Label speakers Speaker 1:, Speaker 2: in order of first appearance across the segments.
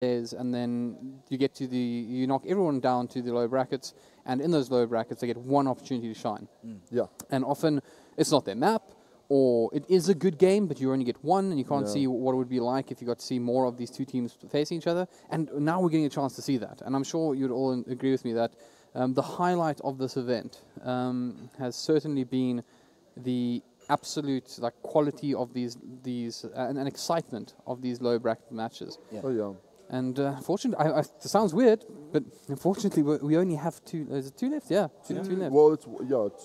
Speaker 1: is, and then you get to you knock everyone down to the lower brackets, and in those lower brackets they get one opportunity to shine.
Speaker 2: Yeah.
Speaker 1: And often it's not their map, or it is a good game, but you only get one, and you can't see what it would be like if you got to see more of these two teams facing each other. And now we're getting a chance to see that. And I'm sure you'd all agree with me that the highlight of this event has certainly been the absolute quality of these and excitement of these low bracket matches.
Speaker 3: Yeah.
Speaker 2: Oh yeah.
Speaker 1: And fortunately, it sounds weird, but unfortunately we only have two. Is it two left? Yeah, two left.
Speaker 2: Well, it's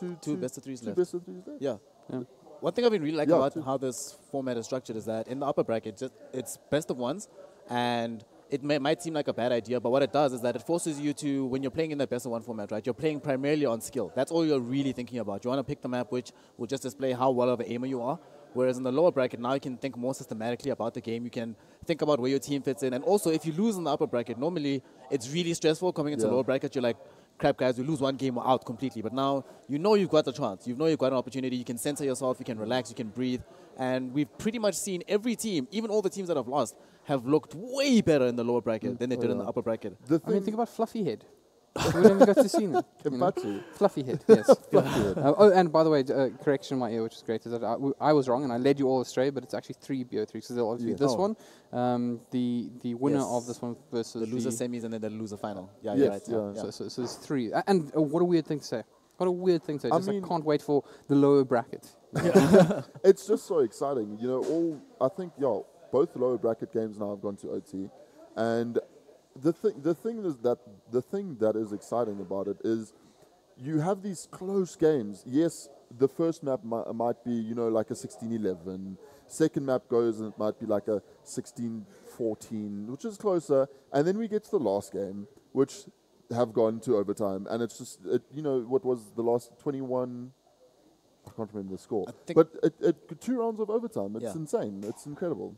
Speaker 2: two
Speaker 3: best of threes
Speaker 2: two
Speaker 3: left.
Speaker 2: best of threes left.
Speaker 3: Yeah.
Speaker 1: Yeah.
Speaker 3: One thing I've been really liking
Speaker 2: Yeah,
Speaker 3: about
Speaker 2: too.
Speaker 3: how this format is structured is that in the upper bracket, it's best of ones, and it might seem like a bad idea, but what it does is that it forces you to, when you're playing in the best of one format, right, you're playing primarily on skill. That's all you're really thinking about. You want to pick the map which will just display how well of an aimer you are. Whereas in the lower bracket, now you can think more systematically about the game. You can think about where your team fits in. And also, if you lose in the upper bracket, normally it's really stressful coming into the lower bracket. You're like, crap, guys, we lose one game, we're out completely. But now you know you've got the chance. You know you've got an opportunity. You can center yourself. You can relax. You can breathe. And we've pretty much seen every team, even all the teams that have lost, have looked way better in the lower bracket than they did in the upper bracket.
Speaker 2: The
Speaker 1: I mean,
Speaker 2: thing,
Speaker 1: think about Fluffy Head. We never got to see him.
Speaker 2: Kempachi.
Speaker 1: Fluffy Head, yes.
Speaker 2: Fluffy Head.
Speaker 1: Oh, and by the way, correction in my ear, which is great, is that I was wrong and I led you all astray, but it's actually 3 BO3. So there'll obviously be this one, the winner
Speaker 3: Yes.
Speaker 1: of this one versus
Speaker 3: The loser semis and then the loser final. Yeah,
Speaker 2: Yes,
Speaker 3: you're right.
Speaker 2: yeah.
Speaker 1: So there's 3. And what a weird thing to say. What a weird thing to say.
Speaker 2: I
Speaker 1: Just
Speaker 2: mean-
Speaker 1: can't wait for the lower bracket.
Speaker 2: It's just so exciting. You know, I think both lower bracket games now have gone to OT, and the thing that is exciting about it is you have these close games. Yes, the first map might be like a 16-11. Second map goes and it might be like a 16-14, which is closer, and then we get to the last game, which have gone to overtime, and it's just what was the last 21. I can't remember the score, but it 2 rounds of overtime. It's insane. It's incredible.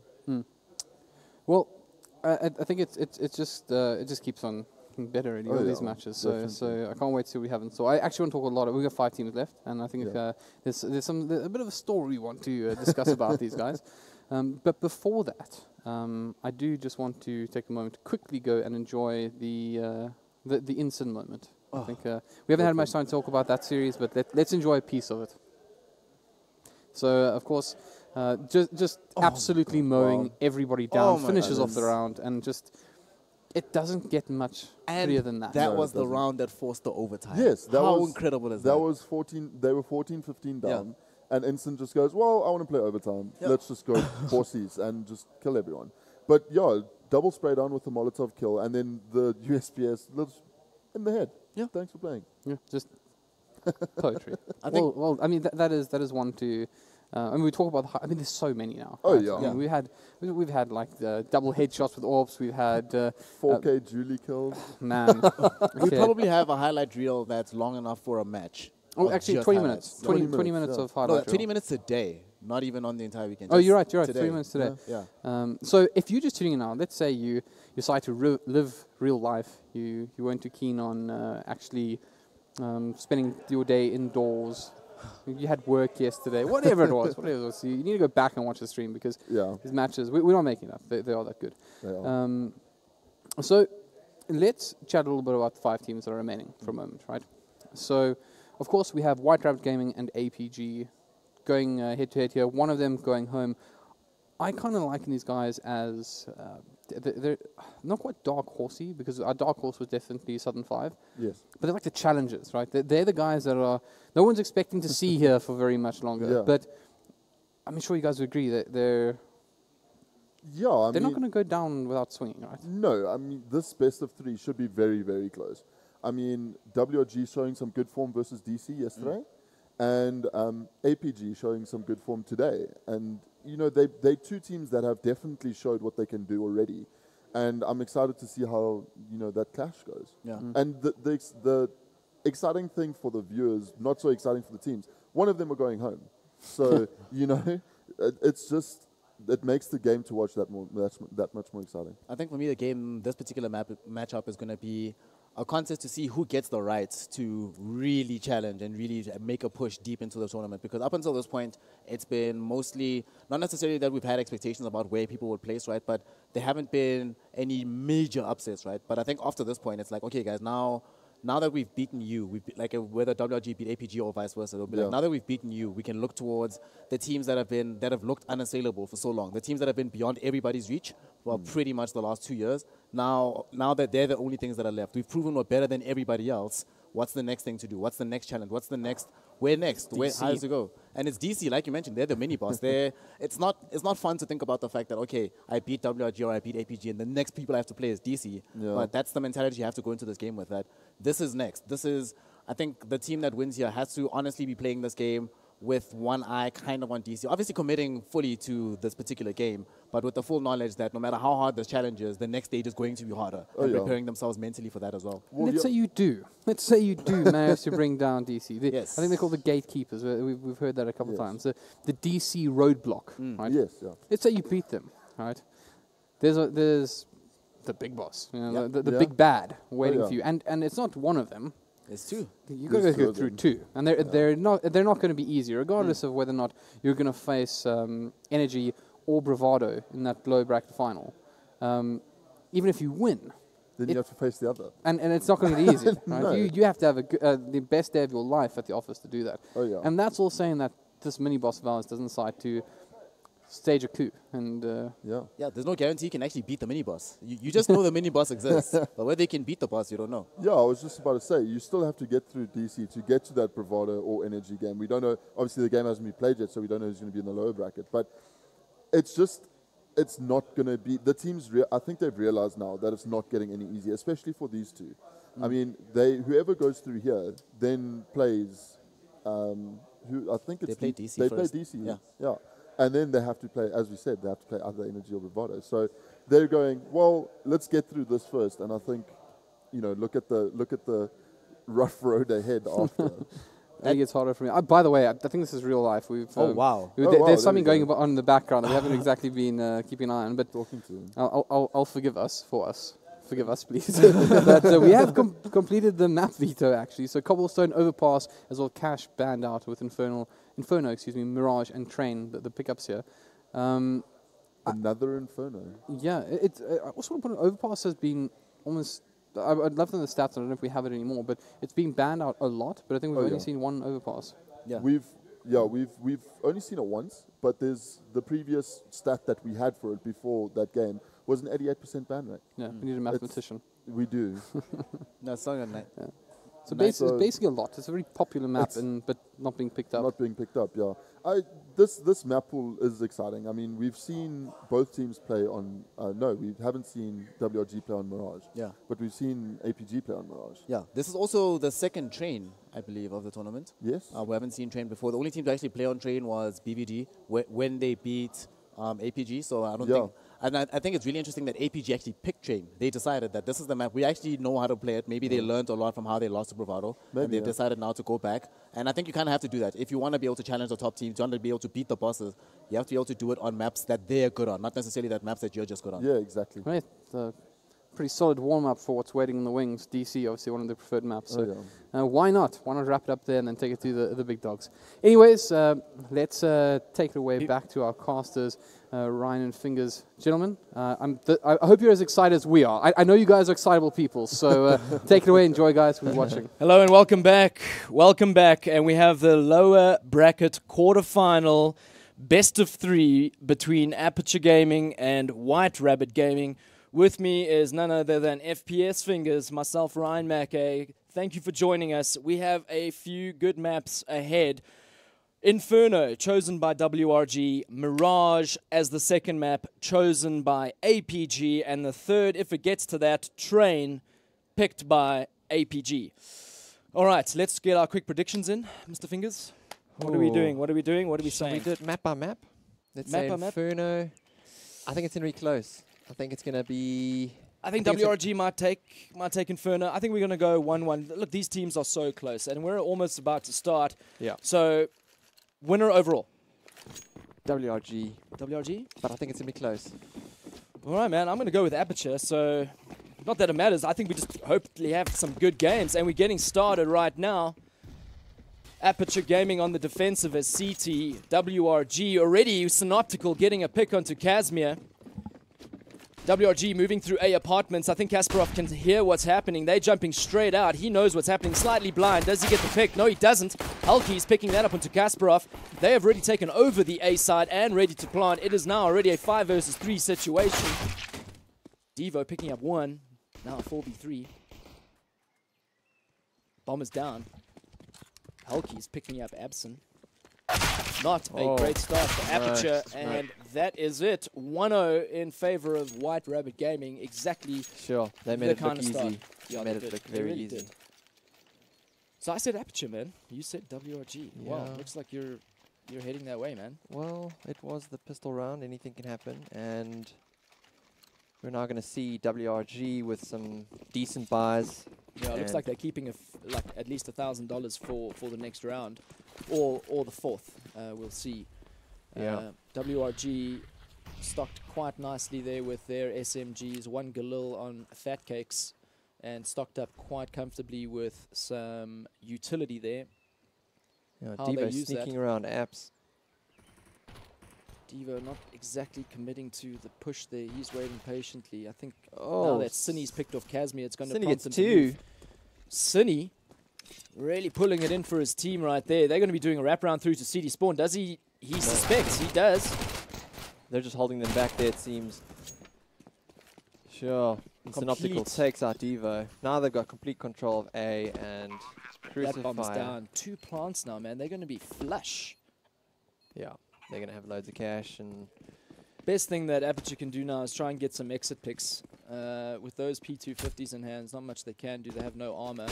Speaker 1: Well, I think it just keeps on better in all these matches. So I can't wait till we have them. So I actually want to talk a lot. We've got 5 teams left, and I think there's a bit of a story we want to discuss about these guys. But before that, I do just want to take a moment to quickly go and enjoy the Instant moment. I think we haven't had much time to talk about that series, but let's enjoy a piece of it. So of course, just absolutely mowing everybody down, finishes off the round, and just it doesn't get much prettier than that.
Speaker 3: That was the round that forced the overtime.
Speaker 2: Yes,
Speaker 3: how incredible is that?
Speaker 2: That was 14. They were 14-15 down, and Instant just goes, "Well, I want to play overtime. Let's just go horses and just kill everyone." But double spray down with the Molotov kill, and then the USPS lives in the head. Yeah, thanks for playing.
Speaker 1: Yeah, just poetry. Well, I mean that is one to. I mean, we talk about. I mean, there's so many now.
Speaker 2: Oh
Speaker 1: right?
Speaker 2: yeah.
Speaker 1: I mean, we've had like double headshots with orbs. We've had
Speaker 2: 4K Julie kills.
Speaker 1: Man,
Speaker 3: we probably have a highlight reel that's long enough for a match.
Speaker 1: Oh, actually, 20 minutes. 20 minutes of highlight.
Speaker 3: No, 20 minutes a day, not even on the entire weekend.
Speaker 1: Oh, you're right.
Speaker 3: Today.
Speaker 1: 3 minutes today.
Speaker 3: Yeah.
Speaker 1: So if you're just tuning in now, let's say you decide to live real life. You weren't too keen on actually spending your day indoors. You had work yesterday, whatever it was. You need to go back and watch the stream because these matches, we're not making up. They are that good.
Speaker 2: They are.
Speaker 1: So let's chat a little bit about the 5 teams that are remaining for a moment, right? So, of course, we have White Rabbit Gaming and APG going head-to-head here. One of them going home. I kind of liken these guys as they're not quite dark horsey, because our dark horse was definitely Southern 5.
Speaker 2: Yes.
Speaker 1: But they're like the challengers, right? They're the guys that are no one's expecting to see here for very much longer.
Speaker 2: Yeah.
Speaker 1: But I'm sure you guys would agree that they're not going to go down without swinging, right?
Speaker 2: No, I mean, this best of 3 should be very, very close. I mean, WRG showing some good form versus DC yesterday, and APG showing some good form today. And, they're 2 teams that have definitely showed what they can do already. And I'm excited to see how, that clash goes.
Speaker 3: Yeah.
Speaker 2: And the exciting thing for the viewers, not so exciting for the teams, one of them are going home. So, it's just... It makes the game to watch that much more exciting.
Speaker 3: I think for me, the game, this particular matchup is going to be a contest to see who gets the rights to really challenge and really make a push deep into the tournament. Because up until this point, it's been mostly, not necessarily that we've had expectations about where people would place, right? But there haven't been any major upsets, right? But I think after this point, it's like, okay, guys, now that we've beaten you, whether WRG beat APG or vice versa, it'll be like, now that we've beaten you, we can look towards the teams that have looked unassailable for so long, the teams that have been beyond everybody's reach for pretty much the last 2 years. Now that they're the only things that are left, we've proven we're better than everybody else. What's the next thing to do? What's the next challenge? What's the next? Where next? How does it go? And it's DC, like you mentioned, they're the mini boss. It's not fun to think about the fact that, okay, I beat WRG or I beat APG, and the next people I have to play is DC. Yeah. But that's the mentality you have to go into this game with. That this is next. I think the team that wins here has to honestly be playing this game with one eye kind of on DC. Obviously committing fully to this particular game, but with the full knowledge that no matter how hard this challenge is, the next stage is going to be harder, and preparing themselves mentally for that as well.
Speaker 1: Let's say you do manage to bring down DC.
Speaker 3: Yes.
Speaker 1: I think they're called the gatekeepers. We've heard that a couple of times. The DC roadblock, right?
Speaker 2: Yes, yeah.
Speaker 1: Let's say you beat them, right? There's the big boss, the big bad waiting for you, and it's not one of them.
Speaker 3: There's two.
Speaker 1: You got to go through two, and they're not going to be easy, regardless of whether or not you're going to face Energy or Bravado in that low bracket final. Even if you win,
Speaker 2: then you have to face the other,
Speaker 1: and it's not going to be easy. Right?
Speaker 2: No.
Speaker 1: You have to have the best day of your life at the office to do that.
Speaker 2: Oh yeah.
Speaker 1: And that's all saying that this mini boss of ours doesn't decide to stage a coup, and
Speaker 3: there's no guarantee you can actually beat the mini boss. You just know the mini boss exists, but whether they can beat the boss, you don't know.
Speaker 2: Yeah, I was just about to say, you still have to get through DC to get to that Bravado or Energy game. We don't know, obviously the game hasn't been played yet, so we don't know who's going to be in the lower bracket, but it's not going to be, the teams, I think they've realized now that it's not getting any easier, especially for these two. I mean, whoever goes through here then plays,
Speaker 3: They play DC.
Speaker 2: Yeah. And then they have to play, as we said, they have to play other Energy or Bravado. So they're going, well, let's get through this first. And I think, look at the rough road ahead after.
Speaker 1: It gets harder for me. By the way, I think this is real life.
Speaker 3: Wow.
Speaker 1: There's something going on in the background that we haven't exactly been keeping an eye on. But
Speaker 2: talking to him.
Speaker 1: I'll forgive us for us. Forgive us, please. That we have completed the map veto, actually. So Cobblestone, Overpass, as well Cash banned out with Inferno, Mirage and Train, the pickups here.
Speaker 2: Another Inferno.
Speaker 1: Yeah, I also want to put an Overpass has been almost, I'd love to know the stats, I don't know if we have it anymore, but it's been banned out a lot, but I think we've only seen one Overpass.
Speaker 3: Yeah.
Speaker 2: We've only seen it once, but there's the previous stat that we had for it before that game was an 88% ban rate.
Speaker 1: Yeah, we need a mathematician.
Speaker 2: We do.
Speaker 3: No, it's not on that.
Speaker 1: Yeah. So it's basically a lot. It's a very popular map, but not being picked up.
Speaker 2: Not being picked up, yeah. This map pool is exciting. I mean, we've seen both teams play on... we haven't seen WRG play on Mirage.
Speaker 3: Yeah.
Speaker 2: But we've seen APG play on Mirage.
Speaker 3: Yeah. This is also the second Train, I believe, of the tournament.
Speaker 2: Yes.
Speaker 3: We haven't seen Train before. The only team to actually play on Train was BVD when they beat APG. So I don't think... And I think it's really interesting that APG actually picked Train. They decided that this is the map. We actually know how to play it. Maybe they learned a lot from how they lost to Bravado. And they've decided now to go back. And I think you kind of have to do that. If you want to be able to challenge the top teams, you want to be able to beat the bosses, you have to be able to do it on maps that they're good on, not necessarily that maps that you're just good on.
Speaker 2: Yeah, exactly.
Speaker 1: Right. Pretty solid warm-up for what's waiting in the wings. DC, obviously, one of the preferred maps. So why not? Why not wrap it up there and then take it to the big dogs? Anyways, let's take it away back to our casters, Ryan and Fingers. Gentlemen, I hope you're as excited as we are. I know you guys are excitable people, so take it away. Enjoy, guys, who's watching.
Speaker 4: Hello and welcome back. Welcome back. And we have the lower bracket quarterfinal best of 3 between Aperture Gaming and White Rabbit Gaming. With me is none other than FPS Fingers, myself, Ryan Mackay. Thank you for joining us. We have a few good maps ahead. Inferno, chosen by WRG. Mirage as the second map, chosen by APG. And the third, if it gets to that, Train, picked by APG. All right, let's get our quick predictions in. Mr. Fingers, what are we doing? What are we doing? What are we saying?
Speaker 5: We do it map by map. Let's say Inferno. I think it's going to be close. I think it's going to be...
Speaker 4: I think WRG might take Inferno. I think we're going to go 1-1. Look, these teams are so close, and we're almost about to start.
Speaker 1: Yeah.
Speaker 4: So, winner overall?
Speaker 5: WRG.
Speaker 4: WRG?
Speaker 5: But I think it's going to be close.
Speaker 4: All right, man. I'm going to go with Aperture. So, not that it matters. I think we just hopefully have some good games, and we're getting started right now. Aperture Gaming on the defensive as CT. WRG already Synoptical getting a pick onto Casimir. WRG moving through A apartments. I think Kasparov can hear what's happening. They're jumping straight out. He knows what's happening. Slightly blind. Does he get the pick? No, he doesn't. Halki's picking that up onto Kasparov. They have already taken over the A side and ready to plant. It is now already a 5 versus 3 situation. Devo picking up 1. Now a 4v3. Bomb is down. Halki's picking up Abson. Not a great start for Aperture, and that is it. 1-0 in favor of White Rabbit Gaming. Exactly.
Speaker 5: Sure, they made it look
Speaker 4: start.
Speaker 5: easy.
Speaker 4: Yeah,
Speaker 5: made it look very
Speaker 4: really
Speaker 5: easy.
Speaker 4: did. So I said Aperture, man. You said WRG.
Speaker 5: Yeah.
Speaker 4: Wow, looks like you're heading that way, man.
Speaker 5: Well, it was the pistol round. Anything can happen, and we're now going to see WRG with some decent buys.
Speaker 4: Yeah, it looks like they're keeping like at least $1,000 for the next round, or the fourth. We'll see.
Speaker 5: Yeah.
Speaker 4: WRG stocked quite nicely there with their SMGs. 1 Galil on Fat Cakes, and stocked up quite comfortably with some utility there.
Speaker 5: Yeah,
Speaker 4: How they
Speaker 5: Devo
Speaker 4: use
Speaker 5: sneaking
Speaker 4: that.
Speaker 5: around apps.
Speaker 4: Devo not exactly committing to the push there. He's waiting patiently. I think now
Speaker 5: Oh,
Speaker 4: that Cinny's picked off Casimir, it's going to
Speaker 5: Cinny
Speaker 4: prompt
Speaker 5: gets
Speaker 4: him to
Speaker 5: 2.
Speaker 4: move. Cinny really pulling it in for his team right there. They're going to be doing a wraparound through to CD Spawn. Does he? He suspects. He does.
Speaker 5: They're just holding them back there, it seems. Sure. And Synoptical
Speaker 4: Complete.
Speaker 5: takes out Devo. Now they've got complete control of A and
Speaker 4: That bomb's
Speaker 5: Crucify.
Speaker 4: down. 2 plants now, man. They're going to be flush.
Speaker 5: Yeah, they're going to have loads of cash. And
Speaker 4: Best thing that Aperture can do now is try and get some exit picks. With those P250s in hands, not much they can do. They have no armor.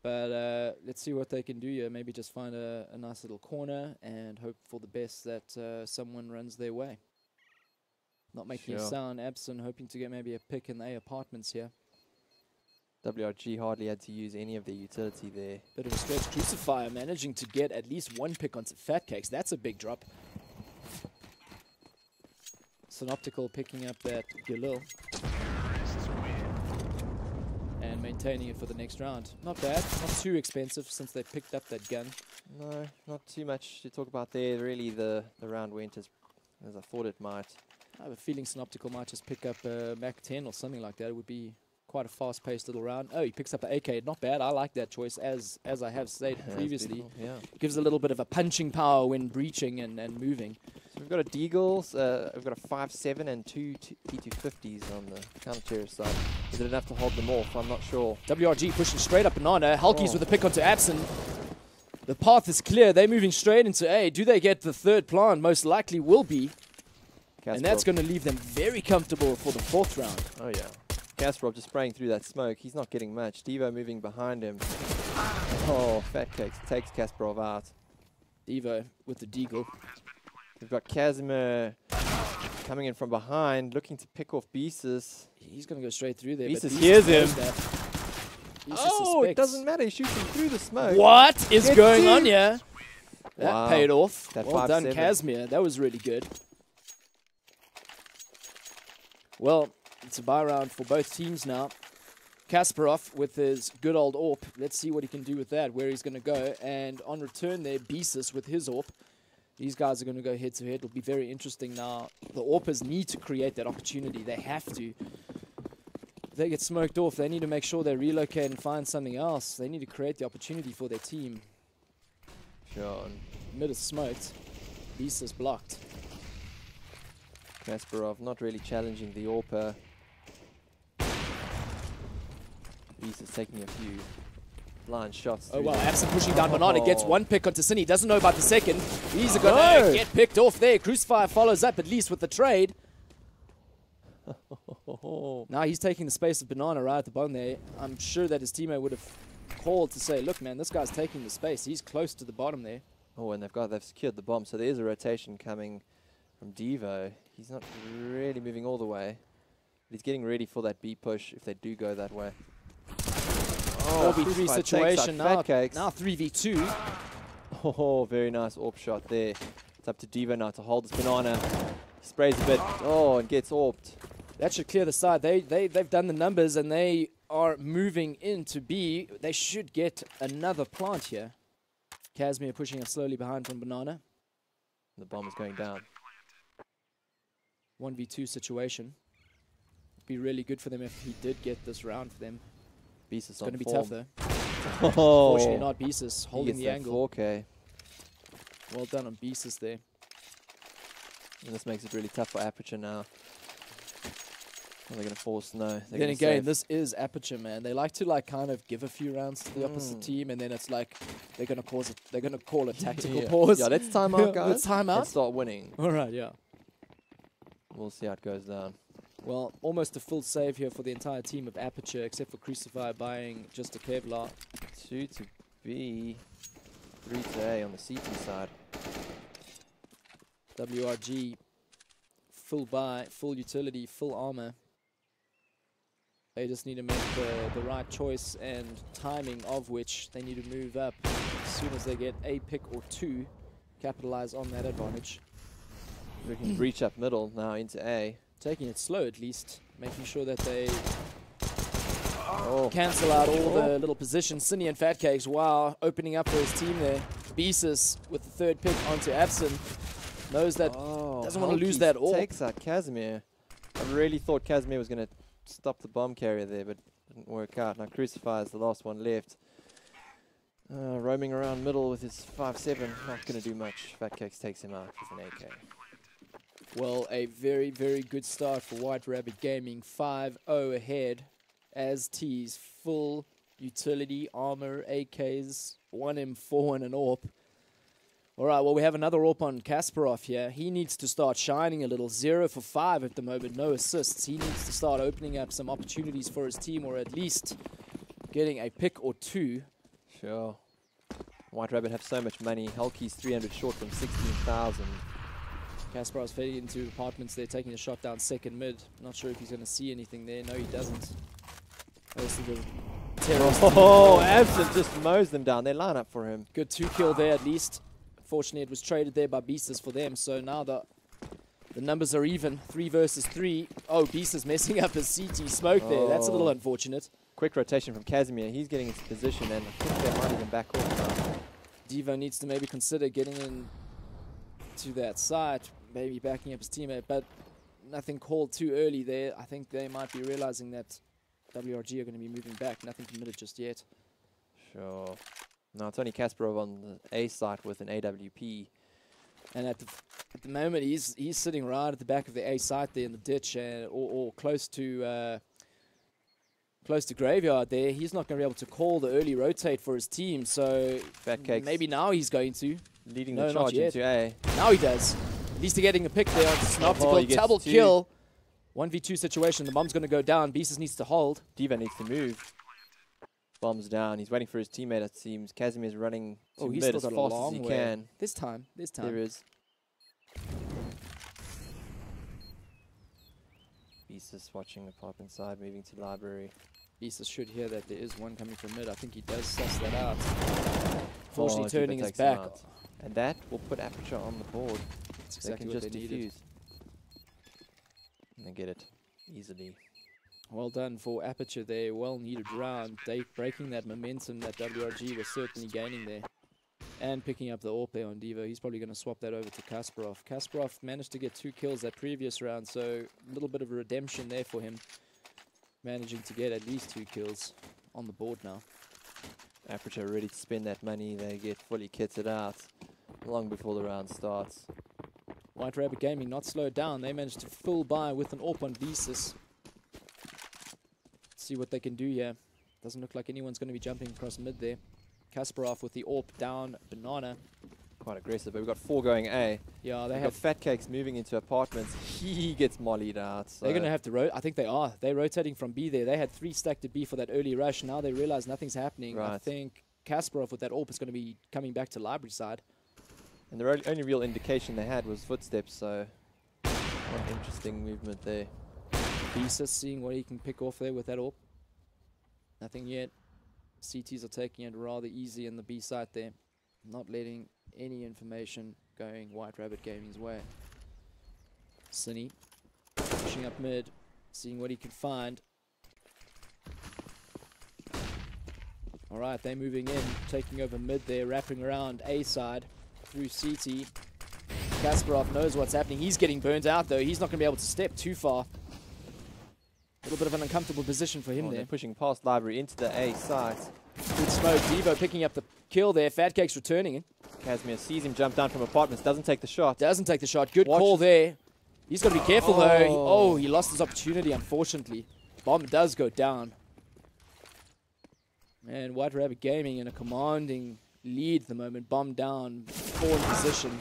Speaker 4: But let's see what they can do here. Maybe just find a nice little corner and hope for the best that someone runs their way. Not making a
Speaker 5: Sure.
Speaker 4: sound. Abson hoping to get maybe a pick in the A apartments here.
Speaker 5: WRG hardly had to use any of their utility there.
Speaker 4: Bit of a stretch. Crucifier managing to get at least 1 pick onto Fat Cakes. That's a big drop. Synoptical picking up that Galil. And maintaining it for the next round. Not bad. Not too expensive since they picked up that gun.
Speaker 5: No, not too much to talk about there. Really, the round went as I thought it might.
Speaker 4: I have a feeling Synoptical might just pick up a Mac 10 or something like that. It would be quite a fast-paced little round. Oh, he picks up an AK. Not bad. I like that choice, as I have stated previously.
Speaker 5: Yeah.
Speaker 4: Gives a little bit of a punching power when breaching and moving.
Speaker 5: So we've got a Deagles, we've got a 5.7 and 2 T250s on the counter side. Is it enough to hold them off? I'm not sure.
Speaker 4: WRG pushing straight up Banana. Halkies with a pick onto Abson. The path is clear. They're moving straight into A. Do they get the 3rd plant? Most likely will be. And that's going to leave them very comfortable for the 4th round.
Speaker 5: Oh, yeah. Kasparov just spraying through that smoke. He's not getting much. Devo moving behind him. Oh, Fat Cakes takes Kasparov out.
Speaker 4: Devo with the deagle.
Speaker 5: We've got Casimir coming in from behind, looking to pick off Beesus.
Speaker 4: He's going to go straight through there.
Speaker 5: Beesus
Speaker 4: but
Speaker 5: hears
Speaker 4: knows
Speaker 5: him.
Speaker 4: that. Beesus
Speaker 5: Oh, it
Speaker 4: suspects.
Speaker 5: doesn't matter. He shoots him through the smoke.
Speaker 4: What is
Speaker 5: Get
Speaker 4: going
Speaker 5: two.
Speaker 4: on here? That
Speaker 5: Wow.
Speaker 4: paid off.
Speaker 5: That
Speaker 4: Well done,
Speaker 5: 5-7.
Speaker 4: Casimir. That was really good. Well, it's a buy round for both teams now. Kasparov with his good old AWP. Let's see what he can do with that, where he's going to go. And on return there, Beesus with his AWP. These guys are going to go head-to-head. It'll be very interesting now. The AWPers need to create that opportunity. They have to. If they get smoked off, they need to make sure they relocate and find something else. They need to create the opportunity for their team.
Speaker 5: Sure.
Speaker 4: Mid is smoked. Beesus blocked.
Speaker 5: Kasparov not really challenging the AWPer. Beesus taking a few blind shots.
Speaker 4: Oh,
Speaker 5: through
Speaker 4: wow.
Speaker 5: there.
Speaker 4: Abson pushing down Banana. Gets
Speaker 5: Oh.
Speaker 4: 1 pick onto Cine. Doesn't know about the second. He's going to
Speaker 5: No.
Speaker 4: get picked off there. Crucifier follows up, at least with the trade. Now he's taking the space of Banana right at the bottom there. I'm sure that his teammate would have called to say, look, man, this guy's taking the space. He's close to the bottom there.
Speaker 5: Oh, and they've secured the bomb, so there is a rotation coming from Devo. He's not really moving all the way, but he's getting ready for that B push if they do go that way. Oh,
Speaker 4: 4v3
Speaker 5: Crucified
Speaker 4: situation
Speaker 5: takes out
Speaker 4: now.
Speaker 5: Fat Cakes.
Speaker 4: Now 3v2.
Speaker 5: Oh, very nice AWP shot there. It's up to Devo now to hold this Banana. Sprays a bit. Oh, and gets AWPed.
Speaker 4: That should clear the side. They've done the numbers and they are moving into B. They should get another plant here. Casimir pushing up slowly behind from Banana.
Speaker 5: The bomb is going down.
Speaker 4: 1v2 situation. Be really good for them if he did get this round for them.
Speaker 5: Beast is
Speaker 4: It's
Speaker 5: on
Speaker 4: going to be
Speaker 5: form.
Speaker 4: tough though.
Speaker 5: Oh,
Speaker 4: Fortunately not Beezus
Speaker 5: he
Speaker 4: holding
Speaker 5: gets
Speaker 4: the
Speaker 5: that
Speaker 4: angle.
Speaker 5: 4K.
Speaker 4: Well done on Beezus there.
Speaker 5: And this makes it really tough for Aperture now. Are they going to force? No. They're
Speaker 4: Then
Speaker 5: gonna
Speaker 4: again,
Speaker 5: save.
Speaker 4: this is Aperture, man. They like to like kind of give a few rounds to the opposite team, and then it's like they're gonna cause it. They're gonna call a tactical
Speaker 5: Yeah.
Speaker 4: pause.
Speaker 5: Yeah, let's time out, guys.
Speaker 4: Let's time
Speaker 5: And
Speaker 4: out.
Speaker 5: start winning.
Speaker 4: All right, yeah.
Speaker 5: We'll see how it goes down.
Speaker 4: Well, almost a full save here for the entire team of Aperture, except for Crucify buying just a Kevlar.
Speaker 5: 2 to B, 3 to A on the CT side.
Speaker 4: WRG, full buy, full utility, full armor. They just need to make the right choice and timing of which they need to move up as soon as they get a pick or two, capitalize on that advantage.
Speaker 5: We can breach up middle now into A.
Speaker 4: Taking it slow at least, making sure that they
Speaker 5: Oh,
Speaker 4: cancel out all the little positions. Cine and Fat Cakes, wow, opening up for his team there. Beezus with the third pick onto Abson. Knows that doesn't want to lose that all.
Speaker 5: Takes out Casimir. I really thought Casimir was going to stop the bomb carrier there, but didn't work out. Now Crucify is the last one left. Roaming around middle with his 5-7, not going to do much. Fat Cakes takes him out with an AK.
Speaker 4: Well, a very, very good start for White Rabbit Gaming. 5-0 ahead as T's full utility, armor, AKs, 1 M4 and an AWP. All right, well, we have another AWP on Kasparov here. He needs to start shining a little. 0 for 5 at the moment, no assists. He needs to start opening up some opportunities for his team, or at least getting a pick or two.
Speaker 5: Sure. White Rabbit have so much money. Hulky's 300 short from 16,000.
Speaker 4: Kasparov's fading into apartments there, taking a shot down second mid. Not sure if he's going to see anything there. No, he doesn't. Most of the terrorists.
Speaker 5: Oh, Absent just mows them down. They line up for him.
Speaker 4: Good 2 kill there at least. Fortunately, it was traded there by Beastus for them. So now the numbers are even. 3 versus 3. Oh, Beastus messing up his CT smoke there. That's a little unfortunate.
Speaker 5: Quick rotation from Casimir. He's getting into position, and I think they might even back off now.
Speaker 4: Devo needs to maybe consider getting in to that side, maybe backing up his teammate, but nothing called too early there. I think they might be realizing that WRG are going to be moving back. Nothing committed just yet.
Speaker 5: Sure. No, it's only Kasparov on the A side with an AWP.
Speaker 4: And at the moment, he's sitting right at the back of the A site there in the ditch, or close to graveyard there. He's not going to be able to call the early rotate for his team. So
Speaker 5: Fat Cakes
Speaker 4: maybe now he's going to.
Speaker 5: leading
Speaker 4: No,
Speaker 5: the
Speaker 4: not
Speaker 5: charge
Speaker 4: yet.
Speaker 5: into A.
Speaker 4: Now he does. At least they're getting a pick there on Synoptical.
Speaker 5: Oh, he gets
Speaker 4: Double
Speaker 5: 2.
Speaker 4: kill. 1v2 situation. The bomb's going to go down. Beastus needs to hold.
Speaker 5: Diva needs to move. Bombs down. He's waiting for his teammate, it seems. Casimir's running to
Speaker 4: Oh, he's
Speaker 5: mid
Speaker 4: still
Speaker 5: as
Speaker 4: got a
Speaker 5: fast as
Speaker 4: long
Speaker 5: he
Speaker 4: way.
Speaker 5: can.
Speaker 4: This time.
Speaker 5: There is. Beastus watching apartment side, moving to library.
Speaker 4: Beastus should hear that there is one coming from mid. I think he does suss that out.
Speaker 5: Oh,
Speaker 4: Fortunately,
Speaker 5: Diva
Speaker 4: turning his
Speaker 5: takes him
Speaker 4: back.
Speaker 5: out. And that will put Aperture on the board.
Speaker 4: That's
Speaker 5: They
Speaker 4: exactly
Speaker 5: can
Speaker 4: what
Speaker 5: just
Speaker 4: they needed.
Speaker 5: defuse. And they get it easily.
Speaker 4: Well done for Aperture there. Well needed round. They breaking that momentum that WRG was certainly gaining there. And picking up the AWP there on Devo. He's probably going to swap that over to Kasparov. Kasparov managed to get 2 kills that previous round, so a little bit of a redemption there for him. Managing to get at least 2 kills on the board now.
Speaker 5: Aperture ready to spend that money. They get fully kitted out long before the round starts.
Speaker 4: White Rabbit Gaming not slowed down. They managed to full buy with an AWP on Beastus. See what they can do here. Doesn't look like anyone's going to be jumping across mid there. Kasparov with the AWP down Banana.
Speaker 5: Quite aggressive, but we've got 4 going A.
Speaker 4: Yeah, they
Speaker 5: We've got
Speaker 4: have.
Speaker 5: Fat Cakes moving into apartments. He gets mollied out. So
Speaker 4: They're going to have to I think they are. They're rotating from B there. They had 3 stacked to B for that early rush. Now they realize nothing's happening. I
Speaker 5: Right.
Speaker 4: think Kasparov with that AWP is going to be coming back to library side.
Speaker 5: And the only real indication they had was footsteps, so one interesting movement there.
Speaker 4: Beastus seeing what he can pick off there with that AWP. Nothing yet. CTs are taking it rather easy in the B side there. Not letting any information going White Rabbit Gaming's way. Cine pushing up mid. seeing what he can find. All right, they're moving in, taking over mid there, wrapping around A side through CT. Kasparov knows what's happening. He's getting burnt out, though. He's not going to be able to step too far. A little bit of an uncomfortable position for him there.
Speaker 5: They're pushing past Library into the A site.
Speaker 4: Good smoke. Devo picking up the kill there. Fatcake's returning it.
Speaker 5: Casimir sees him jump down from apartments, doesn't take the shot.
Speaker 4: Doesn't take the shot. Good call there. He's got to be careful, though. He lost his opportunity, unfortunately. Bomb does go down. And White Rabbit Gaming in a commanding lead at the moment. Bomb down, 4 in position.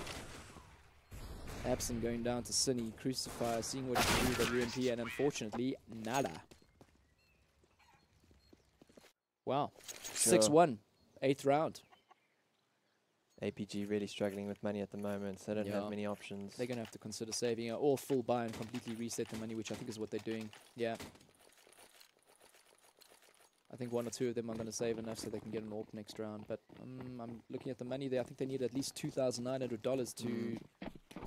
Speaker 4: Absent going down to Cine. Crucifier seeing what he can do with WMP, and unfortunately, nada. Wow. 6-1. 8th round.
Speaker 5: APG really struggling with money at the moment, so they don't have many options.
Speaker 4: They're going to have to consider saving or full buy and completely reset the money, which I think is what they're doing. Yeah. I think 1 or 2 of them are going to save enough so they can get an AWP next round. But I'm looking at the money there. I think they need at least $2,900 to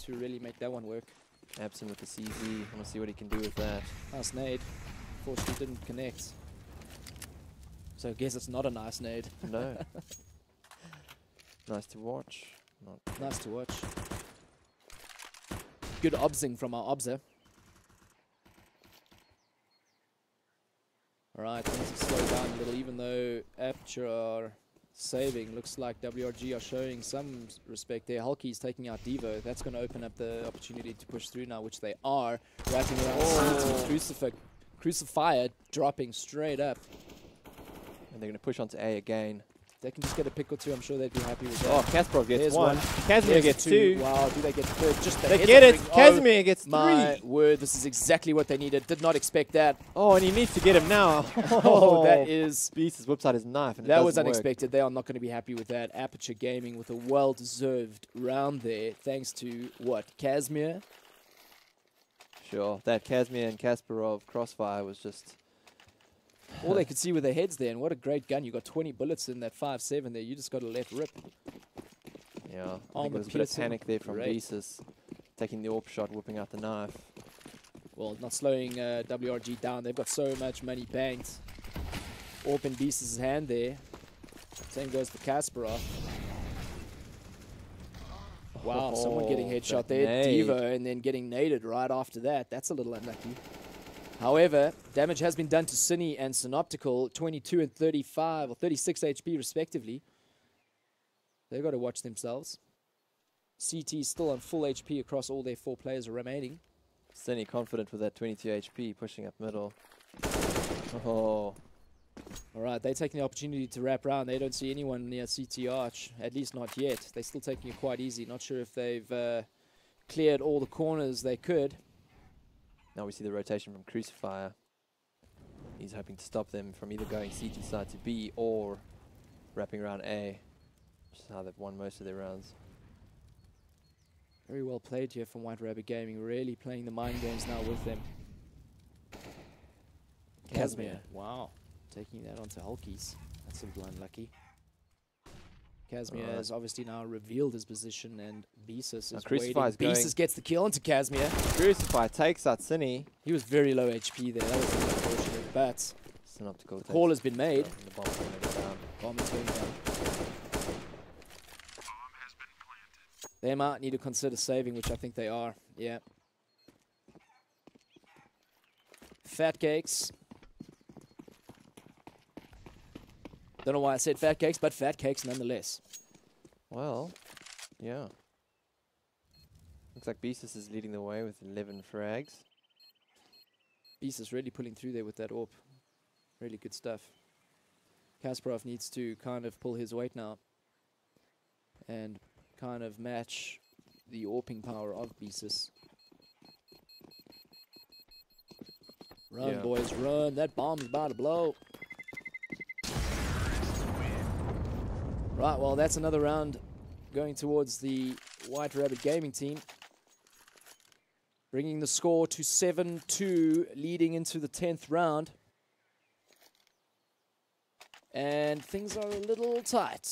Speaker 4: really make that one work.
Speaker 5: Absent with the CZ. I want to see what he can do with that.
Speaker 4: Nice nade. Fortunately didn't connect. So I guess it's not a nice nade.
Speaker 5: No. Nice to watch. Not
Speaker 4: nice to watch. Good obsing from our obser. Alright, things have slowed down a little, even though Aperture are saving. Looks like WRG are showing some respect there. Hulky's taking out Devo. That's going to open up the opportunity to push through now, which they are. Wrapping around Crucifier dropping straight up.
Speaker 5: And they're going to push onto A again.
Speaker 4: They can just get a pick or 2. I'm sure they'd be happy with that.
Speaker 5: Oh, Kasparov gets
Speaker 4: There's
Speaker 5: 1. Casimir gets 2.
Speaker 4: Wow, do they get third? Just
Speaker 5: they get it. Casimir gets 3.
Speaker 4: My word, this is exactly what they needed. Did not expect that.
Speaker 5: Oh, and he needs to get him now.
Speaker 4: Oh, that is...
Speaker 5: Beast has whipped out his knife. And
Speaker 4: that was unexpected. They are not going to be happy with that. Aperture Gaming with a well-deserved round there, thanks to, what, Casimir?
Speaker 5: Sure. That Casimir and Kasparov crossfire was just...
Speaker 4: All they could see were their heads there, and what a great gun. You got 20 bullets in that 5.7 there. You just got to let rip.
Speaker 5: Yeah, I think there was a bit of panic there from Beesus, taking the AWP shot, whipping out the knife.
Speaker 4: Well, not slowing WRG down. They've got so much money banked. AWP in Beesus' hand there. Same goes for Kasparov. Wow, someone getting headshot there. Devo, and then getting naded right after that. That's a little unlucky. However, damage has been done to Cine and Synoptical, 22 and 35 or 36 HP respectively. They've got to watch themselves. CT still on full HP across all their 4 players remaining.
Speaker 5: Cine confident with that 22 HP, pushing up middle. Oh.
Speaker 4: All right, they're taking the opportunity to wrap around. They don't see anyone near CT Arch, at least not yet. They're still taking it quite easy. Not sure if they've cleared all the corners they could.
Speaker 5: Now we see the rotation from Crucifier. He's hoping to stop them from either going CT side to B or wrapping around A, which is how they've won most of their rounds.
Speaker 4: Very well played here from White Rabbit Gaming, really playing the mind games now with them. Casimir, wow, taking that onto Hulkies. That's a little unlucky. Casimir has obviously now revealed his position, and Beesus is waiting. Beesus gets the kill onto Casimir.
Speaker 5: Crucifier takes out Cine.
Speaker 4: He was very low HP there. That was unfortunate, but
Speaker 5: Synoptical
Speaker 4: the call has been made.
Speaker 5: The bomb is going
Speaker 4: down. They might need to consider saving, which I think they are. Yeah. Fat Cakes. Don't know why I said Fat Cakes, but Fat Cakes nonetheless.
Speaker 5: Well, yeah. Looks like Beesus is leading the way with 11 frags.
Speaker 4: Beesus really pulling through there with that AWP. Really good stuff. Kasparov needs to kind of pull his weight now and kind of match the AWPing power of Beesus. Run, boys, run. That bomb's about to blow. Right, well, that's another round going towards the White Rabbit Gaming team. Bringing the score to 7-2, leading into the 10th round. And things are a little tight.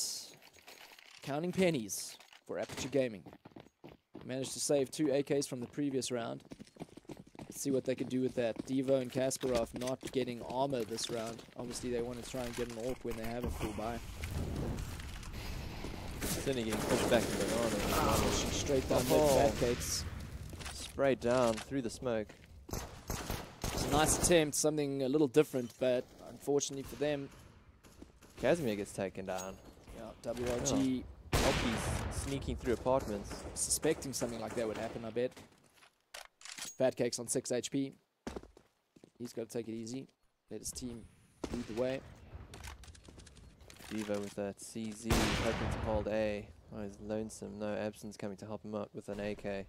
Speaker 4: Counting pennies for Aperture Gaming. Managed to save 2 AKs from the previous round. Let's see what they can do with that. Devo and Kasparov not getting armor this round. Obviously, they want to try and get an AWP when they have a full buy.
Speaker 5: Cinny getting pushed back to Banana.
Speaker 4: Pushing straight down mid, Fatcakes.
Speaker 5: Sprayed down through the smoke.
Speaker 4: It's a nice attempt, something a little different, but unfortunately for them,
Speaker 5: Casimir gets taken down.
Speaker 4: yeah, WRG
Speaker 5: Alki's sneaking through apartments.
Speaker 4: suspecting something like that would happen, I bet. Fatcakes on 6 HP. He's got to take it easy. Let his team lead the way.
Speaker 5: Devo with that CZ hoping to hold A. Oh, he's lonesome. No, Abson's coming to help him out with an AK.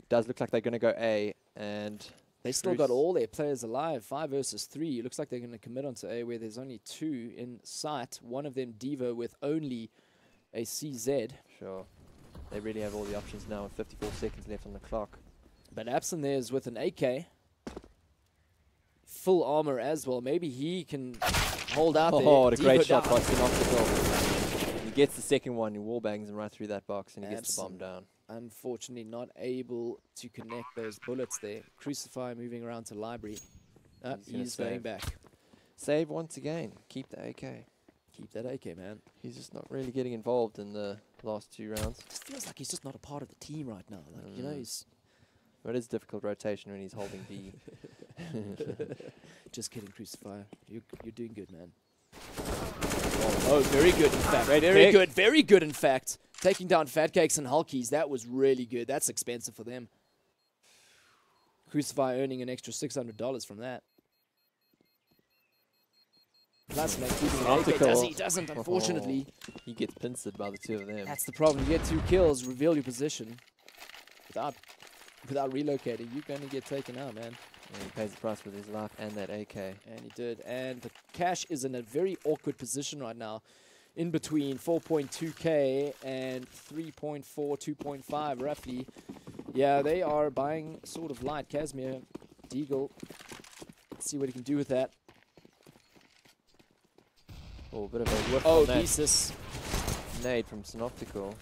Speaker 5: Does look like they're going to go A, and
Speaker 4: They still got all their players alive. 5 versus 3. It looks like they're going to commit onto A where there's only 2 in sight. One of them Devo with only a CZ.
Speaker 5: Sure. They really have all the options now with 54 seconds left on the clock.
Speaker 4: But Abson there is with an AK. Full armor as well. Maybe he can hold out there.
Speaker 5: Oh, what a great
Speaker 4: Devo
Speaker 5: shot
Speaker 4: down.
Speaker 5: by Synoptical. He gets the second one, he wallbangs him right through that box, and he gets the bomb
Speaker 4: Abson.
Speaker 5: down.
Speaker 4: Unfortunately not able to connect those bullets there. Crucify moving around to library.
Speaker 5: He's
Speaker 4: He's
Speaker 5: gonna
Speaker 4: going
Speaker 5: save.
Speaker 4: back.
Speaker 5: Save once again. Keep the AK.
Speaker 4: Keep that AK, man.
Speaker 5: He's just not really getting involved in the last 2 rounds.
Speaker 4: Just feels like he's just not a part of the team right now. Like, you know, he's
Speaker 5: But it is difficult rotation when he's holding B.
Speaker 4: just kidding, Crucify. You're doing good, man. Oh, very good, in fact. Very good, in fact. Taking down Fatcakes and Hulkies, that was really good. That's expensive for them. Crucify earning an extra $600 from that. Plus, like, keeping an AK. Does he? Doesn't, unfortunately.
Speaker 5: He gets pincered by the 2 of them.
Speaker 4: That's the problem. You get 2 kills, reveal your position. Without relocating, you're going to get taken out, man.
Speaker 5: And he pays the price with his life and that AK.
Speaker 4: And he did. And the Cash is in a very awkward position right now. In between 4.2k and 3.4, 2.5 roughly. Yeah, they are buying sort of light. Casimir, Deagle. Let's see what he can do with that.
Speaker 5: Oh, a bit of a whiff
Speaker 4: Oh,
Speaker 5: on that.
Speaker 4: Jesus.
Speaker 5: Nade from Synoptical.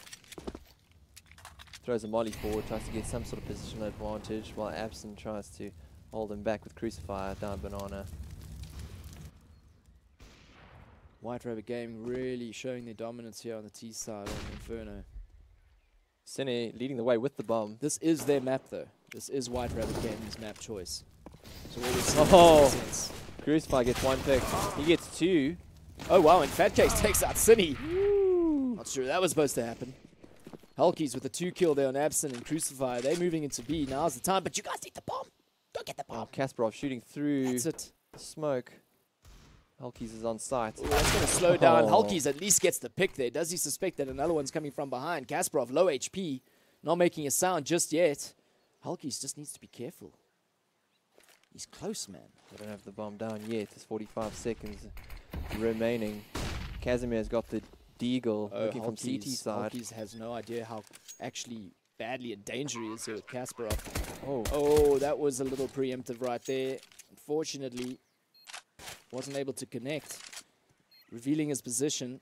Speaker 5: Throws a molly forward, tries to get some sort of positional advantage, while Abson tries to hold him back with Crucifier down Banana.
Speaker 4: White Rabbit Gaming really showing their dominance here on the T side on Inferno.
Speaker 5: Cine leading the way with the bomb.
Speaker 4: This is their map, though. This is White Rabbit Gaming's map choice. So what we see
Speaker 5: Oh.
Speaker 4: makes sense.
Speaker 5: Crucifier gets 1 pick. He gets 2.
Speaker 4: Oh, wow, and Fatcakes takes out Cine. Not sure that was supposed to happen. Hulkies with a 2 kill there on Absent and Crucify. They're moving into B. Now's the time, but you guys need the bomb. Go get the bomb.
Speaker 5: Oh, Kasparov shooting through
Speaker 4: That's it.
Speaker 5: the smoke. Hulkies is on site.
Speaker 4: Ooh, that's going to slow down.
Speaker 5: Oh.
Speaker 4: Hulkies at least gets the pick there. Does he suspect that another one's coming from behind? Kasparov, low HP. Not making a sound just yet. Hulkies just needs to be careful. He's close, man.
Speaker 5: They don't have the bomb down yet. There's 45 seconds remaining. Casimir's got the Deagle looking from CT side.
Speaker 4: Hulkies has no idea how actually badly in danger he is here with Kasparov.
Speaker 5: Oh,
Speaker 4: Oh, that was a little preemptive right there. Unfortunately, wasn't able to connect. Revealing his position.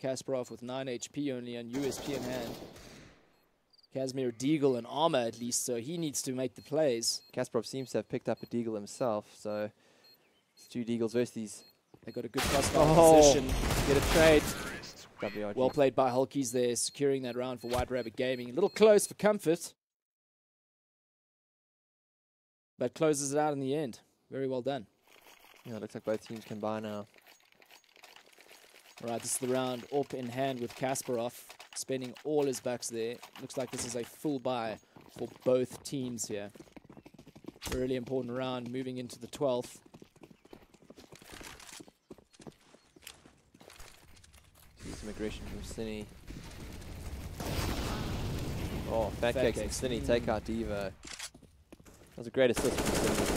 Speaker 4: Kasparov with 9 HP only on USP in hand. Casimir Deagle and armor at least, so he needs to make the plays.
Speaker 5: Kasparov seems to have picked up a Deagle himself, so it's 2 Deagles versus these.
Speaker 4: They got a good crossfire position.
Speaker 5: Get a trade. WRG.
Speaker 4: Well played by Hulkies there, securing that round for White Rabbit Gaming. A little close for comfort, but closes it out in the end. Very well done.
Speaker 5: Yeah, looks like both teams can buy now.
Speaker 4: All right, this is the round up in hand with Kasparov, spending all his bucks there. Looks like this is a full buy for both teams here. A really important round, moving into the 12th.
Speaker 5: See some aggression from Cine. Oh, Fatcakes and Cine take out Devo. That was a great assist from Cine.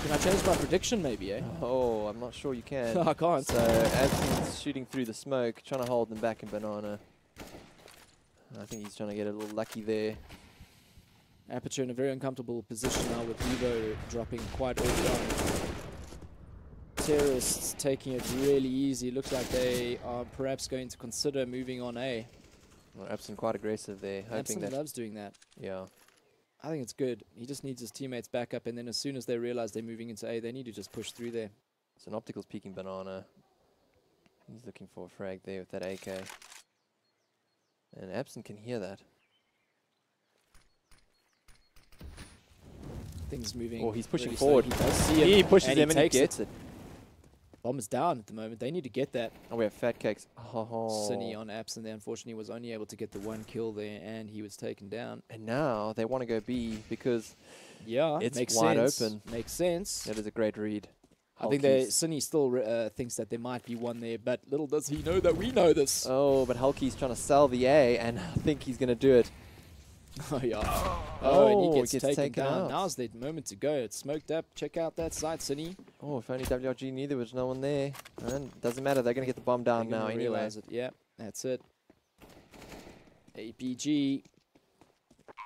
Speaker 4: Can I change my prediction maybe, eh?
Speaker 5: Oh, I'm not sure you can.
Speaker 4: I can't.
Speaker 5: So Abson's shooting through the smoke, trying to hold them back in Banana. I think he's trying to get a little lucky there.
Speaker 4: Aperture in a very uncomfortable position now with Devo dropping quite early on. Terrorists taking it really easy. Looks like they are perhaps going to consider moving on A.
Speaker 5: Well, Epson quite aggressive there, hoping
Speaker 4: Epson
Speaker 5: that.
Speaker 4: loves doing that.
Speaker 5: Yeah.
Speaker 4: I think it's good. He just needs his teammates back up, and then as soon as they realize they're moving into A, they need to just push through there.
Speaker 5: So an Optical's peeking banana. He's looking for a frag there with that AK. And Epson can hear that.
Speaker 4: Things moving.
Speaker 5: Oh, he's pushing
Speaker 4: really
Speaker 5: forward.
Speaker 4: slow. He does see it.
Speaker 5: He pushes
Speaker 4: and
Speaker 5: him and he
Speaker 4: takes
Speaker 5: gets it.
Speaker 4: Bomb is down at the moment. They need to get that.
Speaker 5: Oh, we have Fat Cakes. Oh.
Speaker 4: Cine on Epson there, unfortunately, was only able to get the one kill there, and he was taken down.
Speaker 5: And now they want to go B because
Speaker 4: Yeah,
Speaker 5: it's
Speaker 4: makes
Speaker 5: wide
Speaker 4: sense.
Speaker 5: open.
Speaker 4: Makes sense.
Speaker 5: That is a great read.
Speaker 4: I think Cine still thinks that there might be one there, but little does he know that we know this.
Speaker 5: Oh, but Hulky's trying to sell the A, and I think he's going to do it.
Speaker 4: Oh, yeah.
Speaker 5: Oh,
Speaker 4: and he
Speaker 5: it
Speaker 4: gets,
Speaker 5: gets
Speaker 4: taken
Speaker 5: taken
Speaker 4: down.
Speaker 5: out.
Speaker 4: Now's the moment to go. It's smoked up. Check out that site, Cine.
Speaker 5: Oh, if only WRG knew there was no one there. And doesn't matter. They're going to get the bomb down
Speaker 4: They're
Speaker 5: now
Speaker 4: gonna
Speaker 5: anyway.
Speaker 4: realize it. Yeah, that's it. APG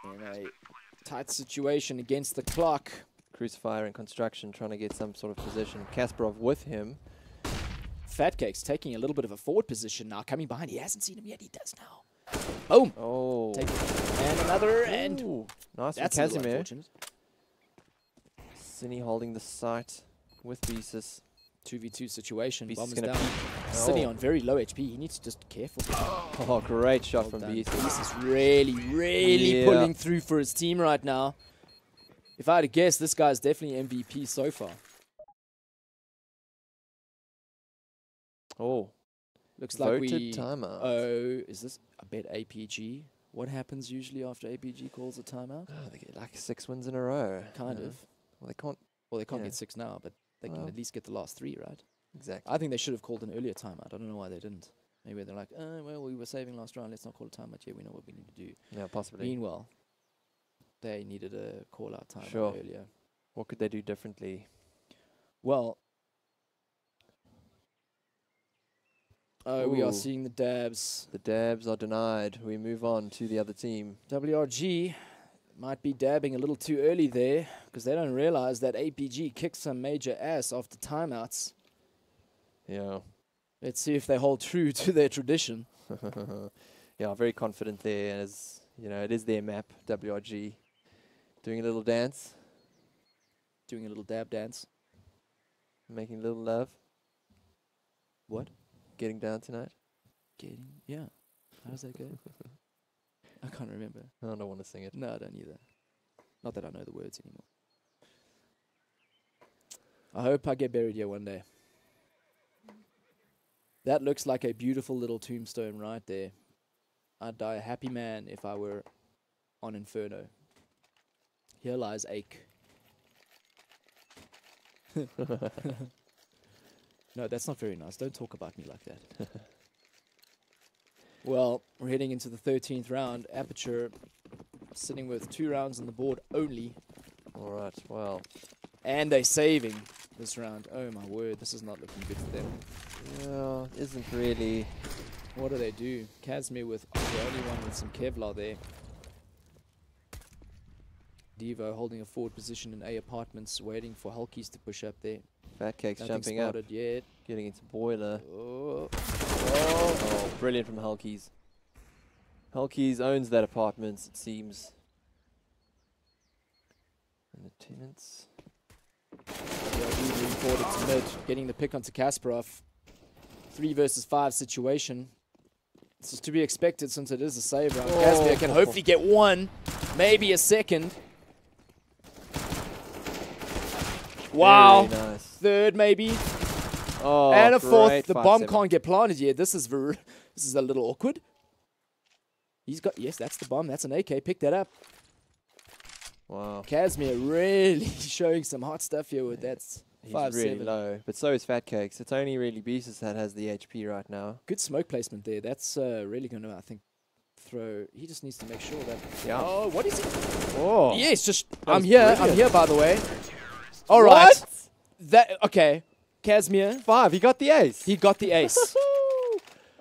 Speaker 4: in a tight situation against the clock.
Speaker 5: Crucifier in construction trying to get some sort of position. Kasparov with him.
Speaker 4: Fatcake's taking a little bit of a forward position now, coming behind. He hasn't seen him yet. He does now. Boom.
Speaker 5: Oh.
Speaker 4: Take it. And another. And
Speaker 5: Ooh, nice from
Speaker 4: that's a little
Speaker 5: Casimir.
Speaker 4: unfortunate.
Speaker 5: Cine holding the site with Beezus.
Speaker 4: 2v2 situation.
Speaker 5: Beezus
Speaker 4: Bomb is
Speaker 5: gonna
Speaker 4: down.
Speaker 5: peek.
Speaker 4: Cine
Speaker 5: Oh.
Speaker 4: on very low HP. He needs to just be careful.
Speaker 5: Oh, great shot
Speaker 4: Well
Speaker 5: from
Speaker 4: done.
Speaker 5: Beezus.
Speaker 4: Beezus really
Speaker 5: Yeah.
Speaker 4: pulling through for his team right now. If I had to guess, this guy's definitely MVP so far.
Speaker 5: Oh,
Speaker 4: Looks like
Speaker 5: voted
Speaker 4: we...
Speaker 5: timeout.
Speaker 4: Oh, is this... I bet APG. What happens usually after APG calls a timeout?
Speaker 5: Oh, they get like 6 wins in a row.
Speaker 4: Kind
Speaker 5: Yeah.
Speaker 4: of.
Speaker 5: Well, they can't.
Speaker 4: Well, they can't
Speaker 5: Yeah.
Speaker 4: get 6 now, but they can
Speaker 5: Well.
Speaker 4: at least get the last 3, right?
Speaker 5: Exactly.
Speaker 4: I think they should have called an earlier timeout. I don't know why they didn't. Maybe they're like, oh, well, we were saving last round. Let's not call a timeout yet. We know what we need to do.
Speaker 5: Yeah, possibly.
Speaker 4: Meanwhile, they needed a call-out timeout
Speaker 5: Sure.
Speaker 4: earlier.
Speaker 5: What could they do differently?
Speaker 4: Well... Oh, we are
Speaker 5: Ooh.
Speaker 4: seeing the dabs.
Speaker 5: The dabs are denied. We move on to the other team.
Speaker 4: WRG might be dabbing a little too early there because they don't realize that APG kicked some major ass after timeouts.
Speaker 5: Yeah.
Speaker 4: Let's see if they hold true to their tradition.
Speaker 5: Yeah, very confident there. As you know, it is their map. WRG doing a little dance,
Speaker 4: Doing a little dab dance.
Speaker 5: making a little love.
Speaker 4: What?
Speaker 5: Getting down tonight.
Speaker 4: Yeah. How does that go? I can't remember.
Speaker 5: I don't want to sing it.
Speaker 4: No, I don't either. Not that I know the words anymore. I hope I get buried here one day. That looks like a beautiful little tombstone right there. I'd die a happy man if I were on Inferno. Here lies Ache. No, that's not very nice. Don't talk about me like that. Well, we're heading into the 13th round. Aperture sitting with 2 rounds on the board only.
Speaker 5: All right. Well,
Speaker 4: And they're saving this round. Oh my word, this is not looking good for them.
Speaker 5: yeah, isn't really.
Speaker 4: What do they do? Casimir with the only one with some Kevlar there. Devo holding a forward position in A apartments, waiting for Hulkies to push up there.
Speaker 5: Fat Cake's
Speaker 4: Nothing
Speaker 5: jumping up,
Speaker 4: spotted yet.
Speaker 5: getting into boiler.
Speaker 4: Oh.
Speaker 5: Oh, brilliant from Hulkies. Hulkies owns that apartment, it seems. And the tenants.
Speaker 4: Moving forward to mid, getting the pick onto Kasparov. 3 versus 5 situation. This is to be expected since it is a save round. Casimir can hopefully get 1, maybe a second. Wow.
Speaker 5: Very nice.
Speaker 4: 3rd maybe.
Speaker 5: Oh,
Speaker 4: And a 4th.
Speaker 5: great
Speaker 4: The
Speaker 5: 5-7.
Speaker 4: bomb can't get planted yet. This is a little awkward. He's got, yes, that's the bomb. That's an AK. Pick that up.
Speaker 5: Wow.
Speaker 4: Casimir really showing some hot stuff here with that
Speaker 5: He's
Speaker 4: 5-7.
Speaker 5: really low. But so is Fat Cakes. It's only really Beezus that has the HP right now.
Speaker 4: Good smoke placement there. That's really going to, I think, throw. He just needs to make sure that.
Speaker 5: Yeah.
Speaker 4: Oh, what is it?
Speaker 5: Oh.
Speaker 4: Yes, just.
Speaker 5: That
Speaker 4: I'm
Speaker 5: was
Speaker 4: here.
Speaker 5: brilliant.
Speaker 4: I'm here, by the way. All right.
Speaker 5: What?
Speaker 4: That okay. Casimir,
Speaker 5: 5. He got the ace.
Speaker 4: he got the ace.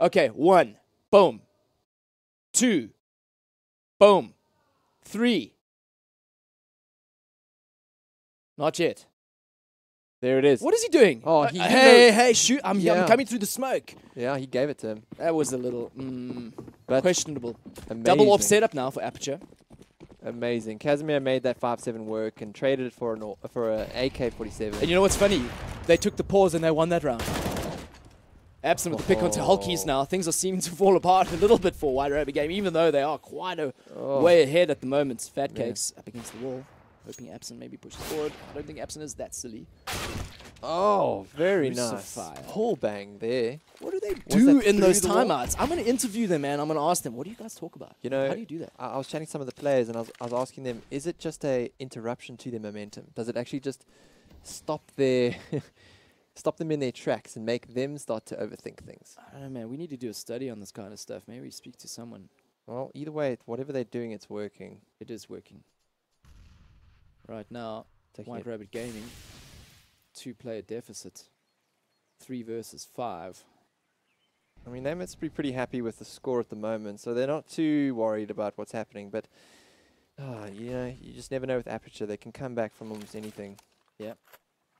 Speaker 4: Okay, 1. Boom. 2. Boom. 3. Not yet.
Speaker 5: There it is.
Speaker 4: What is he doing?
Speaker 5: Oh, he
Speaker 4: hey, shoot! I'm
Speaker 5: Yeah.
Speaker 4: coming through the smoke.
Speaker 5: Yeah, he gave it to him.
Speaker 4: That was a little
Speaker 5: But
Speaker 4: questionable.
Speaker 5: amazing.
Speaker 4: Double AWP setup now for Aperture.
Speaker 5: Amazing. Casimir made that 5-7 work and traded it for an AK-47.
Speaker 4: And you know what's funny? They took the pause and they won that round. Absent with the pick onto Hulkies now. Things are seeming to fall apart a little bit for White Rabbit Game, even though they are quite a way ahead at the moment. Fat Cakes up against the wall. Hoping Absent maybe pushes forward. I don't think Absent is that silly.
Speaker 5: Oh, very
Speaker 4: Crucify.
Speaker 5: nice. Whole bang there.
Speaker 4: What do they
Speaker 5: Was
Speaker 4: do
Speaker 5: that
Speaker 4: in those
Speaker 5: through the wall?
Speaker 4: timeouts? I'm going to interview them, man. I'm going to ask them, what do you guys talk about?
Speaker 5: You know,
Speaker 4: how do you do that?
Speaker 5: I was chatting to some of the players and I was asking them, is it just a interruption to their momentum? Does it actually just stop their stop them in their tracks and make them start to overthink things?
Speaker 4: I don't know, man. We need to do a study on this kind of stuff. Maybe speak to someone.
Speaker 5: Well, either way, whatever they're doing, it's working.
Speaker 4: It is working. Right now,
Speaker 5: Taking
Speaker 4: White
Speaker 5: it.
Speaker 4: Rabbit Gaming, 2-player deficit, 3 versus 5.
Speaker 5: I mean, they must be pretty happy with the score at the moment, so they're not too worried about what's happening. But, you know, you just never know with Aperture. They can come back from almost anything.
Speaker 4: Yeah.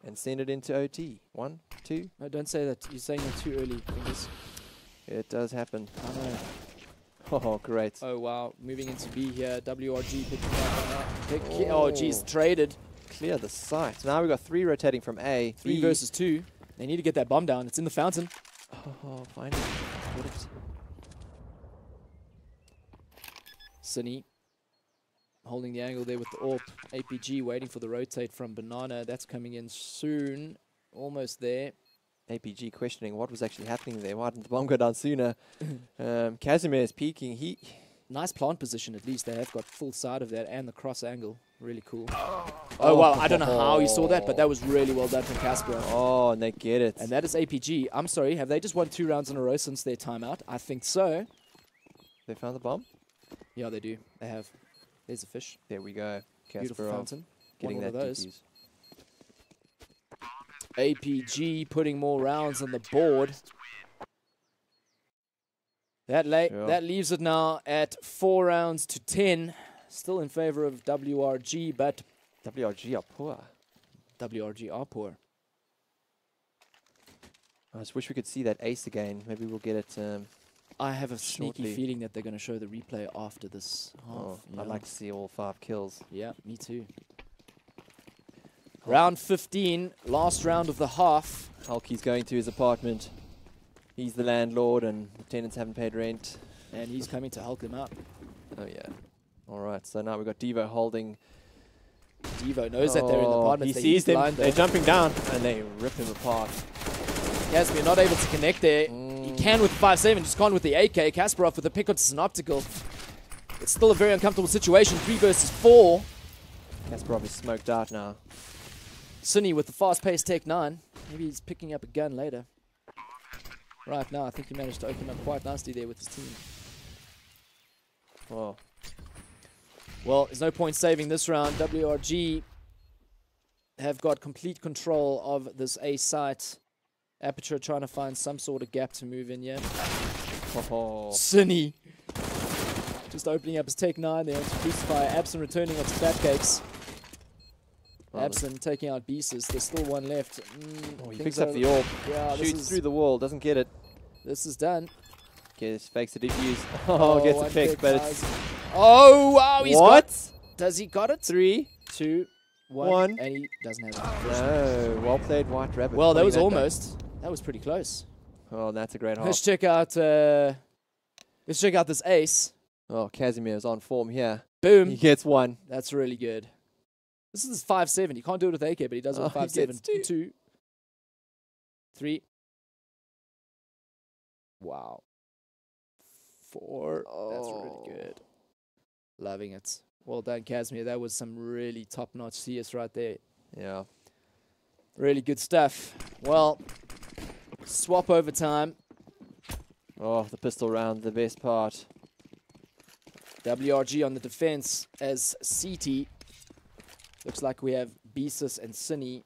Speaker 5: And send it into OT. 1, 2.
Speaker 4: No, don't say that. You're saying it too early. Fingers.
Speaker 5: It does happen.
Speaker 4: I know.
Speaker 5: Oh, great.
Speaker 4: Oh, wow. Moving into B here. WRG picking up. Oh, geez. Traded.
Speaker 5: Clear the site. Now we've got 3 rotating from A.
Speaker 4: 3
Speaker 5: B.
Speaker 4: versus 2. They need to get that bomb down. It's in the fountain.
Speaker 5: Oh, finally. Got it.
Speaker 4: Cine holding the angle there with the AWP. APG waiting for the rotate from Banana. That's coming in soon. Almost there.
Speaker 5: APG questioning what was actually happening there. Why didn't the bomb go down sooner? Casimir is peeking.
Speaker 4: Nice plant position at least. They have got full side of that and the cross angle. Really cool. Oh, wow. I don't know how you saw that, but that was really well done from Casper.
Speaker 5: Oh, and they get it.
Speaker 4: And that is APG. I'm sorry, have they just won 2 rounds in a row since their timeout? I think so.
Speaker 5: They found the bomb?
Speaker 4: Yeah, they do. They have. There's a fish.
Speaker 5: There we go.
Speaker 4: Beautiful
Speaker 5: Kasparov
Speaker 4: fountain.
Speaker 5: getting
Speaker 4: One
Speaker 5: that
Speaker 4: of those.
Speaker 5: defuse.
Speaker 4: APG putting more rounds on the board. That
Speaker 5: Sure.
Speaker 4: that leaves it now at 4 rounds to 10. Still in favor of WRG, but
Speaker 5: WRG are poor.
Speaker 4: WRG are poor.
Speaker 5: I just wish we could see that ace again. Maybe we'll get it.
Speaker 4: I have a sneaky
Speaker 5: Shortly.
Speaker 4: feeling that they're going to show the replay after this half.
Speaker 5: Oh,
Speaker 4: Yeah.
Speaker 5: I'd like to see all 5 kills.
Speaker 4: Yeah, me too. Round 15, last round of the half.
Speaker 5: Hulky's going to his apartment. He's the landlord and the tenants haven't paid rent.
Speaker 4: And he's coming to help him out.
Speaker 5: Oh, yeah. All right, so now we've got Devo holding.
Speaker 4: Devo knows that they're in the
Speaker 5: Oh,
Speaker 4: apartment.
Speaker 5: he sees them.
Speaker 4: blind
Speaker 5: They're
Speaker 4: though.
Speaker 5: jumping down and they rip him apart.
Speaker 4: Casimir not able to connect there. He can with the 5-7, just can't with the AK. Kasparov with the pick on Synoptical. It's still a very uncomfortable situation. 3 versus 4.
Speaker 5: Kasparov is smoked out now.
Speaker 4: Cine with the fast-paced Tech 9. Maybe he's picking up a gun later. Right now, I think he managed to open up quite nicely there with his team.
Speaker 5: Oh,
Speaker 4: Well, there's no point saving this round. WRG have got complete control of this A site. Aperture trying to find some sort of gap to move in here.
Speaker 5: oh.
Speaker 4: Cine just opening up his Tech 9 there to Crucify. Absent returning onto Fat Cakes.
Speaker 5: Well,
Speaker 4: Absent taking out Beasus. There's still one left.
Speaker 5: Oh, he
Speaker 4: Things
Speaker 5: picks up
Speaker 4: are-
Speaker 5: the orb,
Speaker 4: Yeah,
Speaker 5: shoots through the wall, doesn't get it.
Speaker 4: this is done.
Speaker 5: Gets fakes the defuse. Oh, gets a
Speaker 4: one
Speaker 5: pick, but
Speaker 4: guys.
Speaker 5: it's
Speaker 4: Oh, wow, he's
Speaker 5: what?
Speaker 4: got... Does he got it?
Speaker 5: 3,
Speaker 4: 2, 1.
Speaker 5: One.
Speaker 4: And he doesn't have it.
Speaker 5: No, well played, White Rabbit.
Speaker 4: Well, that
Speaker 5: pulling
Speaker 4: was
Speaker 5: down.
Speaker 4: almost. That was pretty close.
Speaker 5: Oh, that's a great half.
Speaker 4: Let's check out. Let's check out this ace.
Speaker 5: Oh, Casimir's on form here.
Speaker 4: Boom.
Speaker 5: He gets 1.
Speaker 4: That's really good. This is 5-7. He can't do it with AK, but he does it with
Speaker 5: Oh, he
Speaker 4: 5-7.
Speaker 5: gets two.
Speaker 4: 2, 3. Wow. 4. That's really good. Loving it. Well done, Casimir. That was some really top-notch CS right there.
Speaker 5: Yeah.
Speaker 4: Really good stuff. Well, swap over time.
Speaker 5: Oh, the pistol round, the best part.
Speaker 4: WRG on the defense as CT. Looks like we have Beasus and Cine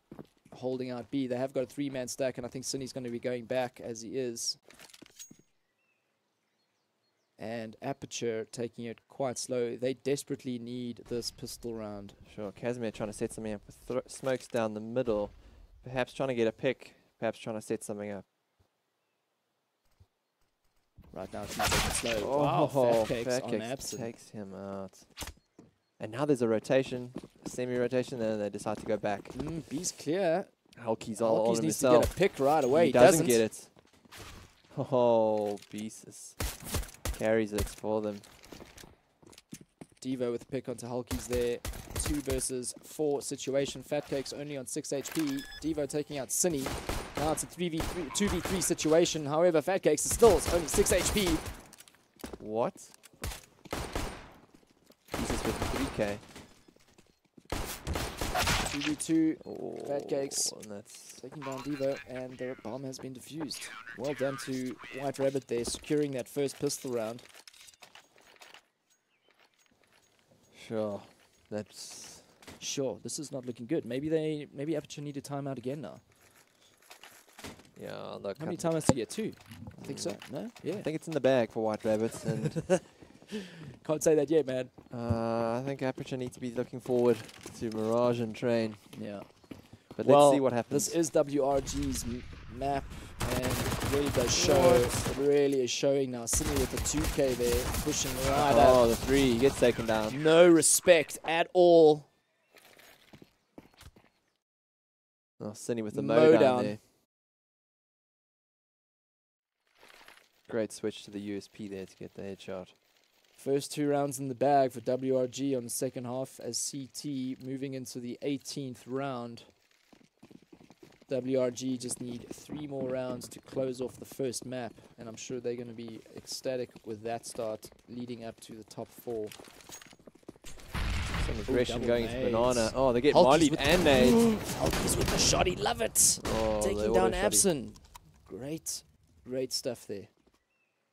Speaker 4: holding out B. They have got a 3-man stack, and I think Cine's going to be going back as he is. And Aperture taking it quite slow. They desperately need this pistol round.
Speaker 5: Sure, Casimir trying to set something up with smokes down the middle. Perhaps trying to get a pick. Perhaps trying to set something up.
Speaker 4: Right now, she's taking it slow.
Speaker 5: Oh,
Speaker 4: Wow, Fat Cakes
Speaker 5: Fat
Speaker 4: on
Speaker 5: Cakes
Speaker 4: Absent.
Speaker 5: takes him out. And now there's a rotation, semi-rotation, and they decide to go back.
Speaker 4: B's clear.
Speaker 5: Hulky's all on
Speaker 4: needs to
Speaker 5: himself.
Speaker 4: get a pick right away.
Speaker 5: He doesn't get it. Oh, Beast carries it for them.
Speaker 4: Devo with the pick onto Hulkies there. 2 versus 4 situation. Fat Cakes only on 6 HP. Devo taking out Cine. Now it's a 2v3 situation. However, Fat Cakes is still only 6 HP.
Speaker 5: What? Jesus with 3k.
Speaker 4: 2v2.
Speaker 5: Oh,
Speaker 4: Fat Cakes
Speaker 5: and that's
Speaker 4: taking down Devo, and the bomb has been defused. Well done to White Rabbit there, securing that first pistol round.
Speaker 5: sure. That's
Speaker 4: Sure, this is not looking good. Maybe Aperture need a timeout again now.
Speaker 5: yeah. Look,
Speaker 4: How many timeouts to get? 2? I think so. No? Yeah.
Speaker 5: I think it's in the bag for White Rabbits, and
Speaker 4: Can't say that yet, man.
Speaker 5: I think Aperture need to be looking forward to Mirage and Train.
Speaker 4: Yeah.
Speaker 5: But
Speaker 4: Well,
Speaker 5: let's see what happens.
Speaker 4: This is WRG's map, and it really does show. It really is showing now. Sydney with the 2K there, pushing right
Speaker 5: oh,
Speaker 4: up.
Speaker 5: the 3 he gets taken down.
Speaker 4: No respect at all.
Speaker 5: Oh, Cindy with the
Speaker 4: Mow
Speaker 5: mow down
Speaker 4: down.
Speaker 5: there. Great switch to the USP there to get the headshot.
Speaker 4: First 2 rounds in the bag for WRG on the second half as CT moving into the 18th round. WRG just need 3 more rounds to close off the first map, and I'm sure they're going to be ecstatic with that start leading up to the top 4.
Speaker 5: Some aggression
Speaker 4: double
Speaker 5: going into
Speaker 4: nades.
Speaker 5: Banana. Oh, they get
Speaker 4: Hulkies
Speaker 5: mollied
Speaker 4: with
Speaker 5: and nades.
Speaker 4: Hulkies with the shotty, love it!
Speaker 5: Oh,
Speaker 4: Taking
Speaker 5: they
Speaker 4: down
Speaker 5: auto-shotty.
Speaker 4: Abson. Great stuff there.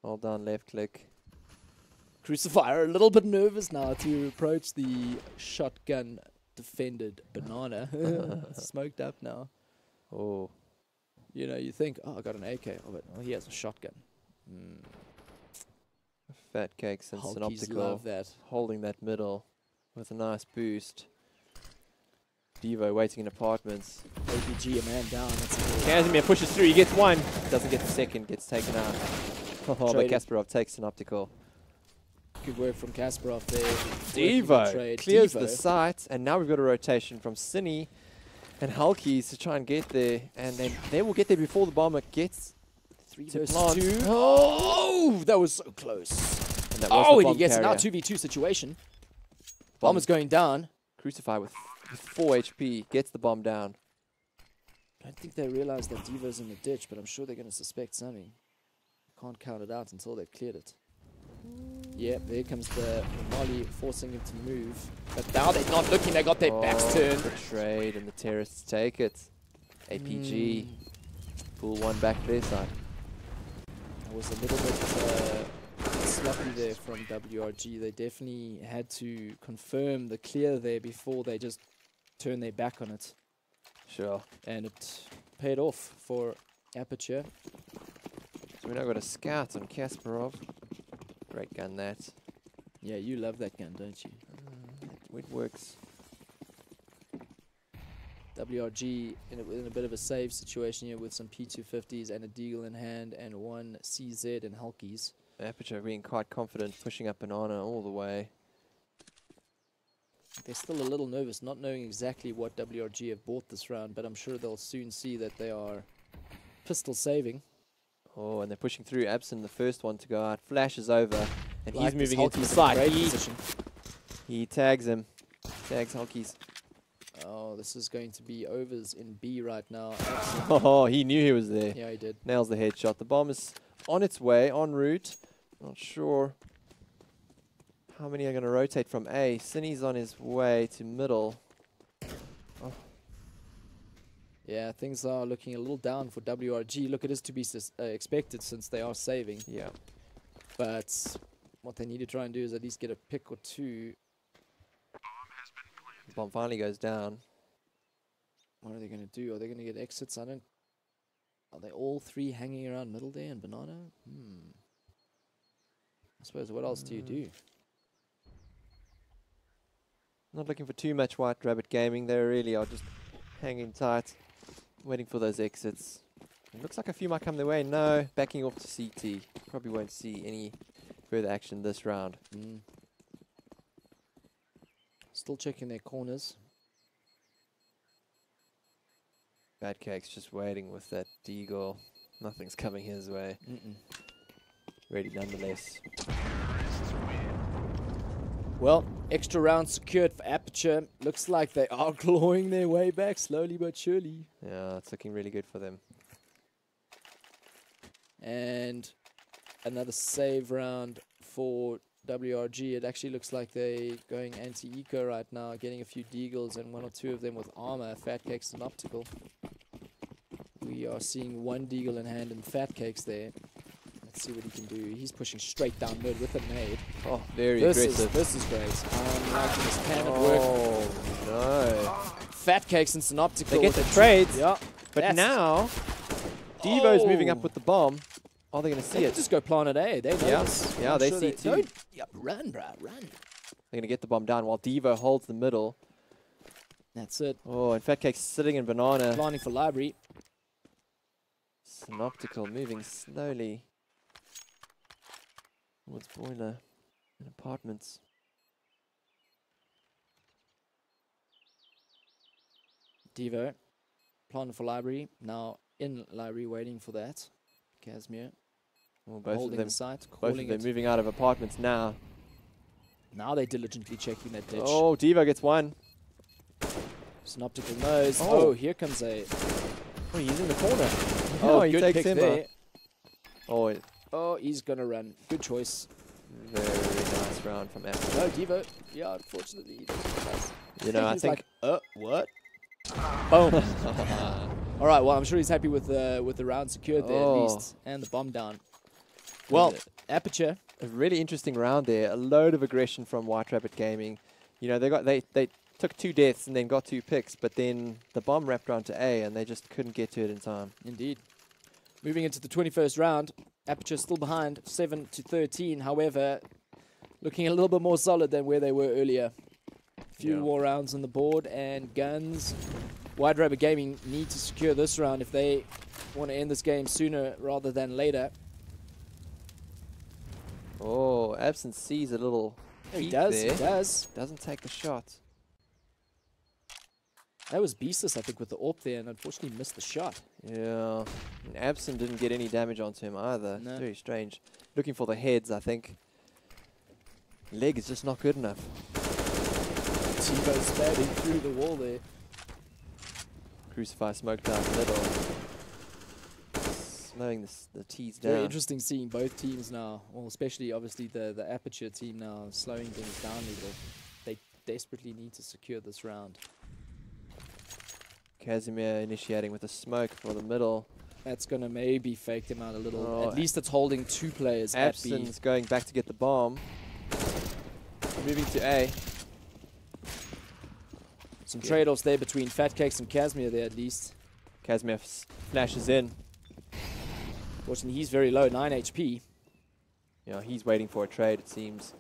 Speaker 5: Hold down left click.
Speaker 4: Crucifier a little bit nervous now to approach the shotgun defended Banana. Smoked up now.
Speaker 5: Oh,
Speaker 4: You know, you think, oh, I got an AK. Oh, but he has a shotgun.
Speaker 5: Fat Cakes and
Speaker 4: Hulkies
Speaker 5: Synoptical
Speaker 4: love that.
Speaker 5: holding that middle with a nice boost. Devo waiting in apartments.
Speaker 4: APG, a man down. That's a
Speaker 5: Casimir pushes through. He gets 1. Doesn't get the second. Gets taken out. Oh, but
Speaker 4: Traded.
Speaker 5: Kasparov takes Synoptical.
Speaker 4: good work from Kasparov there.
Speaker 5: Devo
Speaker 4: Trade.
Speaker 5: clears
Speaker 4: Devo.
Speaker 5: the site, and now we've got a rotation from Cine and Hulkies to try and get there, and then they will get there before the bomber gets
Speaker 4: 3
Speaker 5: to
Speaker 4: versus
Speaker 5: plant.
Speaker 4: 2. Oh, that was so close.
Speaker 5: And that was the
Speaker 4: Oh, and he
Speaker 5: bomb
Speaker 4: gets it now.
Speaker 5: carrier.
Speaker 4: 2v2 situation.
Speaker 5: Bomb
Speaker 4: Bomber's going down.
Speaker 5: Crucify with 4 HP gets the bomb down.
Speaker 4: I don't think they realize that Devo's in the ditch, but I'm sure they're going to suspect something. Can't count it out until they've cleared it. Yep, there comes the Molly forcing him to move. But now they're not looking, they got their backs turned.
Speaker 5: The trade and the terrorists take it. APG. Pull 1 back to their side.
Speaker 4: It was a little bit sloppy there from WRG. They definitely had to confirm the clear there before they just turn their back on it.
Speaker 5: Sure.
Speaker 4: And it paid off for Aperture.
Speaker 5: So we now got a scout on Kasparov. Great gun that.
Speaker 4: Yeah, you love that gun, don't you?
Speaker 5: It works.
Speaker 4: WRG in a bit of a save situation here with some P250s and a Deagle in hand and 1 CZ and Hulkies.
Speaker 5: Aperture being quite confident, pushing up Banana all the way.
Speaker 4: They're still a little nervous, not knowing exactly what WRG have bought this round, but I'm sure they'll soon see that they are pistol saving.
Speaker 5: Oh, and they're pushing through. Absent, the first one to go out, flashes over, and
Speaker 4: Like
Speaker 5: he's
Speaker 4: this
Speaker 5: moving into the
Speaker 4: Hulkies in a
Speaker 5: side.
Speaker 4: great position.
Speaker 5: He tags him. Tags Hulkies.
Speaker 4: Oh, this is going to be overs in B right now.
Speaker 5: Oh, he knew he was there.
Speaker 4: Yeah, he did.
Speaker 5: Nails the headshot. The bomb is on its way, en route. Not sure how many are going to rotate from A. Cine's on his way to middle.
Speaker 4: Yeah, things are looking a little down for WRG. Look, it is to be expected since they are saving.
Speaker 5: Yeah.
Speaker 4: But what they need to try and do is at least get a pick or 2.
Speaker 5: The bomb finally goes down.
Speaker 4: What are they going to do? Are they going to get exits? Are they all 3 hanging around middle there and Banana? I suppose, what else do you do?
Speaker 5: Not looking for too much White Rabbit Gaming. They really are just hanging tight. Waiting for those exits. It looks like a few might come their way. No, backing off to CT. Probably won't see any further action this round.
Speaker 4: Still checking their corners.
Speaker 5: Bad Cake's just waiting with that Deagle. Nothing's coming his way. Ready nonetheless.
Speaker 4: Well, extra round secured for Aperture. Looks like they are clawing their way back slowly but surely.
Speaker 5: Yeah, it's looking really good for them.
Speaker 4: And another save round for WRG. It actually looks like they're going anti-eco right now, getting a few Deagles and 1 or 2 of them with armor. Fat Cakes and Optical. We are seeing 1 Deagle in hand and Fat Cakes there. Let's see what he can do. He's pushing straight down mid with a nade.
Speaker 5: Oh, very aggressive.
Speaker 4: This is great. I'm liking this can at work.
Speaker 5: Oh, no.
Speaker 4: Fat Cakes and Synoptical.
Speaker 5: They get the trades.
Speaker 4: Yeah.
Speaker 5: But now, Devo's moving up with the bomb. Are they going to see
Speaker 4: They
Speaker 5: it?
Speaker 4: can just go plant it, eh? They know
Speaker 5: Yeah,
Speaker 4: this.
Speaker 5: yeah,
Speaker 4: I'm
Speaker 5: they
Speaker 4: sure
Speaker 5: see too.
Speaker 4: don't- Yep, run, bro, run.
Speaker 5: They're going to get the bomb down while Devo holds the middle.
Speaker 4: That's it.
Speaker 5: Oh, and Fat Cake's sitting in banana.
Speaker 4: Planning for library.
Speaker 5: Synoptical moving slowly towards boiler and apartments.
Speaker 4: Devo, planning for library. Now in library, waiting for that. Casimir
Speaker 5: Well, both of
Speaker 4: holding
Speaker 5: them,
Speaker 4: the site,
Speaker 5: both
Speaker 4: calling
Speaker 5: of them
Speaker 4: it.
Speaker 5: moving out of apartments now.
Speaker 4: Now they're diligently checking that ditch.
Speaker 5: Oh, Devo gets one.
Speaker 4: Synoptical knows.
Speaker 5: Oh.
Speaker 4: Oh, here comes a.
Speaker 5: Oh, he's in the corner.
Speaker 4: Oh,
Speaker 5: he
Speaker 4: good
Speaker 5: takes
Speaker 4: pick
Speaker 5: him
Speaker 4: there.
Speaker 5: out. Oh,
Speaker 4: Oh, he's gonna run. Good choice.
Speaker 5: very nice round from Apple.
Speaker 4: No, Devo. Yeah, unfortunately, he doesn't pass.
Speaker 5: You know, I
Speaker 4: He's
Speaker 5: think
Speaker 4: like, what? Boom. All right. Well, I'm sure he's happy with the round secured there
Speaker 5: Oh.
Speaker 4: at least, and the bomb down. Well, Aperture.
Speaker 5: a really interesting round there. A load of aggression from White Rabbit Gaming. You know, they took 2 deaths and then got 2 picks, but then the bomb wrapped around to A and they just couldn't get to it in time.
Speaker 4: Indeed. Moving into the 21st round, Aperture still behind 7-13. However, looking a little bit more solid than where they were earlier. Few
Speaker 5: Yeah.
Speaker 4: more rounds on the board and guns. White Rabbit Gaming need to secure this round if they want to end this game sooner rather than later.
Speaker 5: Oh, Absence sees a little
Speaker 4: He
Speaker 5: peek
Speaker 4: does,
Speaker 5: there.
Speaker 4: he does.
Speaker 5: Doesn't take the shot.
Speaker 4: That was Beastus, I think, with the AWP there, and unfortunately missed the shot.
Speaker 5: Yeah. And Absent didn't get any damage onto him either.
Speaker 4: No.
Speaker 5: It's very strange. Looking for the heads, I think. Leg is just not good enough.
Speaker 4: Tivo stabbing through the wall there.
Speaker 5: Crucify smoked out middle. Slowing the T's down.
Speaker 4: Very interesting seeing both teams now, well, especially obviously the Aperture team now slowing things down a little. They desperately need to secure this round.
Speaker 5: Casimir initiating with a smoke for the middle.
Speaker 4: That's going to maybe fake them out a little.
Speaker 5: Oh,
Speaker 4: At least it's holding 2 players at B.
Speaker 5: Absence going back to get the bomb. Moving to A.
Speaker 4: Some trade-offs there between Fat Cakes and Casimir there at least.
Speaker 5: Casimir flashes in.
Speaker 4: Fortunately, he's very low, 9 HP.
Speaker 5: Yeah, he's waiting for a trade, it seems.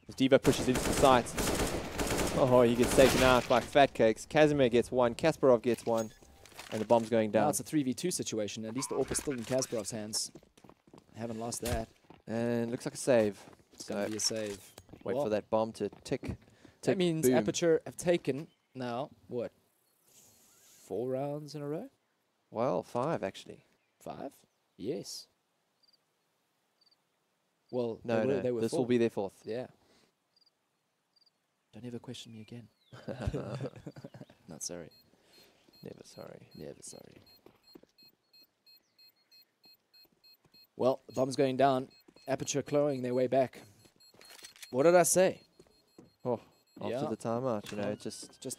Speaker 5: As Devo pushes into the site. Oh, he gets taken out by Fat Cakes. Casimir gets 1, Kasparov gets 1, and the bomb's going
Speaker 4: Now
Speaker 5: down.
Speaker 4: it's a 3v2 situation. At least the AWP is still in Kasparov's hands. Haven't lost that.
Speaker 5: And looks like a save.
Speaker 4: It's going to
Speaker 5: So
Speaker 4: be a save.
Speaker 5: wait
Speaker 4: Well,
Speaker 5: for that bomb to tick.
Speaker 4: That means
Speaker 5: boom.
Speaker 4: Aperture have taken now, what, 4 rounds in a row?
Speaker 5: Well, 5 actually.
Speaker 4: 5? Yes. Well,
Speaker 5: No,
Speaker 4: they were
Speaker 5: this
Speaker 4: 4.
Speaker 5: will be their 4th.
Speaker 4: Yeah. Don't ever question me again. Not sorry.
Speaker 5: Never sorry.
Speaker 4: Never sorry. Well, the bomb's going down. Aperture clawing their way back. What did I say?
Speaker 5: Oh, after
Speaker 4: Yeah.
Speaker 5: the timeout, you know, it
Speaker 4: Just
Speaker 5: just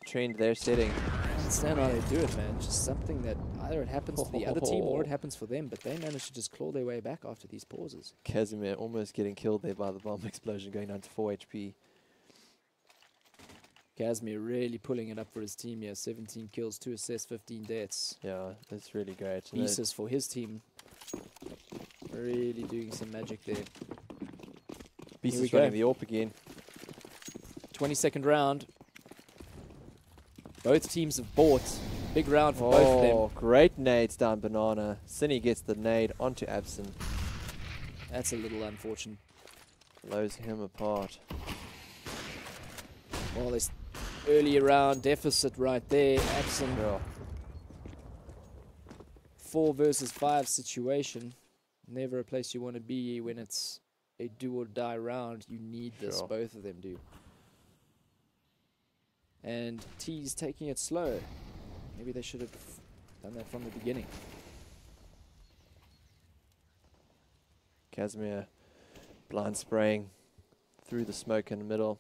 Speaker 5: trend their setting.
Speaker 4: I don't understand how they do it, man. Just something that either it happens to the other team or it happens for them, but they manage to just claw their way back after these pauses.
Speaker 5: Casimir almost getting killed there by the bomb explosion, going down to 4 HP.
Speaker 4: Casimir really pulling it up for his team here. 17 kills, 2 assists, 15 deaths.
Speaker 5: Yeah, that's really great. And
Speaker 4: Pieces for his team. Really doing some magic there.
Speaker 5: Beast
Speaker 4: Here we
Speaker 5: is running
Speaker 4: go.
Speaker 5: the AWP again.
Speaker 4: 22nd round. Both teams have bought Big round for both of them.
Speaker 5: Oh, great nades down Banana. Cine gets the nade onto Abson.
Speaker 4: That's a little unfortunate.
Speaker 5: Blows him apart.
Speaker 4: Well, this early round deficit right there. Abson,
Speaker 5: Sure.
Speaker 4: 4 versus 5 situation. Never a place you want to be when it's a do or die round. You need this.
Speaker 5: Sure.
Speaker 4: Both of them do. And T's taking it slow. Maybe they should have done that from the beginning.
Speaker 5: Casimir blind spraying through the smoke in the middle.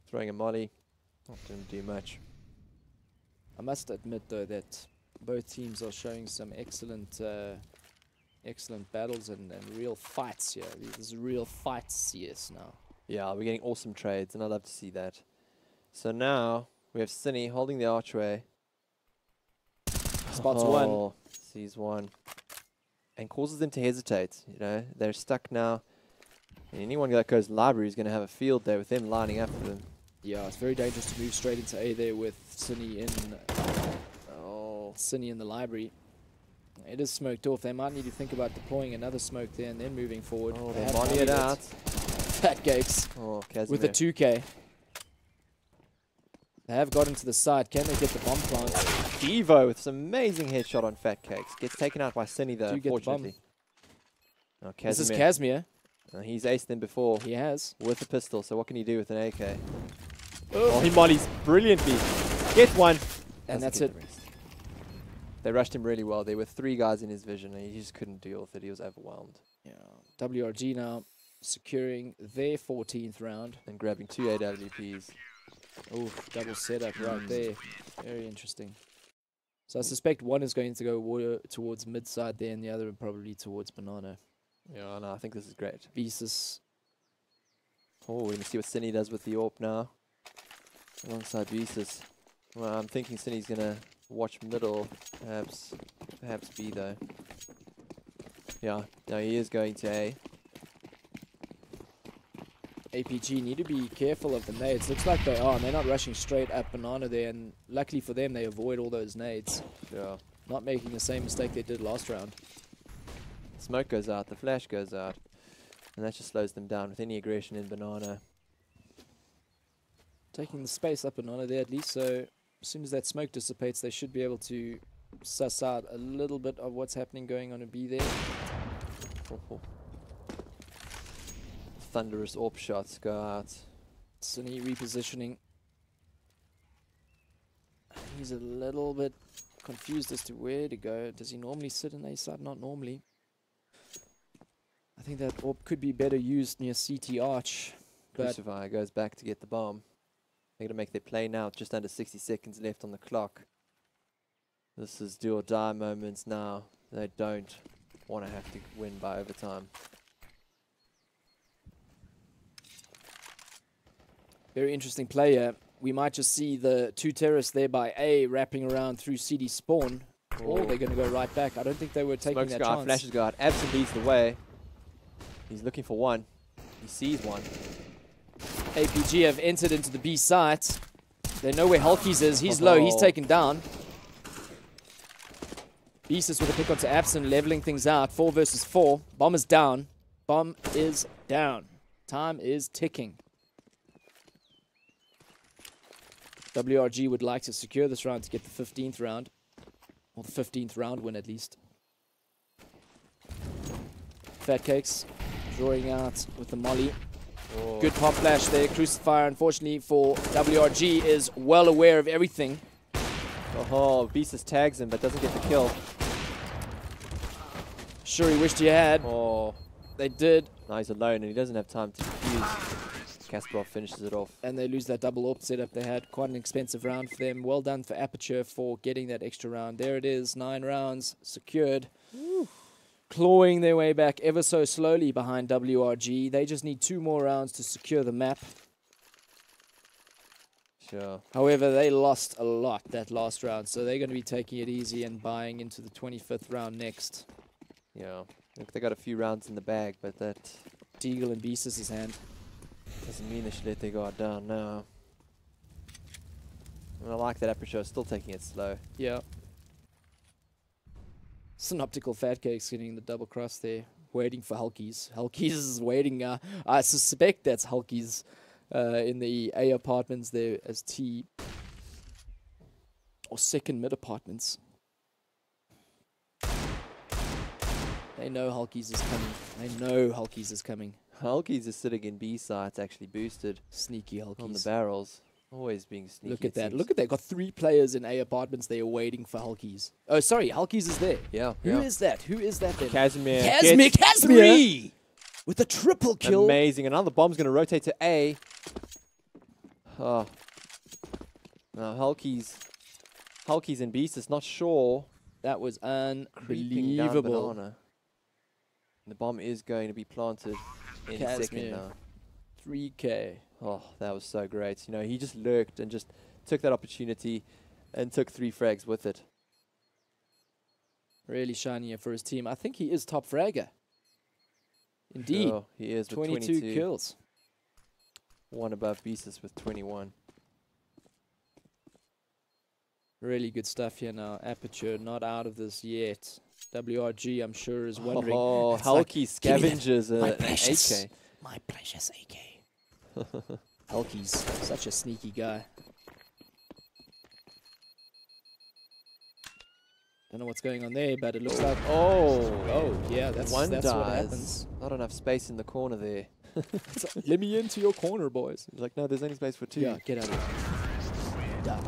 Speaker 5: Throwing a molly. Not didn't do much.
Speaker 4: I must admit, though, that both teams are showing some excellent excellent battles and real fights here. This is real fight CS now.
Speaker 5: Yeah, we're getting awesome trades, and I'd love to see that. So now we have Cine holding the archway.
Speaker 4: Spots one.
Speaker 5: Oh, sees one. And causes them to hesitate. You know, they're stuck now. And anyone that goes library is going to have a field day with them lining up for them.
Speaker 4: Yeah, it's very dangerous to move straight into A there with Cine in Cine in the library. It is smoked off. They might need to think about deploying another smoke there and then moving forward.
Speaker 5: Oh,
Speaker 4: They
Speaker 5: they
Speaker 4: have
Speaker 5: molly
Speaker 4: mollied
Speaker 5: it out.
Speaker 4: Fat Cakes
Speaker 5: Oh, Casimir.
Speaker 4: with a 2K. They have got into the side. Can they get the bomb plant?
Speaker 5: Devo with some amazing headshot on Fat Cakes. Gets taken out by Cine though,
Speaker 4: Do get the bomb.
Speaker 5: unfortunately. Oh, Casimir.
Speaker 4: This is Casimir.
Speaker 5: He's aced them before
Speaker 4: He has.
Speaker 5: with a pistol, so what can he do with an AK? Oh, he mollies brilliantly. Get one.
Speaker 4: And
Speaker 5: Doesn't
Speaker 4: that's
Speaker 5: get
Speaker 4: it.
Speaker 5: the rest. They rushed him really well. There were 3 guys in his vision, and he just couldn't deal with it. He was overwhelmed.
Speaker 4: Yeah. WRG now securing their 14th round.
Speaker 5: And grabbing 2 AWPs.
Speaker 4: Oh, double setup right there. Very interesting. So I suspect one is going to go towards mid-side there and the other probably towards Banana.
Speaker 5: Yeah, no, I think this is great.
Speaker 4: Visas.
Speaker 5: Oh, we're going to see what Cine does with the AWP now. Alongside Visas. Well, I'm thinking Cine's going to watch middle. Perhaps B, though. Yeah, no, he is going to A.
Speaker 4: APG need to be careful of the nades. Looks like they are, and they're not rushing straight at Banana there, and luckily for them, they avoid all those nades.
Speaker 5: Yeah.
Speaker 4: Not making the same mistake they did last round.
Speaker 5: Smoke goes out, the flash goes out. And that just slows them down with any aggression in Banana.
Speaker 4: Taking the space up Banana there at least, so as soon as that smoke dissipates, they should be able to suss out a little bit of what's happening going on in B there.
Speaker 5: Oh. Thunderous AWP shots go out.
Speaker 4: Cine repositioning. He's a little bit confused as to where to go. Does he normally sit in A side? Not normally. I think that AWP could be better used near CT Arch. But
Speaker 5: Crucify goes back to get the bomb. They're going to make their play now, just under 60 seconds left on the clock. This is do or die moments now. They don't want to have to win by overtime.
Speaker 4: very interesting player. We might just see the 2 terrorists there by A wrapping around through CD spawn. Or they're going to go right back. I don't think they were taking
Speaker 5: Smokes
Speaker 4: that
Speaker 5: go out,
Speaker 4: chance.
Speaker 5: flashes go out. Abson leads the way. He's looking for one. He sees one.
Speaker 4: APG have entered into the B site. They know where Hulkies is. He's low. He's taken down. Beastus with a pick onto Abson, leveling things out. 4 versus 4. Bomb is down. Bomb is down. Time is ticking. WRG would like to secure this round to get the 15th round. Or the 15th round win at least. Fat Cakes drawing out with the molly.
Speaker 5: Oh.
Speaker 4: Good pop flash there. Crucifier, unfortunately for WRG, is well aware of everything.
Speaker 5: Oh, Beastus tags him but doesn't get the kill.
Speaker 4: Sure, he wished he had.
Speaker 5: Oh,
Speaker 4: They did,
Speaker 5: now he's alone and he doesn't have time to defuse. Kasparov finishes it off.
Speaker 4: and they lose that double AWP setup they had. Quite an expensive round for them. Well done for Aperture for getting that extra round. There it is, 9 rounds secured. Clawing their way back ever so slowly behind WRG. They just need 2 more rounds to secure the map.
Speaker 5: Sure.
Speaker 4: However, they lost a lot that last round, so they're going to be taking it easy and buying into the 25th round next.
Speaker 5: Yeah. Look, they got a few rounds in the bag, but that
Speaker 4: Deagle in Beastus' hand.
Speaker 5: doesn't mean they should let their guard down now. And I like that Aperture is still taking it slow.
Speaker 4: Yeah. Synoptical Fat Cakes getting the double cross there, waiting for Hulkies. Hulkies is waiting. I suspect that's Hulkies in the A apartments there as T. Or second mid apartments. They know Hulkies is coming. They know Hulkies is coming.
Speaker 5: Hulkies is sitting in B sites, actually boosted
Speaker 4: Sneaky Hulkies.
Speaker 5: on the barrels. Always being sneaky.
Speaker 4: Look at that. Look at that. Got 3 players in A apartments. They are waiting for Hulkies. Oh, sorry. Hulkies is there.
Speaker 5: Yeah.
Speaker 4: Who is that? Who is that then?
Speaker 5: Casimir.
Speaker 4: Casimir.
Speaker 5: gets
Speaker 4: Casimir.
Speaker 5: 3.
Speaker 4: With a triple kill.
Speaker 5: Amazing. Another bomb's going to rotate to A. Oh. Now, Hulkies and Beast not sure.
Speaker 4: That was
Speaker 5: Creeping down
Speaker 4: unbelievable.
Speaker 5: Banana. And the bomb is going to be planted in a
Speaker 4: Casimir.
Speaker 5: second now.
Speaker 4: 3K.
Speaker 5: Oh, that was so great. You know, he just lurked and just took that opportunity and took 3 frags with it.
Speaker 4: Really shiny for his team. I think he is top fragger. Indeed.
Speaker 5: Sure, he is with
Speaker 4: 22 kills.
Speaker 5: One above Beasus with 21.
Speaker 4: Really good stuff here now. Aperture not out of this yet. WRG, I'm sure, is wondering.
Speaker 5: Oh,
Speaker 4: It's like,
Speaker 5: Hulky scavengers
Speaker 4: my
Speaker 5: an
Speaker 4: precious,
Speaker 5: AK.
Speaker 4: my precious AK. Hulky's such a sneaky guy. Don't know what's going on there, but it looks like oh yeah, that's
Speaker 5: One
Speaker 4: what
Speaker 5: dies.
Speaker 4: happens.
Speaker 5: Not enough space in the corner there.
Speaker 4: It's like, let me into your corner, boys.
Speaker 5: He's like, no, there's only space for 2.
Speaker 4: Yeah, get out of here. Duh.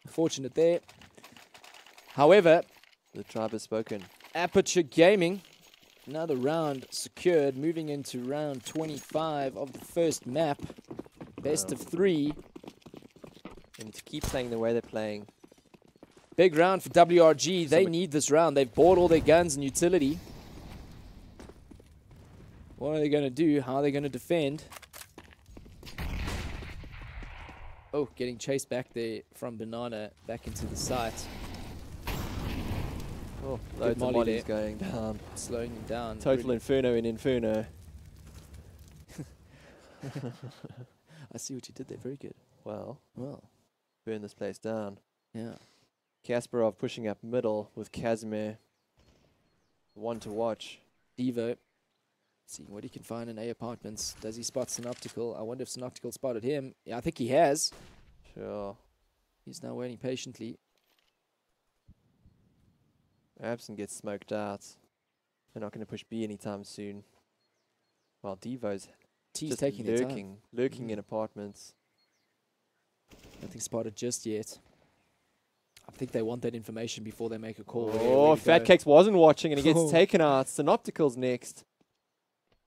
Speaker 4: Fortunate there. However,
Speaker 5: The tribe has spoken.
Speaker 4: Aperture Gaming, another round secured, moving into round 25 of the first map. Best of 3.
Speaker 5: They need to keep playing the way they're playing.
Speaker 4: Big round for WRG. They need this round. They've bought all their guns and utility. What are they going to do? How are they going to defend? Oh, getting chased back there from Banana back into the site.
Speaker 5: Oh,
Speaker 4: Good
Speaker 5: loads of
Speaker 4: molly
Speaker 5: mollies
Speaker 4: there.
Speaker 5: going down.
Speaker 4: Slowing him down.
Speaker 5: Total
Speaker 4: really.
Speaker 5: Inferno in Inferno.
Speaker 4: I see what you did there. Very good.
Speaker 5: Well,
Speaker 4: Well,
Speaker 5: burn this place down.
Speaker 4: yeah.
Speaker 5: Kasparov pushing up middle with Casimir. One to watch.
Speaker 4: Devo. Seeing what he can find in A apartments. Does he spot Synoptical? I wonder if Synoptical spotted him. Yeah, I think he has.
Speaker 5: Sure.
Speaker 4: He's now waiting patiently.
Speaker 5: Abson gets smoked out. They're not going to push B anytime soon. While Devo's
Speaker 4: T's
Speaker 5: just
Speaker 4: taking their time.
Speaker 5: lurking in apartments.
Speaker 4: Nothing spotted just yet. I think they want that information before they make a call.
Speaker 5: Oh, Fat Cakes wasn't watching and he gets taken out. Synoptical's next.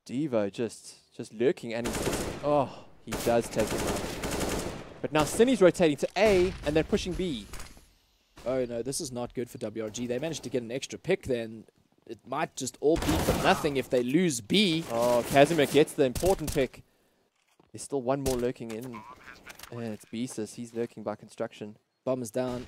Speaker 5: Devo just lurking and he does take him out. But now Cindy's rotating to A and they're pushing B.
Speaker 4: Oh no, this is not good for WRG. They managed to get an extra pick then. It might just all be for nothing if they lose B.
Speaker 5: Oh, Casimir gets the important pick. There's still one more lurking in. It's Beesus. He's lurking by construction.
Speaker 4: Bomb is down.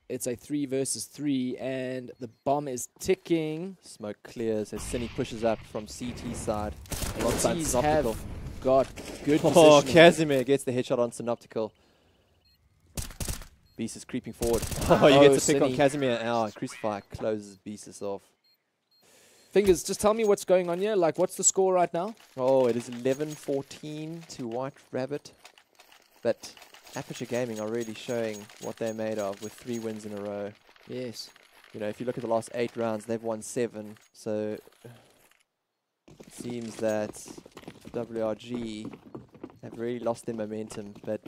Speaker 4: It's a 3 versus 3 and the bomb is ticking.
Speaker 5: Smoke clears as Cindy pushes up from CT side. Alongside
Speaker 4: T's
Speaker 5: Synoptical.
Speaker 4: have got good
Speaker 5: Oh,
Speaker 4: positioning.
Speaker 5: Casimir gets the headshot on Synoptical. Beast is creeping forward. Oh, he gets a pick on
Speaker 4: Cindy.
Speaker 5: Casimir. Oh, Crucify closes Beast off.
Speaker 4: Fingers, just tell me what's going on here. Like, what's the score right now?
Speaker 5: Oh, it is 11-14 to White Rabbit. But Aperture Gaming are really showing what they're made of with 3 wins in a row.
Speaker 4: Yes.
Speaker 5: You know, if you look at the last 8 rounds, they've won 7. So it seems that WRG have really lost their momentum. But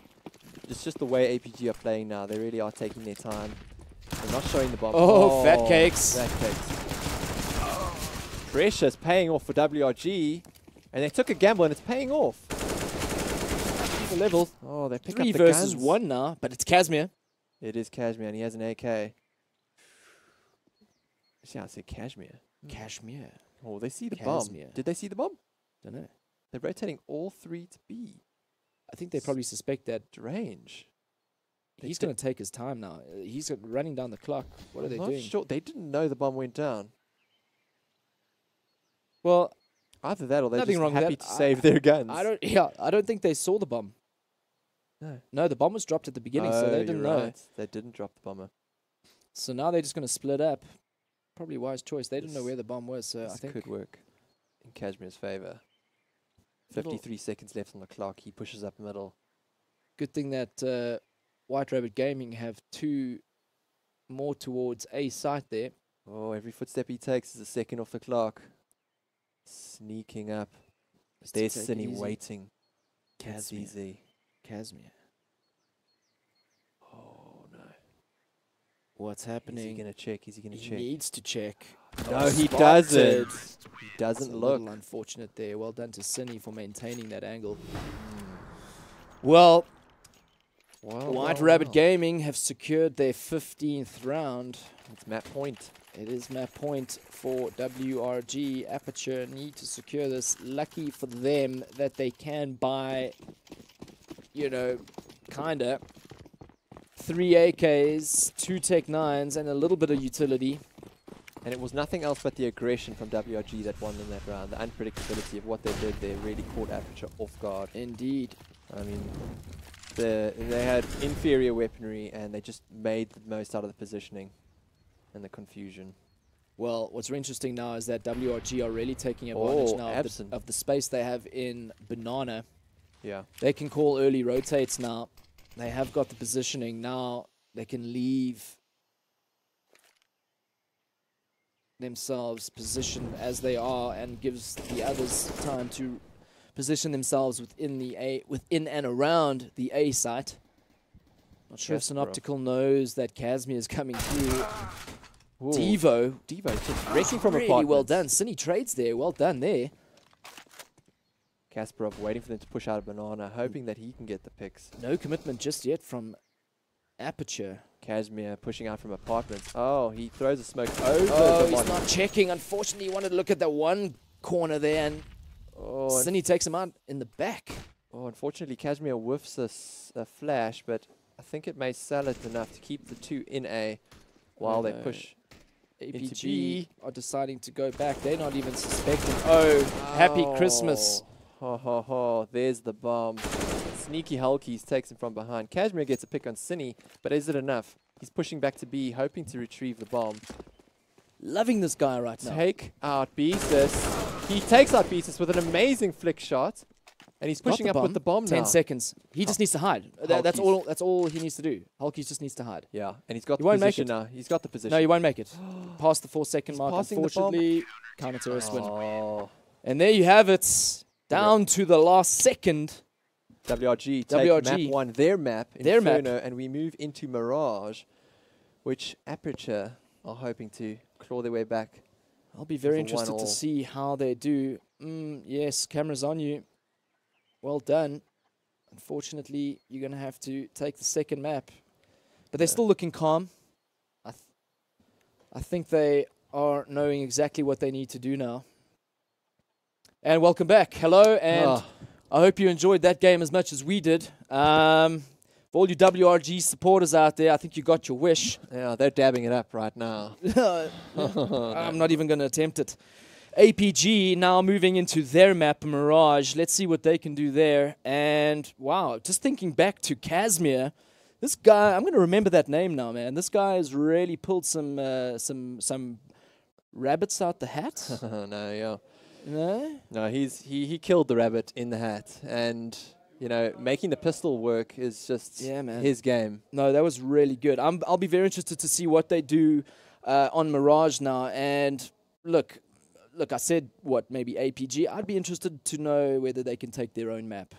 Speaker 5: it's just the way APG are playing now. They really are taking their time. They're not showing the bomb.
Speaker 4: Oh, Fat Cakes.
Speaker 5: Fat Cakes. Pressure's paying off for WRG. And they took a gamble and it's paying off.
Speaker 4: The level.
Speaker 5: Oh, they pick
Speaker 4: 3
Speaker 5: up the
Speaker 4: versus
Speaker 5: guns.
Speaker 4: 1 now, but it's Casimir.
Speaker 5: It is Kashmir, and he has an AK. See, I said Kashmir.
Speaker 4: Kashmir.
Speaker 5: Oh, they see the
Speaker 4: Kashmir.
Speaker 5: bomb. Did they see the bomb?
Speaker 4: Don't know.
Speaker 5: They're rotating all 3 to B.
Speaker 4: I think they probably suspect that
Speaker 5: Range.
Speaker 4: he's going to take his time now. He's running down the clock. What are they
Speaker 5: I'm not
Speaker 4: doing?
Speaker 5: sure. They didn't know the bomb went down.
Speaker 4: Well,
Speaker 5: Either that or they're
Speaker 4: Nothing
Speaker 5: just
Speaker 4: wrong with
Speaker 5: happy
Speaker 4: that.
Speaker 5: to save their guns.
Speaker 4: I don't think they saw the bomb. No, the bomb was dropped at the beginning, so they didn't know.
Speaker 5: Right. They didn't drop the bomber.
Speaker 4: So now they're just going to split up. Probably wise choice. They didn't know where the bomb was, so I
Speaker 5: This
Speaker 4: think
Speaker 5: could work in Kashmir's favor. 53 seconds left on the clock. He pushes up middle.
Speaker 4: good thing that White Rabbit Gaming have 2 more towards A site there.
Speaker 5: Oh, every footstep he takes is a second off the clock. Sneaking up. There's
Speaker 4: take it
Speaker 5: Cine
Speaker 4: easy.
Speaker 5: waiting.
Speaker 4: Casimir.
Speaker 5: Kazizi.
Speaker 4: Casimir.
Speaker 5: Oh, no.
Speaker 4: What's
Speaker 5: Is he
Speaker 4: happening?
Speaker 5: going to check? Is he going to
Speaker 4: He
Speaker 5: check?
Speaker 4: needs to check.
Speaker 5: No, he
Speaker 4: Spotted.
Speaker 5: doesn't. He
Speaker 4: It's
Speaker 5: doesn't
Speaker 4: a
Speaker 5: look.
Speaker 4: little unfortunate there. Well done to Cine for maintaining that angle. Well,
Speaker 5: Wow,
Speaker 4: White
Speaker 5: wow,
Speaker 4: Rabbit
Speaker 5: wow.
Speaker 4: Gaming have secured their 15th round.
Speaker 5: It's map point.
Speaker 4: It is map point for WRG. Aperture need to secure this. Lucky for them that they can buy, you know, kinda 3 AKs, 2 Tech 9s, and a little bit of utility.
Speaker 5: And it was nothing else but the aggression from WRG that won in that round. The unpredictability of what they did there really caught Aperture off guard.
Speaker 4: Indeed.
Speaker 5: I mean, they had inferior weaponry and they just made the most out of the positioning and the confusion.
Speaker 4: Well, what's interesting now is that WRG are really taking advantage
Speaker 5: Oh,
Speaker 4: now
Speaker 5: Absent.
Speaker 4: of the space they have in Banana.
Speaker 5: Yeah.
Speaker 4: They can call early rotates now. They have got the positioning. Now they can leave themselves positioned as they are and gives the others time to position themselves within and around the A site. Not sure if
Speaker 5: Kasparov.
Speaker 4: Synoptical knows that Casimir is coming through.
Speaker 5: Whoa.
Speaker 4: Devo.
Speaker 5: Devo just wrecking from
Speaker 4: Really
Speaker 5: apartments.
Speaker 4: well done. Cine trades there. Well done there.
Speaker 5: Kasparov waiting for them to push out a banana, hoping that he can get the picks.
Speaker 4: No commitment just yet from Aperture.
Speaker 5: Casimir pushing out from apartments. Oh, he throws a smoke over
Speaker 4: Oh,
Speaker 5: the
Speaker 4: he's
Speaker 5: body.
Speaker 4: not checking. Unfortunately, he wanted to look at that one corner there, and
Speaker 5: Oh,
Speaker 4: Cine takes him out in the back.
Speaker 5: unfortunately, Casimir whiffs a flash, but I think it may sell it enough to keep the 2 in A while they
Speaker 4: No.
Speaker 5: push.
Speaker 4: APG are deciding to go back. They're not even suspecting. Oh, happy Christmas.
Speaker 5: Ho, ho, ho. There's the bomb. Sneaky Hulkies takes him from behind. Casimir gets a pick on Cine, but is it enough? He's pushing back to B, hoping to retrieve the bomb.
Speaker 4: Loving this guy right now.
Speaker 5: Take out Beezus. He takes out Beezus with an amazing flick shot. And he's
Speaker 4: Got
Speaker 5: pushing
Speaker 4: the
Speaker 5: up with the bomb
Speaker 4: 10
Speaker 5: now.
Speaker 4: seconds. He just needs to hide. That's
Speaker 5: Hulkies.
Speaker 4: all he needs to do. Hulkies just needs to hide.
Speaker 5: Yeah, and he's got
Speaker 4: He
Speaker 5: the
Speaker 4: won't make
Speaker 5: position
Speaker 4: it.
Speaker 5: now. He's got the position.
Speaker 4: No, he won't make it. Past the 4-second
Speaker 5: He's
Speaker 4: mark,
Speaker 5: passing the bomb.
Speaker 4: unfortunately. Counter-terrorist win.
Speaker 5: Oh.
Speaker 4: And there you have it. Down to the last second.
Speaker 5: WRG take
Speaker 4: WRG.
Speaker 5: map 1, their map,
Speaker 4: Their map.
Speaker 5: Inferno, and we move into Mirage, which Aperture are hoping to claw their way back.
Speaker 4: I'll be very
Speaker 5: For
Speaker 4: interested
Speaker 5: 1-1.
Speaker 4: to see how they do. Yes, camera's on you. Well done. Unfortunately, you're going to have to take the second map. But they're still looking calm. I think they are knowing exactly what they need to do now. And welcome back. Hello, and I hope you enjoyed that game as much as we did. For all you WRG supporters out there, I think you got your wish.
Speaker 5: Yeah, they're dabbing it up right now.
Speaker 4: I'm not even going to attempt it. APG now moving into their map, Mirage. Let's see what they can do there. And wow, just thinking back to Casimir, this guy, I'm going to remember that name now, man. This guy has really pulled some rabbits out the hat.
Speaker 5: No, yeah.
Speaker 4: No?
Speaker 5: No, he killed the rabbit in the hat, and you know, making the pistol work is just his game.
Speaker 4: No, that was really good. I'll be very interested to see what they do on Mirage now. And look, I said maybe APG. I'd be interested to know whether they can take their own map.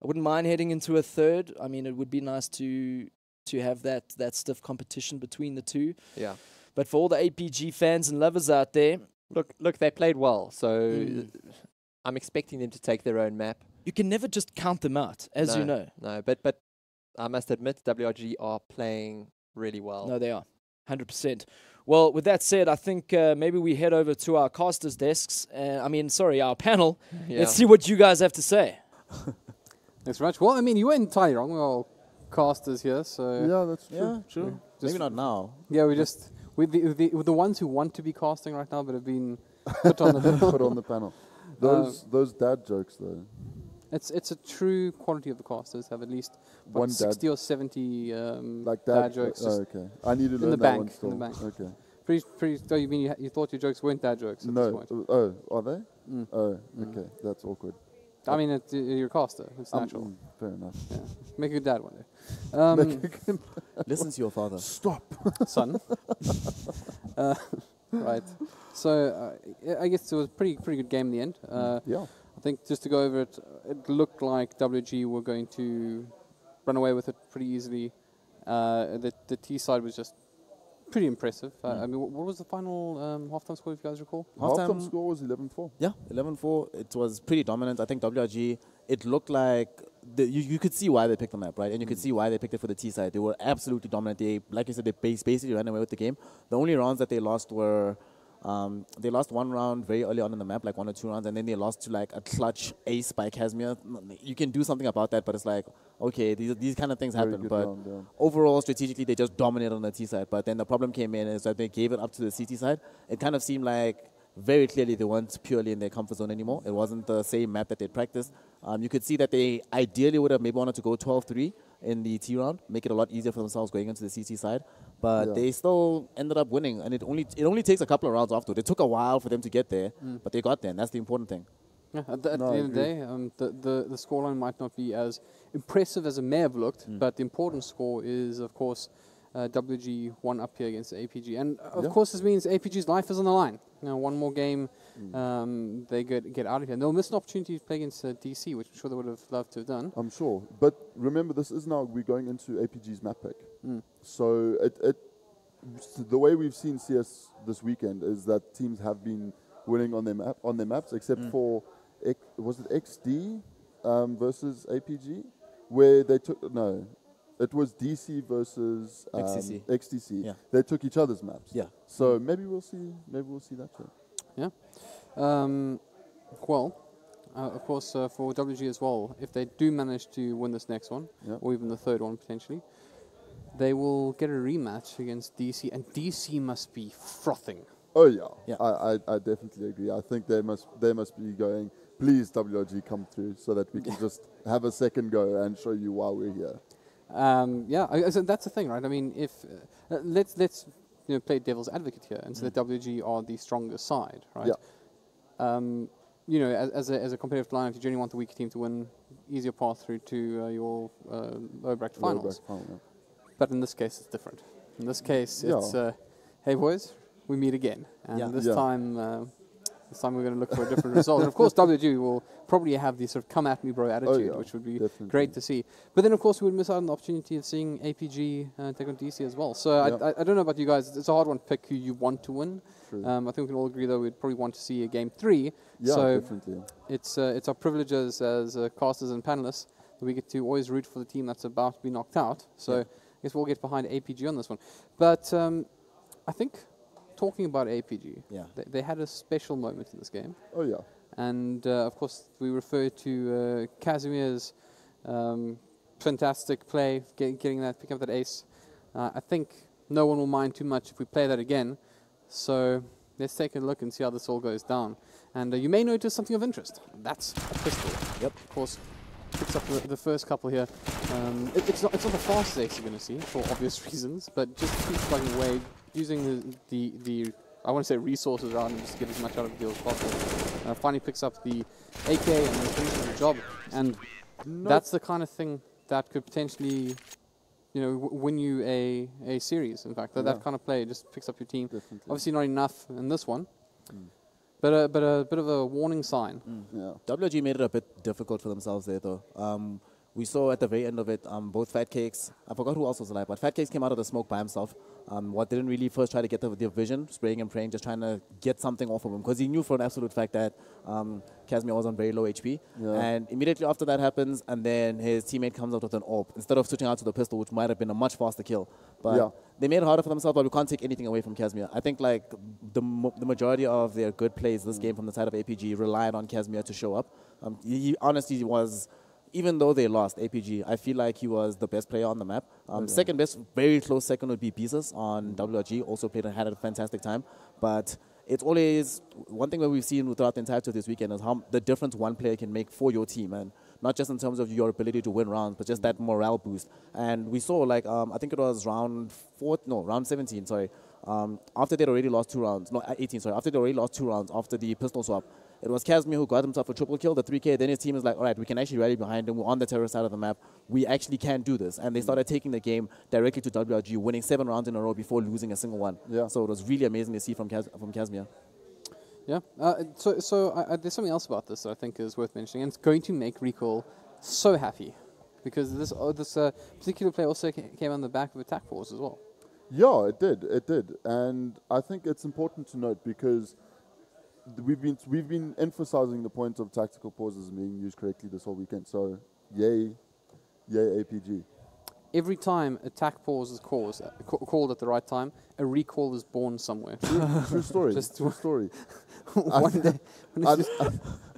Speaker 4: I wouldn't mind heading into a third. I mean, it would be nice to have that stiff competition between the two.
Speaker 5: Yeah.
Speaker 4: But for all the APG fans and lovers out there,
Speaker 5: look, they played well. So I'm expecting them to take their own map.
Speaker 4: You can never just count them out, as you know.
Speaker 5: No, but I must admit, WRG are playing really well.
Speaker 4: No, they are. 100%. Well, with that said, I think maybe we head over to our casters' desks. Our panel.
Speaker 5: Yeah.
Speaker 4: Let's see what you guys have to say.
Speaker 1: Thanks very much. Well, I mean, you weren't entirely wrong. We're all casters here, so
Speaker 2: Yeah, that's true.
Speaker 6: Yeah, true. Maybe not now.
Speaker 1: yeah, we just with the ones who want to be casting right now, but have been put on the
Speaker 2: Put on the panel. Those dad jokes though.
Speaker 1: It's a true quality of the casters to have at least
Speaker 2: One
Speaker 1: 60 or 70
Speaker 2: like
Speaker 1: dad
Speaker 2: that.
Speaker 1: jokes
Speaker 2: Oh,
Speaker 1: just
Speaker 2: okay. I need to
Speaker 1: in
Speaker 2: learn
Speaker 1: the
Speaker 2: that
Speaker 1: bank.
Speaker 2: one still.
Speaker 1: In the bank.
Speaker 2: Okay.
Speaker 1: Pretty. So you mean you thought your jokes weren't dad jokes at this
Speaker 2: No.
Speaker 1: point?
Speaker 2: Oh, are they?
Speaker 1: Mm.
Speaker 2: Oh, okay. That's awkward.
Speaker 1: I mean, you're a caster. It's natural.
Speaker 2: Fair enough.
Speaker 1: Yeah. Make a good dad one day.
Speaker 3: Listen to your father.
Speaker 2: Stop.
Speaker 1: Son. Right. So I guess it was a pretty good game in the end.
Speaker 2: Yeah.
Speaker 1: I think just to go over it, it looked like WG were going to run away with it pretty easily. The T side was just pretty impressive. I mean, what was the final halftime score, if you guys recall?
Speaker 2: Halftime score was 11-4.
Speaker 3: Yeah, 11-4. It was pretty dominant. I think WRG, it looked like you could see why they picked the map, right? And you could see why they picked it for the T side. They were absolutely dominant. They, like you said, they basically ran away with the game. The only rounds that they lost were they lost one round very early on in the map, like 1 or 2 rounds, and then they lost to like a clutch ace by Casimir. You can do something about that, but it's like, okay, these kind of things
Speaker 2: Very
Speaker 3: happen.
Speaker 2: good
Speaker 3: But
Speaker 2: round, yeah.
Speaker 3: overall, strategically, they just dominated on the T side. But then the problem came in is that they gave it up to the CT side. It kind of seemed like very clearly they weren't purely in their comfort zone anymore. It wasn't the same map that they'd practiced. You could see that they ideally would have maybe wanted to go 12-3 in the T round, make it a lot easier for themselves going into the CT side. But they still ended up winning, and it only takes a couple of rounds afterward. It took a while for them to get there, but they got there, and that's the important thing.
Speaker 1: Yeah, at the end of the day, the scoreline might not be as impressive as it may have looked, but the important score is, of course, WG won up here against APG. And, of course, this means APG's life is on the line. You know, one more game, they get out of here. And they'll miss an opportunity to play against DC, which I'm sure they would have loved to have done.
Speaker 2: I'm sure. But remember, this is now, we're going into APG's map pick. So the way we've seen CS this weekend is that teams have been winning on their maps, except for, was it XD versus APG? Where they took, no, it was DC versus XTC.
Speaker 3: Yeah.
Speaker 2: They took each other's maps.
Speaker 3: Yeah.
Speaker 2: So maybe we'll see that too.
Speaker 1: Yeah. Of course, for WG as well, if they do manage to win this next one, or even the third one potentially, they will get a rematch against DC, and DC must be frothing.
Speaker 2: Oh yeah,
Speaker 3: Yeah.
Speaker 2: I definitely agree. I think they must be going, please WRG come through so that we can just have a second go and show you why we're here.
Speaker 1: So that's the thing, right? I mean, if let's play devil's advocate here and say that WG are the stronger side, right?
Speaker 2: Yeah.
Speaker 1: As a competitive lineup, you generally want the weaker team to win, easier path through to your lower bracket finals. But in this case, it's different. In this case, it's hey boys, we meet again, and this time. This time we're going to look for a different result. And of course, WG will probably have this sort of come at me bro attitude, which would be great to see. But then, of course, we would miss out on the opportunity of seeing APG take on DC as well. So I don't know about you guys. It's a hard one to pick who you want to win. I think we can all agree, though, we'd probably want to see a game 3.
Speaker 2: Yeah,
Speaker 1: so
Speaker 2: definitely.
Speaker 1: It's our privileges as casters and panelists that we get to always root for the team that's about to be knocked out. So I guess we'll get behind APG on this one. But I think, talking about APG, they had a special moment in this game.
Speaker 2: Oh, yeah.
Speaker 1: And, of course, we refer to Casimir's fantastic play, picking up that ace. I think no one will mind too much if we play that again. So let's take a look and see how this all goes down. And you may notice something of interest. That's a pistol. Yep. Of course, picks up the first couple here. It's not the fastest ace you're going to see, for obvious reasons, but just keeps plugging away, using the I want to say resources around him just to get as much out of the deal as possible. Finally picks up the AK and then finishes the job. And that's the kind of thing that could potentially, win you a series. In fact, that kind of play just picks up your team.
Speaker 2: Definitely.
Speaker 1: Obviously not enough in this one, but a bit of a warning sign.
Speaker 2: Yeah.
Speaker 3: WG made it a bit difficult for themselves there, though. We saw at the very end of it, both Fat Cakes, I forgot who else was alive, but Fat Cakes came out of the smoke by himself. What didn't really first try to get the vision, spraying and praying, just trying to get something off of him, because he knew for an absolute fact that Casimir was on very low HP.
Speaker 2: Yeah.
Speaker 3: And immediately after that happens, and then his teammate comes out with an AWP, instead of switching out to the pistol, which might have been a much faster kill. But they made it harder for themselves, but we can't take anything away from Casimir. I think like the majority of their good plays this game from the side of APG relied on Casimir to show up. He honestly was... Even though they lost APG, I feel like he was the best player on the map. Second best, very close second would be Pieces on WRG. Also played and had a fantastic time. But it's always one thing that we've seen throughout the entirety of this weekend is how the difference one player can make for your team. And not just in terms of your ability to win rounds, but just that morale boost. And we saw, like, I think it was round 17, sorry. After they'd already lost 2 rounds, no, 18, sorry. After they already lost 2 rounds after the pistol swap, it was Casimir who got himself a triple kill, the 3K. Then his team is like, all right, we can actually rally behind him. We're on the terror side of the map. We actually can do this. And they started taking the game directly to WRG, winning 7 rounds in a row before losing a single one. Yeah. So it was really amazing to see from Casimir.
Speaker 1: Yeah. So there's something else about this that I think is worth mentioning, and it's going to make Recall so happy, because this particular play also came on the back of Attack Force as well.
Speaker 2: Yeah, it did. And I think it's important to note, because we've been emphasizing the point of tactical pauses being used correctly this whole weekend. So, yay APG.
Speaker 1: Every time Attack Pause is called at the right time, a recall is born somewhere.
Speaker 2: True story. True story.
Speaker 1: One day,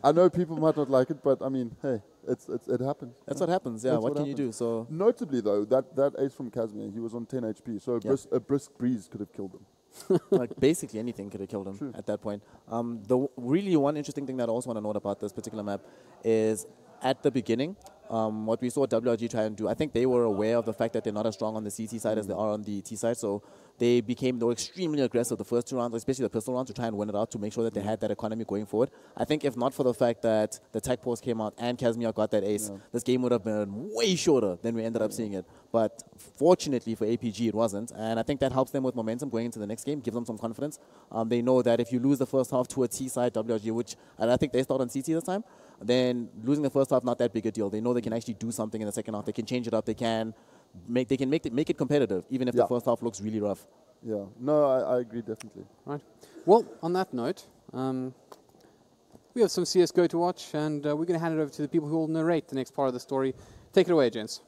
Speaker 2: I know people might not like it, but I mean, hey, it happens.
Speaker 3: That's what happens. Yeah. What can you do? So
Speaker 2: notably though, that ace from Casimir, he was on 10 HP, so a brisk breeze could have killed him.
Speaker 3: Like basically anything could have killed him at that point. The really one interesting thing that I also want to note about this particular map is at the beginning, what we saw WRG try and do, I think they were aware of the fact that they're not as strong on the CT side as they are on the T side, so they were extremely aggressive the first 2 rounds, especially the pistol rounds, to try and win it out to make sure that they had that economy going forward. I think if not for the fact that the tech pause came out and Casimir got that ace, this game would have been way shorter than we ended up seeing it. But fortunately for APG, it wasn't, and I think that helps them with momentum going into the next game, gives them some confidence. They know that if you lose the first half to a T side WRG, and I think they start on CT this time, then losing the first half, not that big a deal. They know they can actually do something in the second half. They can change it up. They can make it competitive, even if the first half looks really rough.
Speaker 2: Yeah, no, I agree definitely.
Speaker 1: Right. Well, on that note, we have some CSGO to watch, and we're going to hand it over to the people who will narrate the next part of the story. Take it away, gents.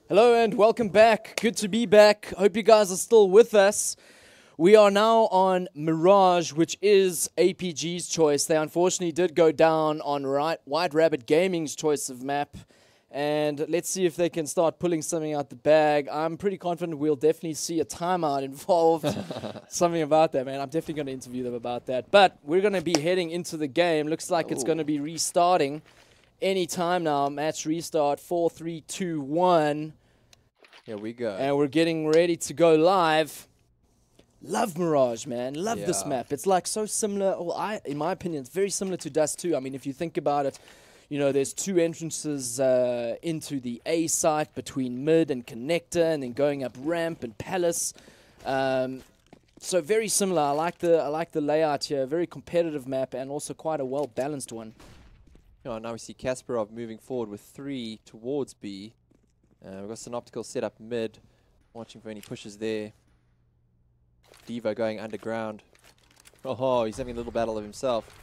Speaker 4: Hello and welcome back. Good to be back. Hope you guys are still with us. We are now on Mirage, which is APG's choice. They unfortunately did go down on White Rabbit Gaming's choice of map. And let's see if they can start pulling something out the bag. I'm pretty confident we'll definitely see a timeout involved. Something about that, man. I'm definitely going to interview them about that. But we're going to be heading into the game. Looks like it's going to be restarting any time now. Match restart, 4, 3, 2, 1.
Speaker 5: Here we go.
Speaker 4: And we're getting ready to go live. Love Mirage, man. Love this map. It's like so similar. Well, in my opinion, it's very similar to Dust 2. I mean, if you think about it, you know, there's 2 entrances into the A site between mid and connector, and then going up ramp and palace. So very similar. I like the layout here. Very competitive map, and also quite a well balanced one.
Speaker 5: Oh, now we see Kasparov moving forward with 3 towards B. We've got Synoptical set up mid, watching for any pushes there. Devo going underground. Oh, he's having a little battle of himself.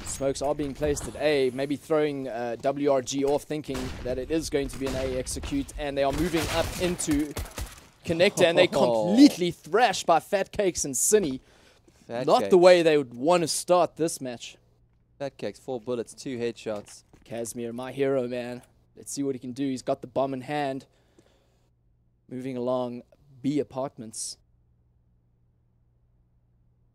Speaker 4: Smokes are being placed at A, maybe throwing WRG off, thinking that it is going to be an A execute, and they are moving up into connector, and they completely thrashed by Fat Cakes and Cine. Not the way they would want to start this match.
Speaker 5: Fat Cakes, 4 bullets, 2 headshots.
Speaker 4: Casimir, my hero, man. Let's see what he can do. He's got the bomb in hand. Moving along B apartments.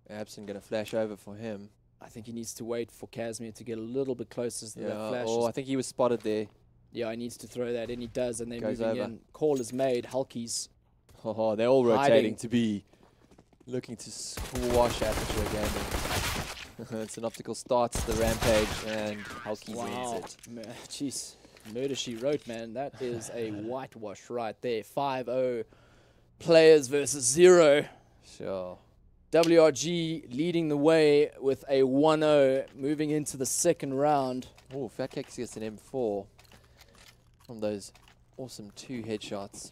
Speaker 5: Abson going to flash over for him.
Speaker 4: I think he needs to wait for Casimir to get a little bit closer to that flash.
Speaker 5: Oh, I think he was spotted there.
Speaker 4: Yeah, he needs to throw that in. He does, and they're
Speaker 5: Goes
Speaker 4: moving
Speaker 5: over.
Speaker 4: in. Call is made. Hulkies.
Speaker 5: Oh, they're all rotating
Speaker 4: Hiding.
Speaker 5: to be looking to squash Aperture Gaming. Synoptical starts the rampage, and Hulkies ends it.
Speaker 4: Jeez. Murder She Wrote, man. That is a whitewash right there. 5-0 players versus 0.
Speaker 5: Sure.
Speaker 4: WRG leading the way with a 1-0, moving into the second round.
Speaker 5: Oh, Fat Cakes gets an M4 from those awesome 2 headshots.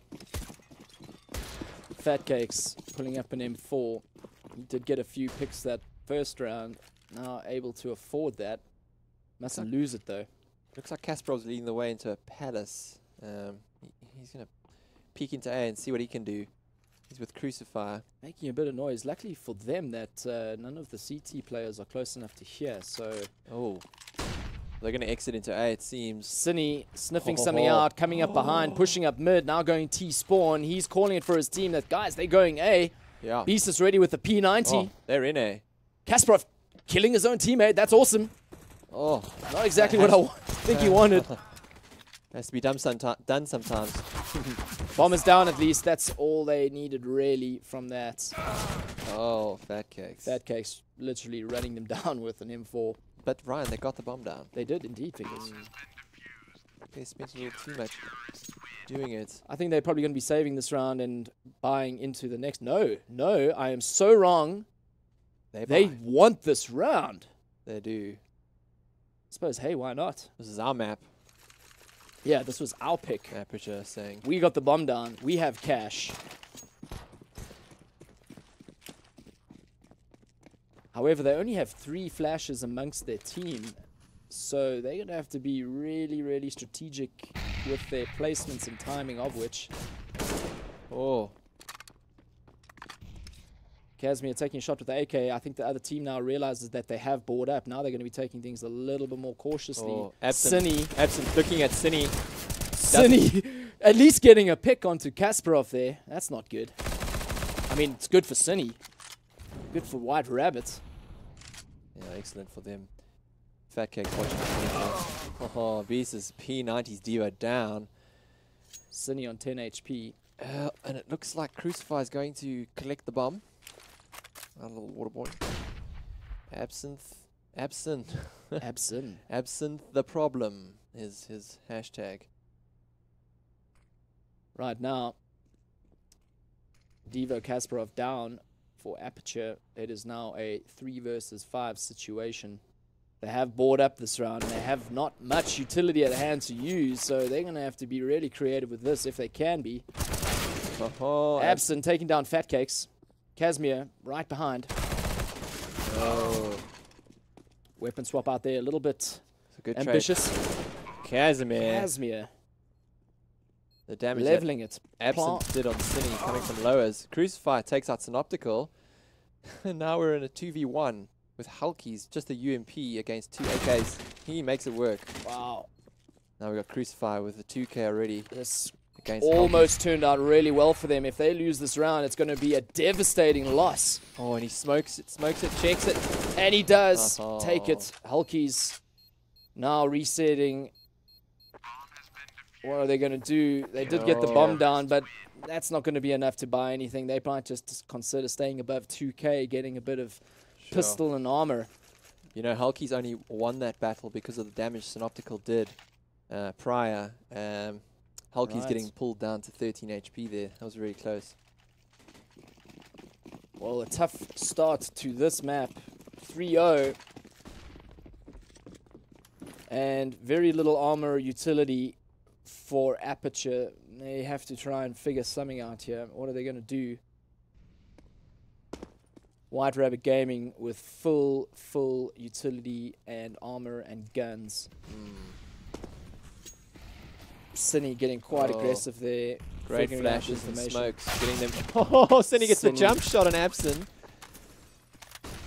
Speaker 4: Fat Cakes pulling up an M4. He did get a few picks that first round. Now able to afford that. Mustn't lose it though.
Speaker 5: Looks like Kasparov's leading the way into a palace. He's going to peek into A and see what he can do. He's with Crucifier.
Speaker 4: Making a bit of noise. Luckily for them that none of the CT players are close enough to hear. So
Speaker 5: they're going to exit into A, it seems.
Speaker 4: Cine sniffing something out, coming up behind, pushing up mid, now going T-spawn. He's calling it for his team that, guys, they're going A.
Speaker 5: Yeah.
Speaker 4: Beast is ready with the P90.
Speaker 5: Oh, they're in A.
Speaker 4: Kasparov killing his own teammate. That's awesome.
Speaker 5: Oh,
Speaker 4: Not exactly what I think he wanted.
Speaker 5: has to be done sometimes.
Speaker 4: Bomb is down at least. That's all they needed really from that.
Speaker 5: Oh, Fat Cakes.
Speaker 4: Fat Cakes literally running them down with an M4.
Speaker 5: But Ryan, they got the bomb down.
Speaker 4: They did indeed, Fingers.
Speaker 5: They spent a little too much doing it.
Speaker 4: I think they're probably going to be saving this round and buying into the next. No, I am so wrong. They want this round.
Speaker 5: They do.
Speaker 4: I suppose, hey, why not?
Speaker 5: This is our map.
Speaker 4: Yeah, this was our pick.
Speaker 5: Aperture saying.
Speaker 4: We got the bomb down. We have cash. However, they only have 3 flashes amongst their team. So they're going to have to be really, really strategic with their placements and timing of which.
Speaker 5: Oh.
Speaker 4: Casimir taking a shot with the AK. I think the other team now realizes that they have board up. Now they're going to be taking things a little bit more cautiously.
Speaker 5: Oh, Absent looking at Cine.
Speaker 4: Cine at least getting a pick onto Kasparov there. That's not good. I mean, it's good for Cine. Good for White Rabbit.
Speaker 5: Yeah, excellent for them. Fat Cake watching. Oh, Beast's P90's Diva down.
Speaker 4: Cine on 10 HP.
Speaker 5: And it looks like Crucify is going to collect the bomb. A little water boy. Absinthe. Absinthe the problem is his hashtag.
Speaker 4: Right now, Devo Kasparov down for Aperture. It is now a 3 versus 5 situation. They have board up this round, and they have not much utility at hand to use, so they're going to have to be really creative with this if they can be. Absent taking down Fat Cakes. Casimir right behind.
Speaker 5: Oh.
Speaker 4: Weapon swap out there, a little bit
Speaker 5: It's a good
Speaker 4: ambitious.
Speaker 5: Casimir. The damage
Speaker 4: leveling it.
Speaker 5: Absent did on Cine coming from lowers. Crucify takes out Synoptical. And now we're in a 2v1 with Hulkies, just a UMP against 2 AKs. He makes it work.
Speaker 4: Wow.
Speaker 5: Now we got Crucify with the 2K already.
Speaker 4: This
Speaker 5: against
Speaker 4: almost turned out really well for them. If they lose this round, it's going to be a devastating loss.
Speaker 5: Oh, and he smokes it, checks it.
Speaker 4: And he does take it. Hulkies now resetting. What are they going to do? They did get the bomb down, but that's not going to be enough to buy anything. They might just consider staying above 2K, getting a bit of pistol and armor.
Speaker 5: You know, Hulkies only won that battle because of the damage Synoptical did prior. Hulkies getting pulled down to 13 HP there. That was really close.
Speaker 4: Well, a tough start to this map. 3-0. And very little armor utility for Aperture. They have to try and figure something out here. What are they going to do? White Rabbit Gaming with full utility and armor and guns. Cine getting quite aggressive there.
Speaker 5: Great flashes and smokes. Getting them. Oh, Cine gets the jump shot on Absent.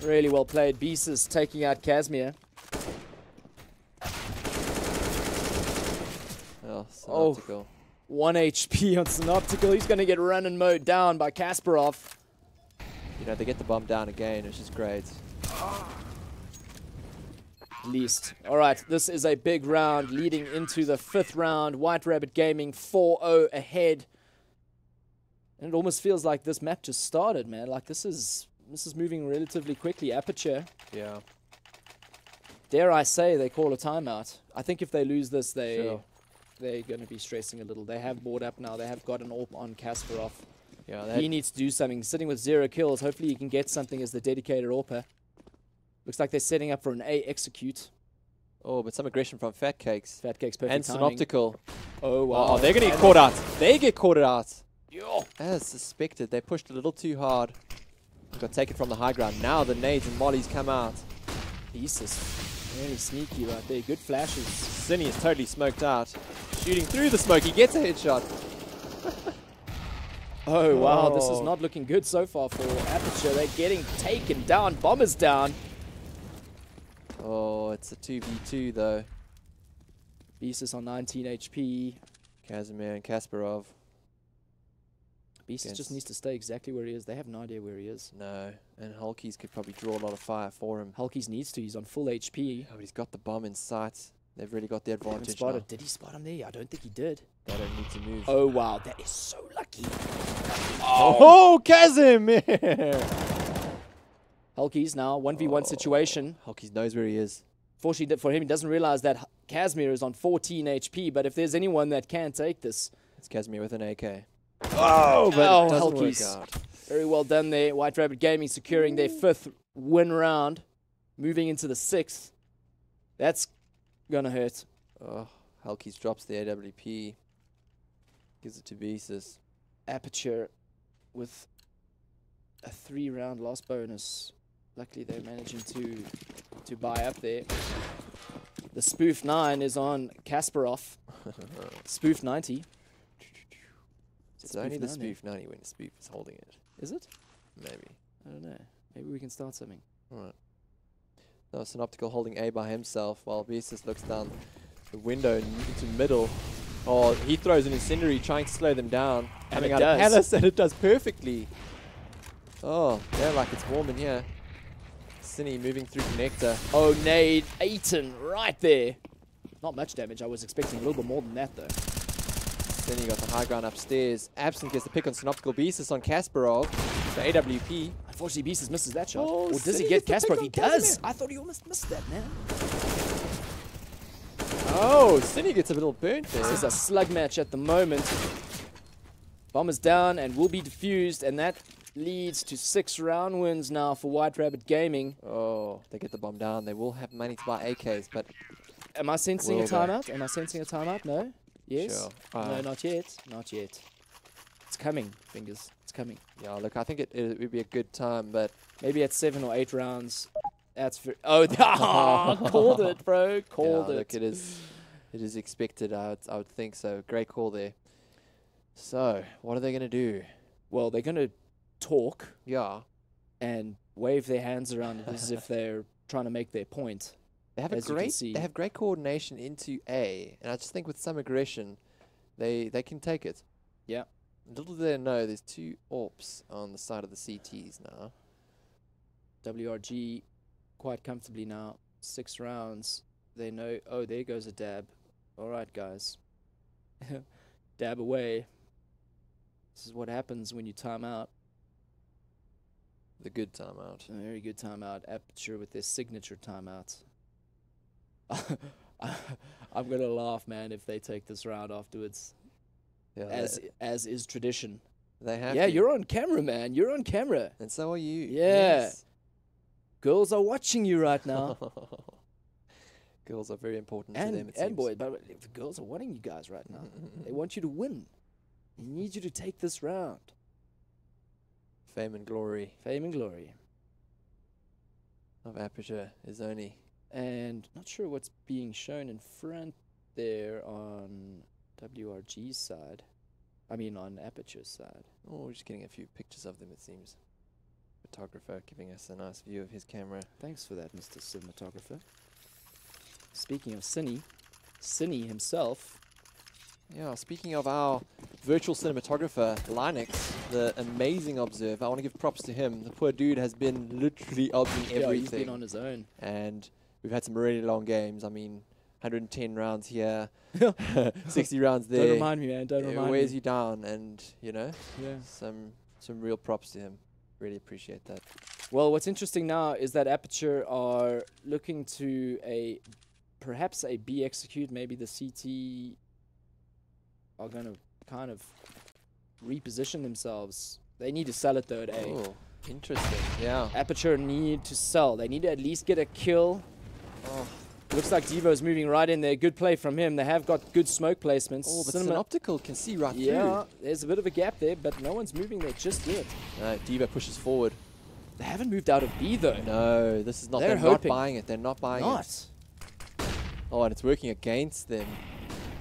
Speaker 4: Really well played. Beasus taking out Casimir.
Speaker 5: Oh, Synoptical.
Speaker 4: 1 HP on Synoptical. He's going to get run and mowed down by Kasparov.
Speaker 5: You know, they get the bomb down again, which is great.
Speaker 4: Least. All right, this is a big round leading into the 5th round. White Rabbit Gaming 4-0 ahead. And it almost feels like this map just started, man. Like this is moving relatively quickly. Aperture.
Speaker 5: Yeah.
Speaker 4: Dare I say they call a timeout. I think if they lose this, they're going to be stressing a little. They have board up now. They have got an AWP on Kasparov.
Speaker 5: Yeah,
Speaker 4: he needs to do something. Sitting with 0 kills. Hopefully he can get something as the dedicated AWPer. Looks like they're setting up for an A execute.
Speaker 5: Oh, but some aggression from Fat Cakes.
Speaker 4: Fat Cakes perfect
Speaker 5: and
Speaker 4: timing.
Speaker 5: Synoptical.
Speaker 4: Oh, wow.
Speaker 5: Oh, they're going to get caught out. They get caught out.
Speaker 4: Yo.
Speaker 5: As suspected, they pushed a little too hard. Got taken from the high ground. Now the nades and mollies come out.
Speaker 4: Jesus. Really sneaky right there. Good flashes.
Speaker 5: Cine is totally smoked out. Shooting through the smoke. He gets a headshot.
Speaker 4: Oh, wow. This is not looking good so far for Aperture. They're getting taken down. Bombers down.
Speaker 5: Oh, it's a 2v2 though.
Speaker 4: Beasus on 19 HP.
Speaker 5: Casimir and Kasparov.
Speaker 4: Beast just needs to stay exactly where he is. They have no idea where he is.
Speaker 5: No, and Hulkies could probably draw a lot of fire for him.
Speaker 4: Hulkies needs to. He's on full HP.
Speaker 5: Oh, but he's got the bomb in sight. They've really got the
Speaker 4: Haven't
Speaker 5: advantage
Speaker 4: spotted.
Speaker 5: now.
Speaker 4: Did he spot him there? I don't think he did.
Speaker 5: They don't need to move.
Speaker 4: Oh, wow. That is so lucky.
Speaker 5: Oh, Casimir!
Speaker 4: Hulkies now, 1v1 situation.
Speaker 5: Hulkies knows where he is.
Speaker 4: Fortunately for him, he doesn't realize that Casimir is on 14 HP, but if there's anyone that can take this...
Speaker 5: It's Casimir with an AK.
Speaker 4: Oh,
Speaker 5: But it doesn't
Speaker 4: Hulkies.
Speaker 5: work out.
Speaker 4: Very well done there. White Rabbit Gaming securing their 5th win round, moving into the 6th. That's going to hurt.
Speaker 5: Oh, Hulkies drops the AWP. Gives it to Beezus.
Speaker 4: Aperture with a 3-round loss bonus. Luckily, they're managing to buy up there. The Spoof 9 is on Kasparov. Spoof 90.
Speaker 5: It's only the
Speaker 4: Spoof
Speaker 5: Spoof 90 when the Spoof is holding it.
Speaker 4: Is it?
Speaker 5: Maybe.
Speaker 4: I don't know. Maybe we can start something.
Speaker 5: Alright. No, Synoptical holding A by himself while Beezus looks down the window into middle. Oh, he throws an incendiary trying to slow them down.
Speaker 4: And
Speaker 5: Coming
Speaker 4: it
Speaker 5: out
Speaker 4: does.
Speaker 5: of Palace, and it does perfectly. Oh, yeah, like it's warm in here. Cine moving through Connector.
Speaker 4: Oh, nade. Aiton right there. Not much damage. I was expecting a little bit more than that, though.
Speaker 5: Cine got the high ground upstairs. Absent gets the pick on Synoptical. Beezus on Kasparov. The AWP.
Speaker 4: Unfortunately, Beezus misses that shot.
Speaker 5: Oh,
Speaker 4: or does he
Speaker 5: Cine
Speaker 4: get
Speaker 5: gets the
Speaker 4: Kasparov?
Speaker 5: pick
Speaker 4: He
Speaker 5: on
Speaker 4: does.
Speaker 5: Casimir.
Speaker 4: I thought he almost missed that, man.
Speaker 5: Oh, Cine gets a little burnt there.
Speaker 4: This is a slug match at the moment. Bomb is down and will be defused, and that leads to 6 round wins now for White Rabbit Gaming.
Speaker 5: Oh, they get the bomb down. They will have money to buy AKs, but
Speaker 4: Am I sensing a
Speaker 5: Will they?
Speaker 4: timeout? Am I sensing a timeout? No? Yes?
Speaker 5: Sure.
Speaker 4: No, not yet. Not yet. It's coming, fingers. It's coming.
Speaker 5: yeah, look, I think it would be a good time, but
Speaker 4: Maybe at 7 or 8 rounds. That's for oh, called it, bro. Called
Speaker 5: yeah,
Speaker 4: it.
Speaker 5: look, it is expected. I would think so. Great call there. So, what are they going to do?
Speaker 4: Well, they're going to talk
Speaker 5: Yeah,
Speaker 4: and wave their hands around as if they're trying to make their point.
Speaker 5: they have
Speaker 4: As you can see.
Speaker 5: they have great coordination into A, and I just think with some aggression, they can take it.
Speaker 4: Yeah.
Speaker 5: Little do they know, there's 2 AWPs on the side of the CTs now.
Speaker 4: WRG quite comfortably now. 6 rounds. They know, oh, there goes a dab. All right, guys. Dab away. This is what happens when you time out.
Speaker 5: The good timeout.
Speaker 4: A very good timeout. Aperture with their signature timeout. I'm going to laugh, man, if they take this round afterwards,
Speaker 5: Yeah,
Speaker 4: as is tradition.
Speaker 5: they have.
Speaker 4: Yeah,
Speaker 5: to.
Speaker 4: you're on camera, man. You're on camera.
Speaker 5: And so are you.
Speaker 4: Yeah.
Speaker 5: Yes.
Speaker 4: Girls are watching you right now.
Speaker 5: Girls are very important to them,
Speaker 4: and
Speaker 5: it seems.
Speaker 4: boys, but the girls are wanting you guys right now. They want you to win. They need you to take this round.
Speaker 5: Fame and glory
Speaker 4: Fame and glory.
Speaker 5: of Aperture is only.
Speaker 4: And not sure what's being shown in front there on WRG's side. I mean on Aperture's side.
Speaker 5: Oh, we're just getting a few pictures of them, it seems. Photographer giving us a nice view of his camera.
Speaker 4: Thanks for that, Mr. Cinematographer. Speaking of Cine himself.
Speaker 5: Yeah, speaking of our virtual cinematographer, Linux, the amazing observer, I want to give props to him. The poor dude has been literally observing
Speaker 4: Yeah,
Speaker 5: everything.
Speaker 4: he's been on his own.
Speaker 5: And we've had some really long games. I mean, 110 rounds here, 60 rounds there.
Speaker 4: Don't remind me, man. Don't
Speaker 5: It
Speaker 4: remind
Speaker 5: wears
Speaker 4: me.
Speaker 5: you down, and you know,
Speaker 4: Yeah.
Speaker 5: some real props to him. Really appreciate that.
Speaker 4: Well, what's interesting now is that Aperture are looking to perhaps a B execute. Maybe the CT are going to kind of reposition themselves. They need to sell it though at A.
Speaker 5: Oh, interesting. Yeah.
Speaker 4: Aperture need to sell. They need to at least get a kill.
Speaker 5: Oh,
Speaker 4: Looks like Devo's moving right in there. Good play from him. They have got good smoke placements.
Speaker 5: oh, but
Speaker 4: Cinema-
Speaker 5: Synoptical can see right
Speaker 4: yeah, there's a bit of a gap there, but no one's moving there just yet.
Speaker 5: through. No, Devo pushes forward.
Speaker 4: They haven't moved out of B though.
Speaker 5: No, this is not.
Speaker 4: They're
Speaker 5: They're not
Speaker 4: hoping.
Speaker 5: buying it. They're not buying it.
Speaker 4: Not.
Speaker 5: Oh, and it's working against them.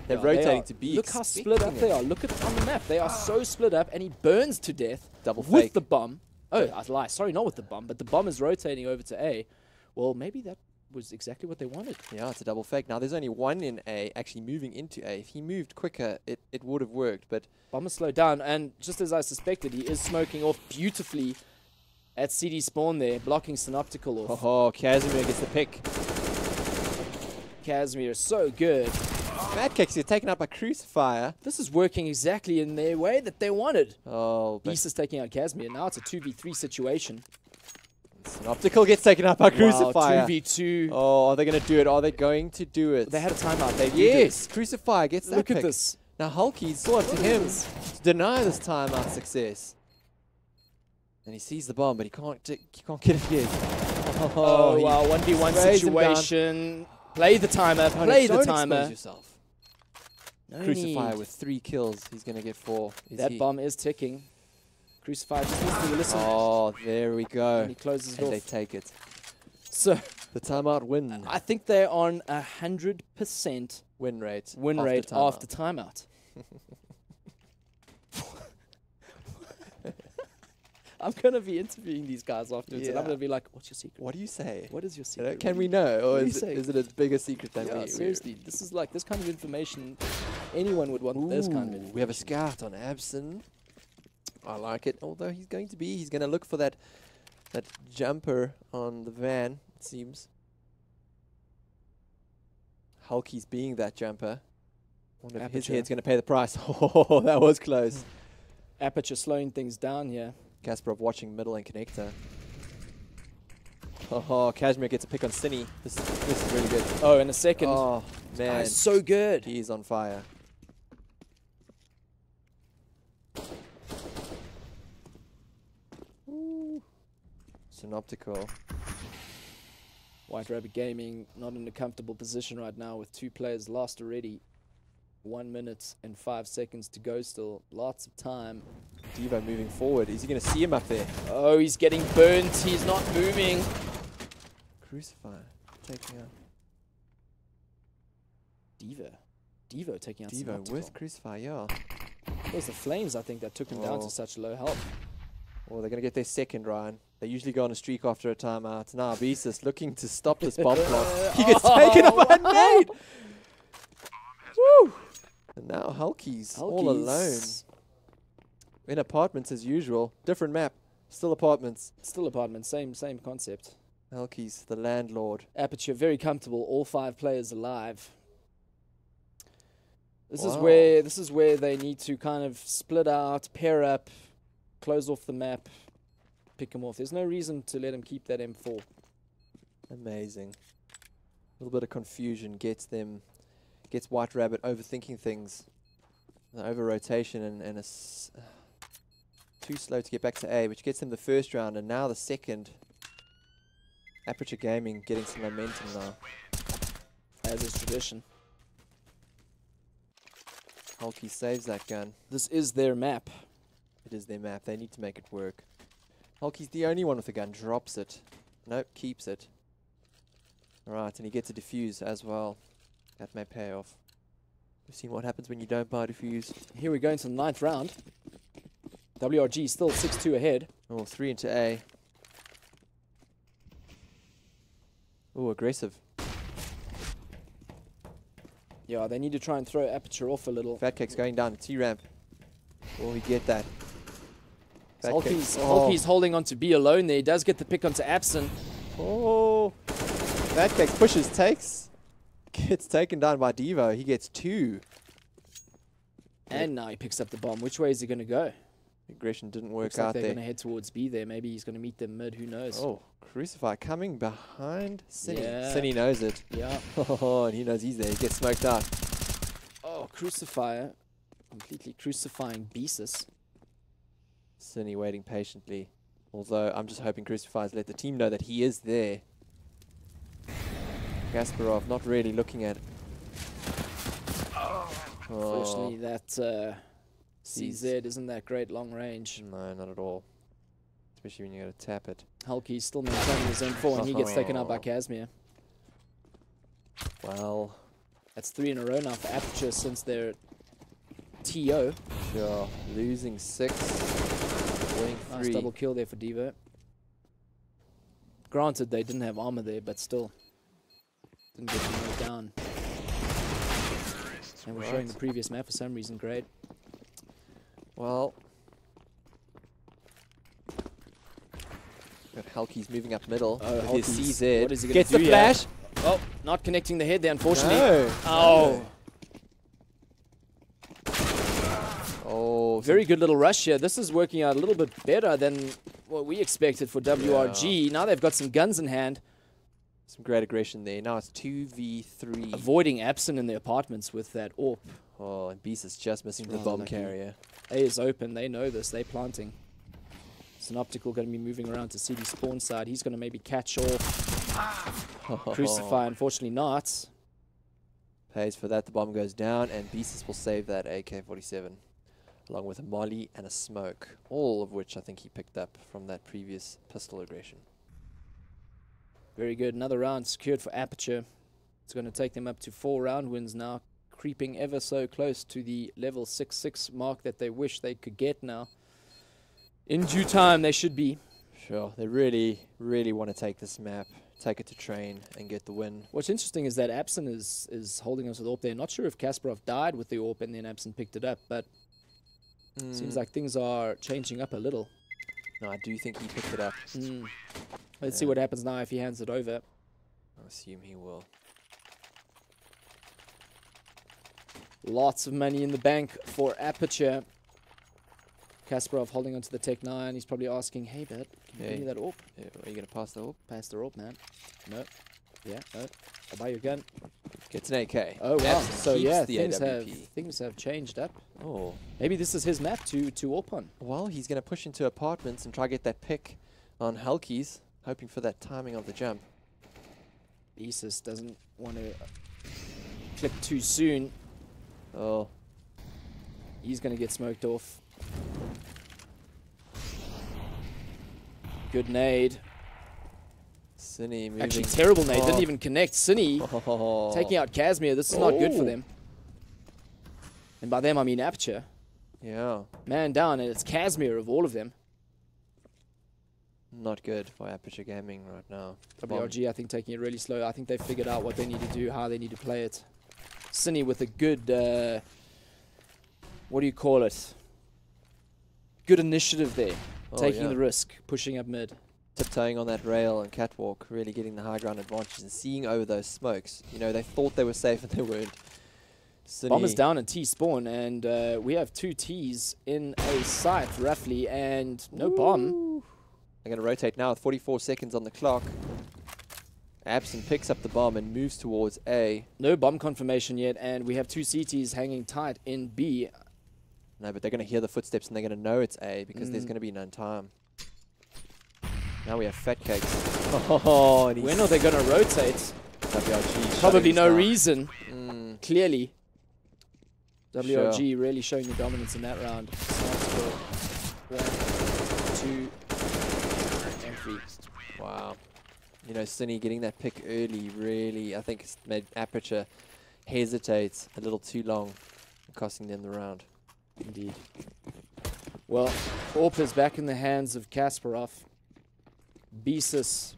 Speaker 5: They're
Speaker 4: Yeah, they
Speaker 5: rotating
Speaker 4: are-
Speaker 5: to B.
Speaker 4: Look how split up
Speaker 5: expecting
Speaker 4: they
Speaker 5: it.
Speaker 4: are. Look at on the map. They are so split up, and he burns to death
Speaker 5: Double
Speaker 4: with
Speaker 5: fake.
Speaker 4: the bomb. Oh, I lie. Sorry, not with the bomb, but the bomb is rotating over to A. Well, maybe that was exactly what they wanted.
Speaker 5: Yeah, it's a double fake. Now, there's only one in A actually moving into A. If he moved quicker, it would have worked, but...
Speaker 4: Bomber slowed down, and just as I suspected, he is smoking off beautifully at CD spawn there, blocking Synoptical off.
Speaker 5: Oh, Casimir gets the pick.
Speaker 4: Casimir is so good.
Speaker 5: Mad Kicks is taken up by Crucifier.
Speaker 4: This is working exactly in their way that they wanted.
Speaker 5: Oh, but
Speaker 4: Beast is taking out Casimir. Now it's a 2v3 situation.
Speaker 5: Synoptical gets taken up by
Speaker 4: Wow,
Speaker 5: Crucifier.
Speaker 4: 2v2.
Speaker 5: Oh, are they going to do it? Are they going to do it?
Speaker 4: They had a timeout. They
Speaker 5: Yes, Crucifier gets that
Speaker 4: Look
Speaker 5: pick.
Speaker 4: at this.
Speaker 5: Now, Hulky saw it to him to deny this timeout success. And he sees the bomb, but he can't get it yet.
Speaker 4: Oh,
Speaker 5: he
Speaker 4: wow. 1v1
Speaker 5: sprays him down.
Speaker 4: situation. Play the timer.
Speaker 5: Oh, no,
Speaker 4: Play the
Speaker 5: don't
Speaker 4: timer.
Speaker 5: expose yourself.
Speaker 4: No
Speaker 5: Crucifier
Speaker 4: need.
Speaker 5: with 3 kills. He's going to get 4.
Speaker 4: That bomb is ticking. Crucifier just needs to listen.
Speaker 5: Oh, there we go.
Speaker 4: And he closes it
Speaker 5: And they
Speaker 4: off.
Speaker 5: take it.
Speaker 4: So
Speaker 5: The timeout win.
Speaker 4: I think they're on 100%
Speaker 5: Win rate.
Speaker 4: win
Speaker 5: after
Speaker 4: rate
Speaker 5: timeout.
Speaker 4: after timeout. I'm going to be interviewing these guys afterwards, and I'm
Speaker 5: Yeah.
Speaker 4: going to be like, what's your secret?
Speaker 5: What do you say?
Speaker 4: What is your
Speaker 5: You know,
Speaker 4: secret?
Speaker 5: can we know? Or
Speaker 4: what do
Speaker 5: is
Speaker 4: you
Speaker 5: it,
Speaker 4: say?
Speaker 5: is it a bigger secret than
Speaker 4: Yeah,
Speaker 5: we...
Speaker 4: seriously, this is like this kind of information. Anyone would want this kind of information.
Speaker 5: We have a scout on Abson. I like it. Although he's going to look for that jumper on the van, it seems. Hulky's being that jumper. Wonder if his
Speaker 4: Aperture.
Speaker 5: head's going to pay the price. Oh, that was close.
Speaker 4: Aperture slowing things down here.
Speaker 5: Kasparov watching middle and connector. Oh, Casimir gets a pick on Cine. This is really good.
Speaker 4: Oh, in a second.
Speaker 5: Oh, man.
Speaker 4: Guy's so good.
Speaker 5: He is on fire. Synoptical.
Speaker 4: White Rabbit Gaming not in a comfortable position right now with 2 players lost already. 1 minute and 5 seconds to go still. Lots of time.
Speaker 5: Devo moving forward. Is he going to see him up there?
Speaker 4: Oh, he's getting burnt. He's not moving.
Speaker 5: Crucifier taking out
Speaker 4: Devo taking out
Speaker 5: Devo
Speaker 4: Synoptical.
Speaker 5: with Crucifier, yeah.
Speaker 4: It was the Flames, I think, that took him down
Speaker 5: Oh.
Speaker 4: to such low health.
Speaker 5: Well, they're going to get their second, Ryan. They usually go on a streak after a timeout. Now, Beezus looking to stop this bomb clock. He gets taken up by
Speaker 4: wow.
Speaker 5: Nate! Woo! And now Hulky's all alone.
Speaker 4: Hulky's
Speaker 5: In apartments as usual. Different map. Still apartments.
Speaker 4: Still apartment, same concept.
Speaker 5: Hulky's the landlord.
Speaker 4: Aperture very comfortable. All 5 players alive. This is
Speaker 5: Wow.
Speaker 4: where they need to kind of split out, pair up, close off the map, pick them off. There's no reason to let them keep that M4.
Speaker 5: Amazing. A little bit of confusion gets White Rabbit overthinking things. The over rotation and too slow to get back to A, which gets them the first round, and now the second. Aperture Gaming getting some momentum now.
Speaker 4: As is tradition.
Speaker 5: Hulky saves that gun.
Speaker 4: This is their map.
Speaker 5: It is their map. They need to make it work. Hulky's the only one with a gun. Drops it. Nope, keeps it. Alright, and he gets a defuse as well. That may pay off. We've seen what happens when you don't buy a defuse.
Speaker 4: Here we go into the 9th round. WRG still 6-2 ahead.
Speaker 5: Oh, 3 into A. Oh, aggressive.
Speaker 4: Yeah, they need to try and throw Aperture off a little.
Speaker 5: Fat Cake's going down the T-ramp. Will he get that? Fat Cake's-
Speaker 4: Hulky's holding on to B alone there. He does get the pick onto Abson.
Speaker 5: Oh. Fat Cake pushes, takes. Gets taken down by Devo. He gets 2.
Speaker 4: And now he picks up the bomb. Which way is he going to go?
Speaker 5: Aggression didn't work
Speaker 4: Looks like
Speaker 5: out
Speaker 4: they're
Speaker 5: there.
Speaker 4: going to head towards B there. Maybe he's going to meet them mid. Who knows?
Speaker 5: Oh, Crucify coming behind Cine.
Speaker 4: Yeah.
Speaker 5: Cine knows it.
Speaker 4: Yeah.
Speaker 5: Oh, and he knows he's there. He gets smoked out.
Speaker 4: Oh, Crucifier. Completely crucifying Beezus.
Speaker 5: Cine waiting patiently. Although I'm just hoping Crucify's let the team know that he is there. Kasparov not really looking at it.
Speaker 4: Unfortunately, that CZ
Speaker 5: Jeez.
Speaker 4: isn't that great long range.
Speaker 5: No, not at all. Especially when you got to tap it.
Speaker 4: Hulky's still maintaining his M4 and he gets taken out by Casimir.
Speaker 5: Well,
Speaker 4: That's 3 in a row now for Aperture since their TO.
Speaker 5: sure. Losing 6. Winning 3.
Speaker 4: Nice double kill there for Devo. Granted, they didn't have armor there, but still. and get them all down. And we're showing the previous map for some reason. Great.
Speaker 5: Well, got Halkies moving up middle.
Speaker 4: Oh,
Speaker 5: with his
Speaker 4: Halkies.
Speaker 5: CZ.
Speaker 4: What is he gonna
Speaker 5: Gets
Speaker 4: do
Speaker 5: the
Speaker 4: here?
Speaker 5: flash.
Speaker 4: Oh, not connecting the head there, unfortunately.
Speaker 5: No.
Speaker 4: Oh.
Speaker 5: Oh,
Speaker 4: Very good little rush here. This is working out a little bit better than what we expected for WRG. Now they've got some guns in hand.
Speaker 5: some great aggression there. Now it's 2v3.
Speaker 4: Avoiding Absent in the apartments with that AWP.
Speaker 5: Oh, and Beast is just missing the
Speaker 4: Oh,
Speaker 5: bomb
Speaker 4: lucky.
Speaker 5: carrier.
Speaker 4: A is open. They know this. They're planting. Synoptical going to be moving around to CD spawn side. He's going to maybe catch off. Crucify, unfortunately not.
Speaker 5: Pays for that. The bomb goes down, and Beast will save that AK-47, along with a molly and a smoke, all of which I think he picked up from that previous pistol aggression.
Speaker 4: Very good. Another round secured for Aperture. It's going to take them up to 4 round wins now, creeping ever so close to the level 6-6 mark that they wish they could get now. In due time, they should be.
Speaker 5: Sure, they really, really want to take this map, take it to train, and get the win.
Speaker 4: What's interesting is that Absent is holding us with AWP there. Not sure if Kasparov died with the AWP and then Absent picked it up, but seems like things are changing up a little.
Speaker 5: No, I do think he picked it up.
Speaker 4: Let's see what happens now if he hands it over.
Speaker 5: I assume he will.
Speaker 4: Lots of money in the bank for Aperture. Kasparov holding onto the Tech 9. He's probably asking, hey, bud, can you give me that AWP?
Speaker 5: Yeah, are you going to pass the AWP?
Speaker 4: Pass the AWP, man. No. Yeah, no. I'll buy you a gun.
Speaker 5: Gets an AK.
Speaker 4: Oh, wow.
Speaker 5: Absent
Speaker 4: So,
Speaker 5: keeps
Speaker 4: yeah,
Speaker 5: the AWP.
Speaker 4: things have changed up.
Speaker 5: Oh.
Speaker 4: Maybe this is his map to AWP on.
Speaker 5: Well, he's going to push into apartments and try to get that pick on Halkies, hoping for that timing of the jump.
Speaker 4: Isis doesn't want to click too soon.
Speaker 5: Oh,
Speaker 4: He's going to get smoked off. Good nade.
Speaker 5: Cine moving.
Speaker 4: Actually, terrible nade. Didn't even connect. Cine
Speaker 5: Oh.
Speaker 4: taking out Casimir. This is not good for them. And by them, I mean Aperture.
Speaker 5: Yeah,
Speaker 4: Man down, and it's Casimir of all of them.
Speaker 5: not good for Aperture Gaming right now.
Speaker 4: WRG, I think, taking it really slow. I think they've figured out what they need to do, how they need to play it. Cine with a good, what do you call it? Good initiative there.
Speaker 5: Oh,
Speaker 4: Taking
Speaker 5: yeah.
Speaker 4: the risk, pushing up mid.
Speaker 5: Tiptoeing on that rail and catwalk, really getting the high ground advantage and seeing over those smokes. You know, they thought they were safe and they weren't. Cine,
Speaker 4: Bomber's down in T spawn, and we have 2 Ts in a site, roughly, and no bomb.
Speaker 5: They're going to rotate now with 44 seconds on the clock. Absent picks up the bomb and moves towards A.
Speaker 4: No bomb confirmation yet, and we have 2 CTs hanging tight in B.
Speaker 5: No, but they're going to hear the footsteps and they're going to know it's A because there's going to be no time. Now we have Fat Cakes. Oh, and
Speaker 4: When are they going to rotate?
Speaker 5: WRG
Speaker 4: Probably
Speaker 5: shutting
Speaker 4: no
Speaker 5: down.
Speaker 4: reason, clearly. WRG
Speaker 5: Sure.
Speaker 4: really showing the dominance in that round. Snipes for 1, 2, and 3.
Speaker 5: Wow. You know, Cine getting that pick early really, I think, it's made Aperture hesitate a little too long, costing them the round.
Speaker 4: Indeed. Well, AWP is back in the hands of Kasparov. Besis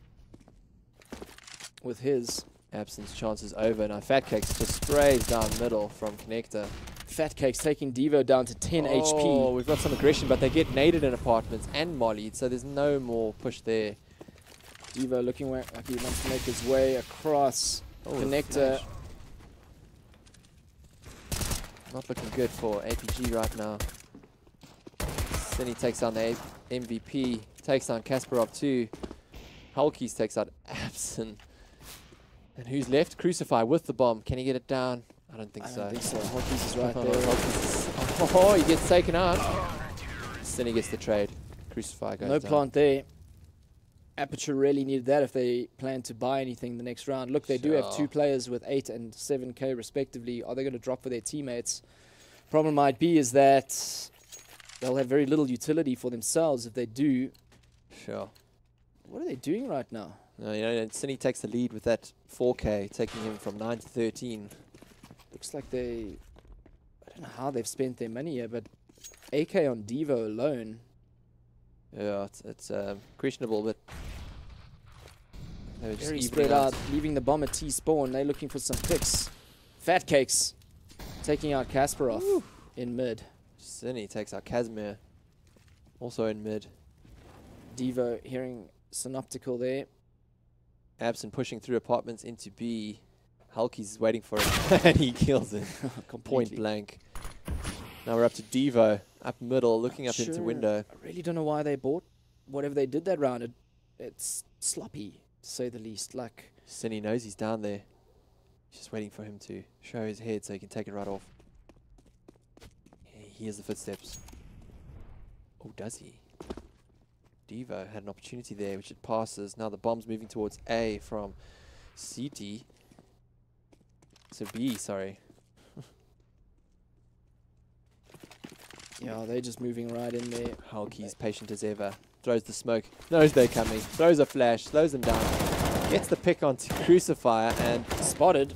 Speaker 4: with his.
Speaker 5: Absence chances over. Now Fat Cakes just sprays down middle from Connector.
Speaker 4: Fat Cakes taking Devo down to 10
Speaker 5: Oh,
Speaker 4: HP.
Speaker 5: we've got some aggression, but they get naded in apartments and mollied, so there's no more push there.
Speaker 4: Devo looking like he wants to make his way across
Speaker 5: Oh, the
Speaker 4: Connector.
Speaker 5: flash. Not looking good for APG right now. Cine takes down the MVP, takes down Kasparov too. Halkies takes out Absent. And who's left? Crucify with the bomb. Can he get it down? I don't think
Speaker 4: I
Speaker 5: so.
Speaker 4: don't think so. Hotkeys is right there.
Speaker 5: Oh, he gets taken out. Cine gets the trade. Crucify goes
Speaker 4: No
Speaker 5: down.
Speaker 4: plant there. Aperture really needed that if they plan to buy anything the next round. Look, they do have 2
Speaker 5: Sure.
Speaker 4: players with 8 and 7k respectively. Are they going to drop for their teammates? Problem might be is that they'll have very little utility for themselves if they do.
Speaker 5: Sure.
Speaker 4: What are they doing right now?
Speaker 5: No, you know, Cine takes the lead with that 4K, taking him from 9 to 13.
Speaker 4: Looks like they... I don't know how they've spent their money here, but AK on Devo alone.
Speaker 5: Yeah, it's questionable, but They were just
Speaker 4: Very
Speaker 5: evening
Speaker 4: spread out, leaving the bomb at T-spawn. They're looking for some picks. Fat Cakes taking out Kasparov in mid.
Speaker 5: Cine takes out Casimir, also in mid.
Speaker 4: Devo hearing Synoptical there.
Speaker 5: Absent pushing through apartments into B. Hulky's waiting for him, and he kills him. Point blank. Now we're up to Devo, up middle, looking up into window.
Speaker 4: I really don't know why they bought whatever they did that round. It's sloppy, to say the least. Like,
Speaker 5: Cine knows he's down there. He's just waiting for him to show his head so he can take it right off. He hears the footsteps. Oh, does he? Devo had an opportunity there, which it passes. Now the bomb's moving towards A from CT. So B, sorry.
Speaker 4: yeah, they're just moving right in there.
Speaker 5: Hulky's patient as ever. Throws the smoke. Knows they're coming. Throws a flash. Slows them down. Gets the pick onto Crucifier and
Speaker 4: Spotted.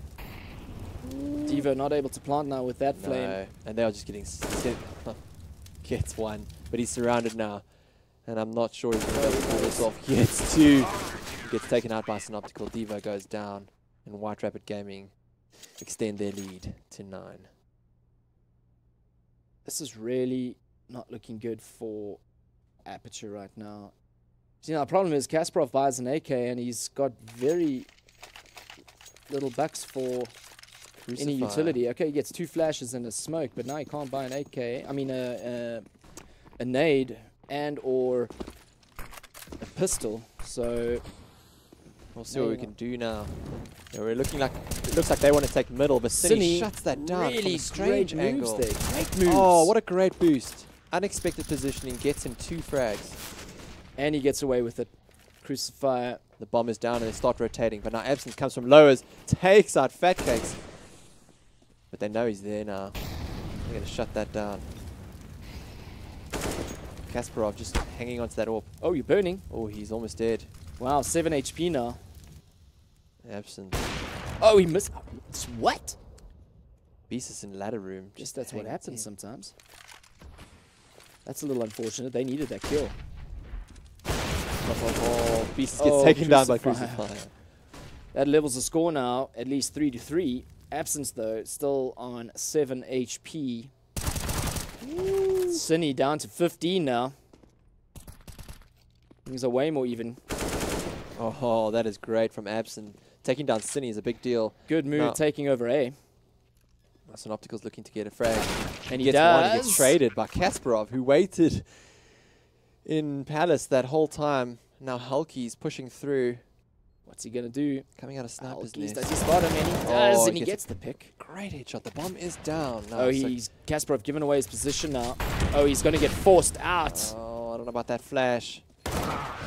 Speaker 4: Devo not able to plant now with that flame.
Speaker 5: no. And they are just getting gets one, but he's surrounded now. And I'm not sure he's going to pull this off. Gets two. Gets taken out by Synoptical. Devo goes down. And White Rabbit Gaming extend their lead to 9.
Speaker 4: This is really not looking good for Aperture right now. You know, the problem is Kasparov buys an AK and he's got very little bucks for any utility. Okay, he gets 2 flashes and a smoke, but now he can't buy an AK. I mean, a nade and or a pistol. So
Speaker 5: we'll see what we can do now. Yeah, we're looking like it looks like they want to take middle, but Cine shuts that down
Speaker 4: really
Speaker 5: from a strange
Speaker 4: great
Speaker 5: angle.
Speaker 4: moves there. Great moves.
Speaker 5: Oh, what a great boost! Unexpected positioning gets him 2 frags.
Speaker 4: And he gets away with it. Crucifier.
Speaker 5: The bomb is down and they start rotating, but now Absent comes from lowers, takes out Fat Cakes. But they know he's there now. They're going to shut that down. Kasparov just hanging onto that AWP.
Speaker 4: Oh, you're burning.
Speaker 5: Oh, he's almost dead.
Speaker 4: Wow, 7 HP now.
Speaker 5: Absent.
Speaker 4: Oh, he missed. What?
Speaker 5: Beast is in ladder room.
Speaker 4: Just that's what
Speaker 5: hanging
Speaker 4: happens
Speaker 5: there.
Speaker 4: sometimes. That's a little unfortunate. They needed that kill.
Speaker 5: Oh, Beast gets taken down by Crucifier.
Speaker 4: That levels the score now, at least 3-3. Absence, though, still on 7 HP. Cine down to 15 now. Things are way more even.
Speaker 5: Oh, that is great from Absent. Taking down Cine is a big deal.
Speaker 4: Good move
Speaker 5: Now,
Speaker 4: taking over A.
Speaker 5: Synoptical's looking to get a frag.
Speaker 4: And he
Speaker 5: gets
Speaker 4: does.
Speaker 5: one, he gets traded by Kasparov, who waited in Palace that whole time. Now Hulky's pushing through.
Speaker 4: What's he going to do?
Speaker 5: Coming out of Sniper's
Speaker 4: Does
Speaker 5: nest.
Speaker 4: he spot him? And he does,
Speaker 5: Oh,
Speaker 4: and
Speaker 5: he
Speaker 4: he
Speaker 5: gets
Speaker 4: gets the pick.
Speaker 5: Great headshot. The bomb is down. No,
Speaker 4: Oh,
Speaker 5: so-
Speaker 4: he's Kasparov giving away his position now. Oh, he's going to get forced out.
Speaker 5: Oh, I don't know about that flash.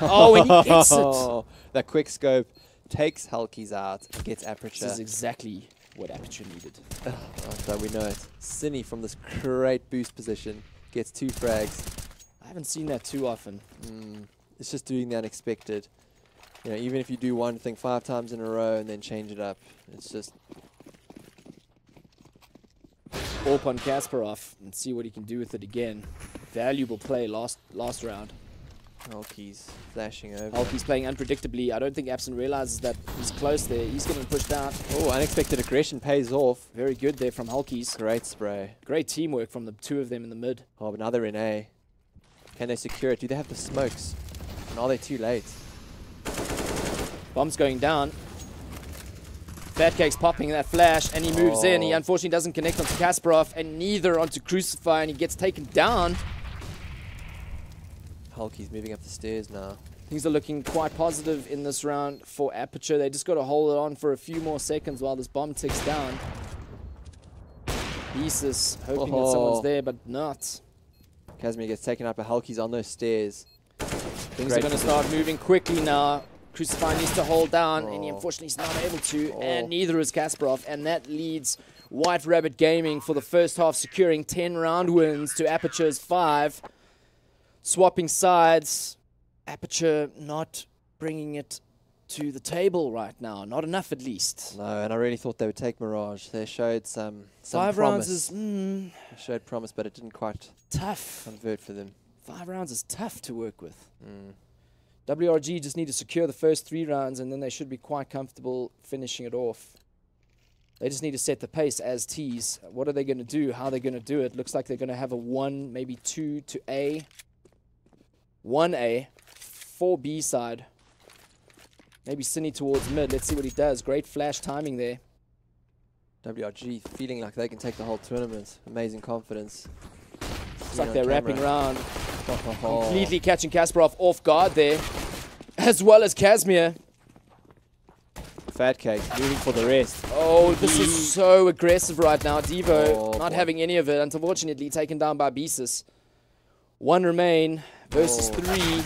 Speaker 4: Oh, and he gets it.
Speaker 5: That quick scope takes Hulky's out. Gets
Speaker 4: This
Speaker 5: Aperture.
Speaker 4: is exactly what Aperture needed.
Speaker 5: So we know it. Cine from this great boost position gets 2 frags.
Speaker 4: I haven't seen that too often.
Speaker 5: It's just doing the unexpected. You know, even if you do one thing 5 times in a row and then change it up, it's just
Speaker 4: AWP on Kasparov and see what he can do with it again. Valuable play last round.
Speaker 5: Hulky's flashing over.
Speaker 4: Hulky's playing unpredictably. I don't think Absent realizes that he's close there. He's getting pushed out.
Speaker 5: Oh, unexpected aggression pays off.
Speaker 4: Very good there from Hulky's.
Speaker 5: Great spray.
Speaker 4: Great teamwork from the 2 of them in the mid.
Speaker 5: Oh, but now they're in A. Can they secure it? Do they have the smokes? And are they too late?
Speaker 4: Bomb's going down. Fat Cake's popping that flash, and he moves in. He unfortunately doesn't connect onto Kasparov, and neither onto Crucifier, and he gets taken down.
Speaker 5: Hulky's moving up the stairs now.
Speaker 4: Things are looking quite positive in this round for Aperture. They just got to hold it on for a few more seconds while this bomb ticks down. Beast hoping that someone's there, but not.
Speaker 5: Casimir gets taken out by Hulky's on those stairs.
Speaker 4: Things are going to start moving quickly now. Crucifier needs to hold down, and he unfortunately is not able to, and neither is Kasparov, and that leads White Rabbit Gaming for the first half, securing 10 round wins to Aperture's 5. Swapping sides, Aperture not bringing it to the table right now, not enough at least.
Speaker 5: No, and I really thought they would take Mirage. They showed some
Speaker 4: 5
Speaker 5: promise.
Speaker 4: rounds is
Speaker 5: They showed promise, but it didn't quite
Speaker 4: tough.
Speaker 5: convert for them.
Speaker 4: 5 rounds is tough to work with. WRG just need to secure the first 3 rounds, and then they should be quite comfortable finishing it off. They just need to set the pace as T's. What are they going to do? How are they going to do it? Looks like they're going to have a 1, maybe 2 to A. 1A. 4 B side. Maybe Cine towards mid. Let's see what he does. Great flash timing there.
Speaker 5: WRG feeling like they can take the whole tournament. Amazing confidence.
Speaker 4: Looks like they're wrapping around. Completely catching Kasparov off guard there. As well as Casimir.
Speaker 5: Fat Cake moving for the rest.
Speaker 4: Oh, this is so aggressive right now. Devo not
Speaker 5: boy.
Speaker 4: having any of it. Unfortunately, taken down by Beezus. 1 remain versus 3.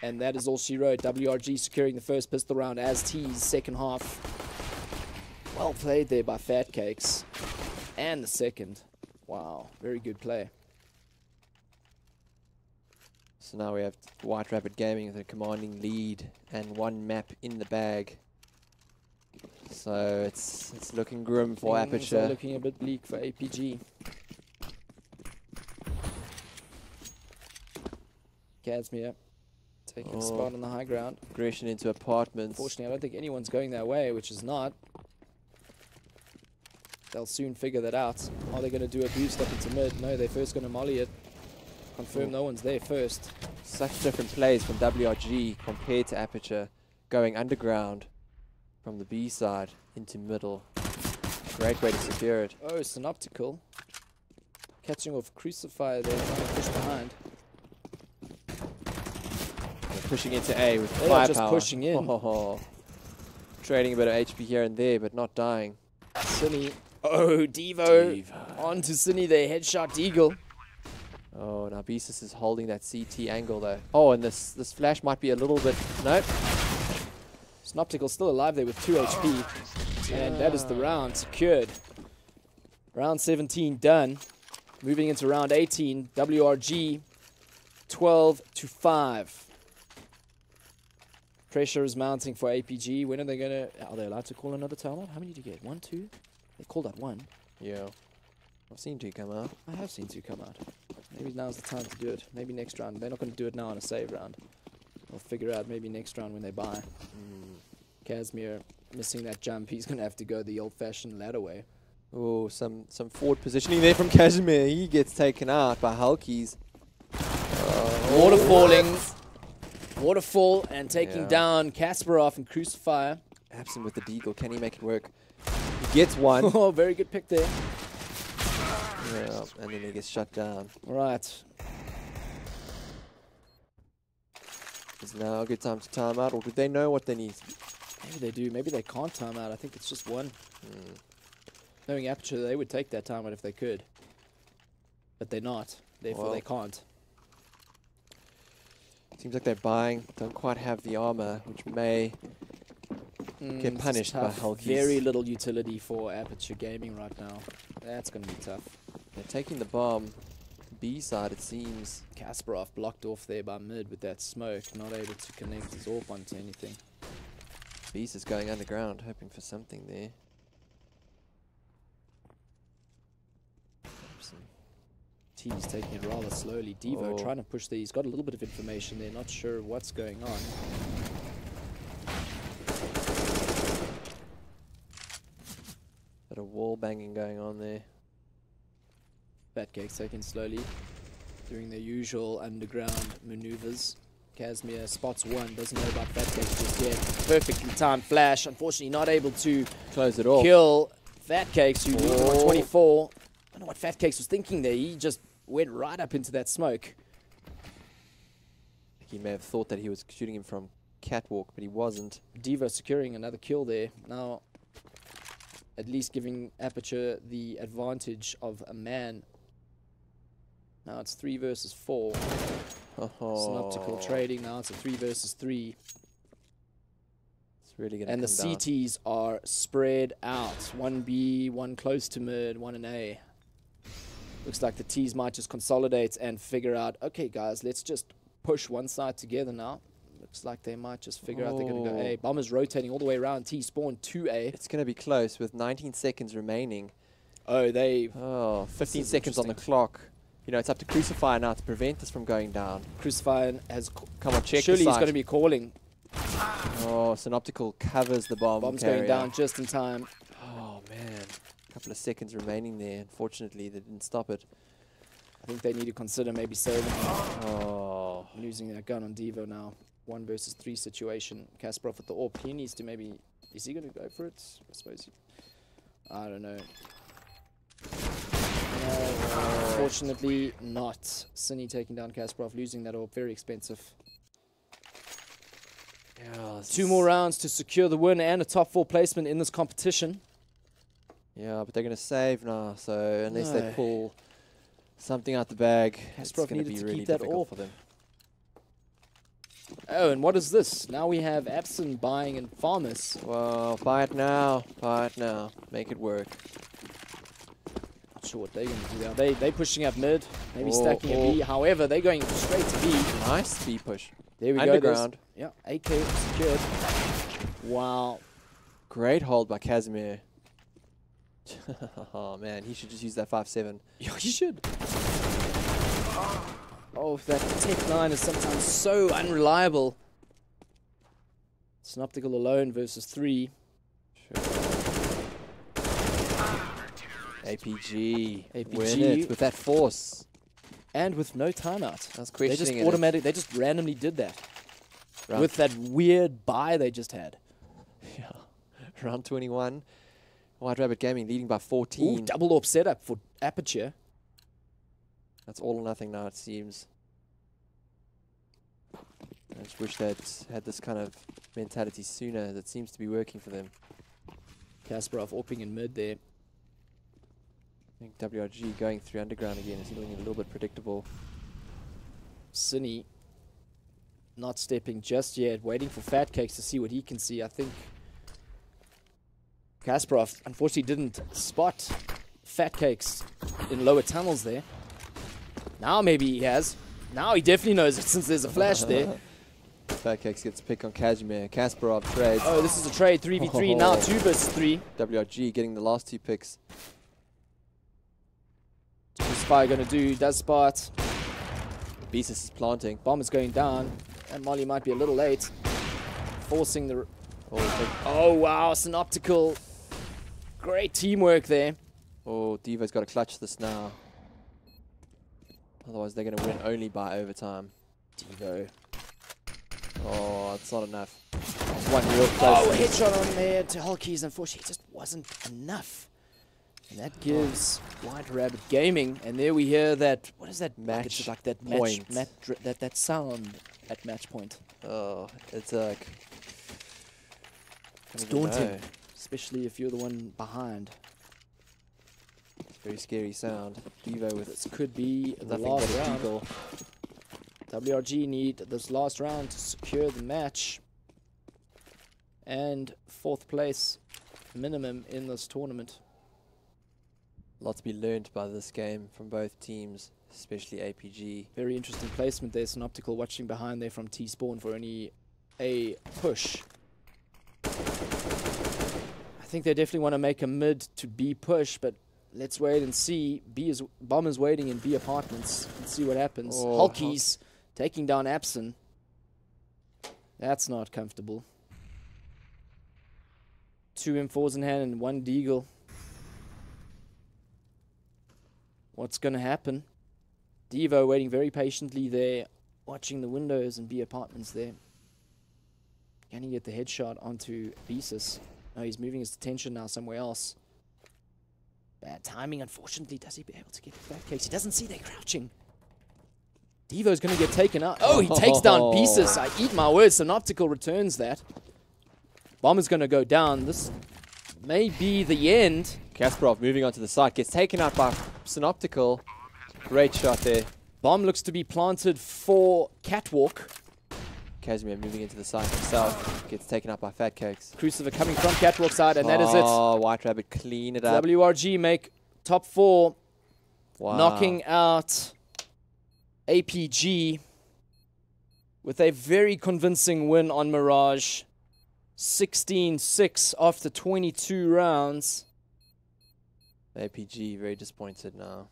Speaker 4: And that is all she wrote. WRG securing the first pistol round as T's second half. Well played there by Fat Cakes. And the second. Wow, very good play.
Speaker 5: So now we have White Rabbit Gaming with a commanding lead and 1 map in the bag. So it's looking grim for
Speaker 4: Things are
Speaker 5: Aperture.
Speaker 4: looking a bit bleak for APG. Casimir taking a spot on the high ground.
Speaker 5: Aggression into apartments.
Speaker 4: Unfortunately, I don't think anyone's going their way, which is not. They'll soon figure that out. Are they going to do a boost up into mid? No, they're first going to molly it. Confirm no one's there first.
Speaker 5: Such different plays from WRG compared to Aperture. Going underground from the B side into middle. Great way to secure it.
Speaker 4: Oh, Synoptical. Catching off Crucifier there, trying to push behind.
Speaker 5: They're pushing into A with
Speaker 4: They are
Speaker 5: firepower.
Speaker 4: just pushing in.
Speaker 5: Trading a bit of HP here and there, but not dying.
Speaker 4: Cine. Oh, Devo. On to Cine there, headshot Deagle.
Speaker 5: Oh, now Beezus is holding that CT angle though. Oh, and this flash might be a little bit... Nope.
Speaker 4: Synoptical still alive there with 2 HP. And that is the round secured. Round 17 done. Moving into round 18. WRG 12-5. Pressure is mounting for APG. When are they going to... Are they allowed to call another timeout? How many did you get? 1, 2? They called out 1.
Speaker 5: Yeah. I've seen 2 come out.
Speaker 4: I have seen 2 come out. Maybe now's the time to do it. Maybe next round. They're not going to do it now on a save round. They'll figure out maybe next round when they buy. Casimir missing that jump. He's going to have to go the old-fashioned ladder way.
Speaker 5: Oh, some forward positioning there from Casimir. He gets taken out by Hulkies.
Speaker 4: Waterfalling. Waterfall and taking down Kasparov and Crucifier.
Speaker 5: Absent with the Deagle. Can he make it work? He gets one.
Speaker 4: Oh, very good pick there.
Speaker 5: Yeah, and then he gets shut down.
Speaker 4: All right.
Speaker 5: Is now a good time to time out, or do they know what they need?
Speaker 4: Maybe they do. Maybe they can't time out. I think it's just 1. Knowing Aperture, they would take that time out if they could. But they're not. Therefore, they can't.
Speaker 5: Seems like they're buying, don't quite have the armor, which may get punished by Hulkies.
Speaker 4: Very little utility for Aperture Gaming right now. That's going to be tough.
Speaker 5: They're taking the bomb. B side, it seems.
Speaker 4: Kasparov blocked off there by mid with that smoke, not able to connect his AWP onto anything.
Speaker 5: Beast is going underground, hoping for something there.
Speaker 4: Team's taking it rather slowly. Devo trying to push there. He's got a little bit of information there, not sure what's going on.
Speaker 5: Bit of wall banging going on there.
Speaker 4: Fatcake's taking slowly, doing their usual underground maneuvers. Casimir spots 1, doesn't know about Fatcake just yet. Perfectly timed flash, unfortunately not able to
Speaker 5: close it off.
Speaker 4: Kill Fatcakes, who moved on 24. I don't know what Fatcakes was thinking there. He just went right up into that smoke.
Speaker 5: He may have thought that he was shooting him from catwalk, but he wasn't.
Speaker 4: Devo securing another kill there. Now, at least giving Aperture the advantage of a man. Now it's 3 versus 4. Synoptical trading. Now it's a 3 versus 3.
Speaker 5: It's really going to
Speaker 4: And the CTs are spread out. 1 B, 1 close to mid, 1 in A. Looks like the T's might just consolidate and figure out, okay, guys, let's just push one side together now. Looks like they might just figure out they're going to go A. Bombers rotating all the way around. T spawn 2A.
Speaker 5: It's going to be close with 19 seconds remaining.
Speaker 4: Oh, they...
Speaker 5: 15 seconds on the clock. You know, it's up to Crucifier now to prevent this from going down.
Speaker 4: Crucifier has...
Speaker 5: Come on, check
Speaker 4: Surely
Speaker 5: the
Speaker 4: he's
Speaker 5: site.
Speaker 4: going to be calling.
Speaker 5: Oh, Synoptical covers the bomb
Speaker 4: Bomb's
Speaker 5: carrier.
Speaker 4: going down just in time.
Speaker 5: Oh, man. A couple of seconds remaining there. Unfortunately, they didn't stop it.
Speaker 4: I think they need to consider maybe saving him.
Speaker 5: Oh.
Speaker 4: Losing that gun on Devo now. 1 versus 3 situation. Kasparov with the AWP. He needs to maybe... Is he going to go for it? I suppose I don't know. No, unfortunately not. Cine taking down Kasparov, losing that AWP. Very expensive.
Speaker 5: Yeah,
Speaker 4: 2 more rounds to secure the win and a top 4 placement in this competition.
Speaker 5: Yeah, but they're going to save now, so unless they
Speaker 4: No.
Speaker 5: pull something out the bag, it's
Speaker 4: Kasparov
Speaker 5: going to
Speaker 4: needed
Speaker 5: be
Speaker 4: to
Speaker 5: really
Speaker 4: keep that
Speaker 5: difficult
Speaker 4: off.
Speaker 5: for them.
Speaker 4: Oh, and what is this? Now we have Abson buying and Farmers.
Speaker 5: Well, buy it now. Buy it now. Make it work.
Speaker 4: Not sure what they're going to do there. They pushing up mid, maybe
Speaker 5: Oh,
Speaker 4: stacking a B. However, they're going straight to B.
Speaker 5: Nice speed push.
Speaker 4: There we
Speaker 5: Underground.
Speaker 4: go. Yeah, AK secured. Wow.
Speaker 5: Great hold by Casimir. Oh, man. He should just use that 5-7.
Speaker 4: Yeah, you should. Oh, that Tech 9 is sometimes so unreliable. Synoptical alone versus 3.
Speaker 5: Sure. APG.
Speaker 4: APG.
Speaker 5: Win it with that force.
Speaker 4: And with no timeout.
Speaker 5: I was
Speaker 4: They just
Speaker 5: questioning it.
Speaker 4: automatic. They just randomly did that.
Speaker 5: Round
Speaker 4: With that weird buy they just had.
Speaker 5: Yeah. Round 21. White Rabbit Gaming leading by
Speaker 4: Ooh,
Speaker 5: 14.
Speaker 4: double AWP setup for Aperture.
Speaker 5: That's all or nothing now, it seems. I just wish they'd had this kind of mentality sooner, as it seems to be working for them.
Speaker 4: Kasparov AWPing in mid there.
Speaker 5: I think WRG going through underground again is looking a little bit predictable.
Speaker 4: Cine not stepping just yet, waiting for Fat Cakes to see what he can see. I think Kasparov unfortunately didn't spot Fat Cakes in lower tunnels there. Now maybe he has. Now he definitely knows it since there's a flash there.
Speaker 5: Fat Cakes gets a pick on Casimir. Kasparov trades.
Speaker 4: Oh, this is a trade, 3v3, now 2 versus 3.
Speaker 5: WRG getting the last 2 picks.
Speaker 4: What's Spy gonna do? Does spot.
Speaker 5: Beezus is planting.
Speaker 4: Bomb is going down. And Molly might be a little late. Forcing the...
Speaker 5: Oh,
Speaker 4: Oh, wow, Synoptical. Great teamwork there.
Speaker 5: oh, Devo's got to clutch this now. Otherwise, they're going to win only by overtime.
Speaker 4: Devo.
Speaker 5: Oh, it's not enough. It's one real close.
Speaker 4: Oh, headshot on there to Hulkies. Unfortunately, it just wasn't enough. And that gives White Rabbit Gaming. And there we hear that. What is that?
Speaker 5: Match
Speaker 4: It's like that
Speaker 5: point.
Speaker 4: that sound at match point.
Speaker 5: Oh, it's like...
Speaker 4: It's daunting, especially if you're the one behind.
Speaker 5: Very scary sound. Devo with
Speaker 4: This could be the
Speaker 5: nothing
Speaker 4: last
Speaker 5: but a
Speaker 4: round.
Speaker 5: deagle.
Speaker 4: WRG need this last round to secure the match. And 4th place minimum in this tournament.
Speaker 5: Lot to be learned by this game from both teams, especially APG.
Speaker 4: Very interesting placement there. Synoptical watching behind there from T-Spawn for only a push. I think they definitely want to make a mid to B push, but let's wait and see. Bomb is waiting in B apartments. Let's see what happens.
Speaker 5: Oh,
Speaker 4: Hulkies taking down Abson. That's not comfortable. 2 M4s in hand and 1 Deagle. What's going to happen? Devo waiting very patiently there, watching the windows and B apartments there. Can he get the headshot onto Beezus? No, he's moving his attention now somewhere else. Bad timing, unfortunately. Does he be able to get the back case? He doesn't see they're crouching. Devo's going to get taken out. Oh, he takes down Beezus. I eat my words. Synoptical returns that. Bomber's going to go down. This may be the end.
Speaker 5: Kasparov moving onto the side, gets taken out by Synoptical. Great shot there.
Speaker 4: Bomb looks to be planted for Catwalk.
Speaker 5: Casimir moving into the side himself, gets taken out by Fat Cakes.
Speaker 4: Crucifer coming from Catwalk side, and that is it.
Speaker 5: Oh, White Rabbit clean it up.
Speaker 4: WRG make top 4,
Speaker 5: Wow.
Speaker 4: knocking out APG with a very convincing win on Mirage. 16-6 after 22 rounds.
Speaker 5: APG very disappointed now.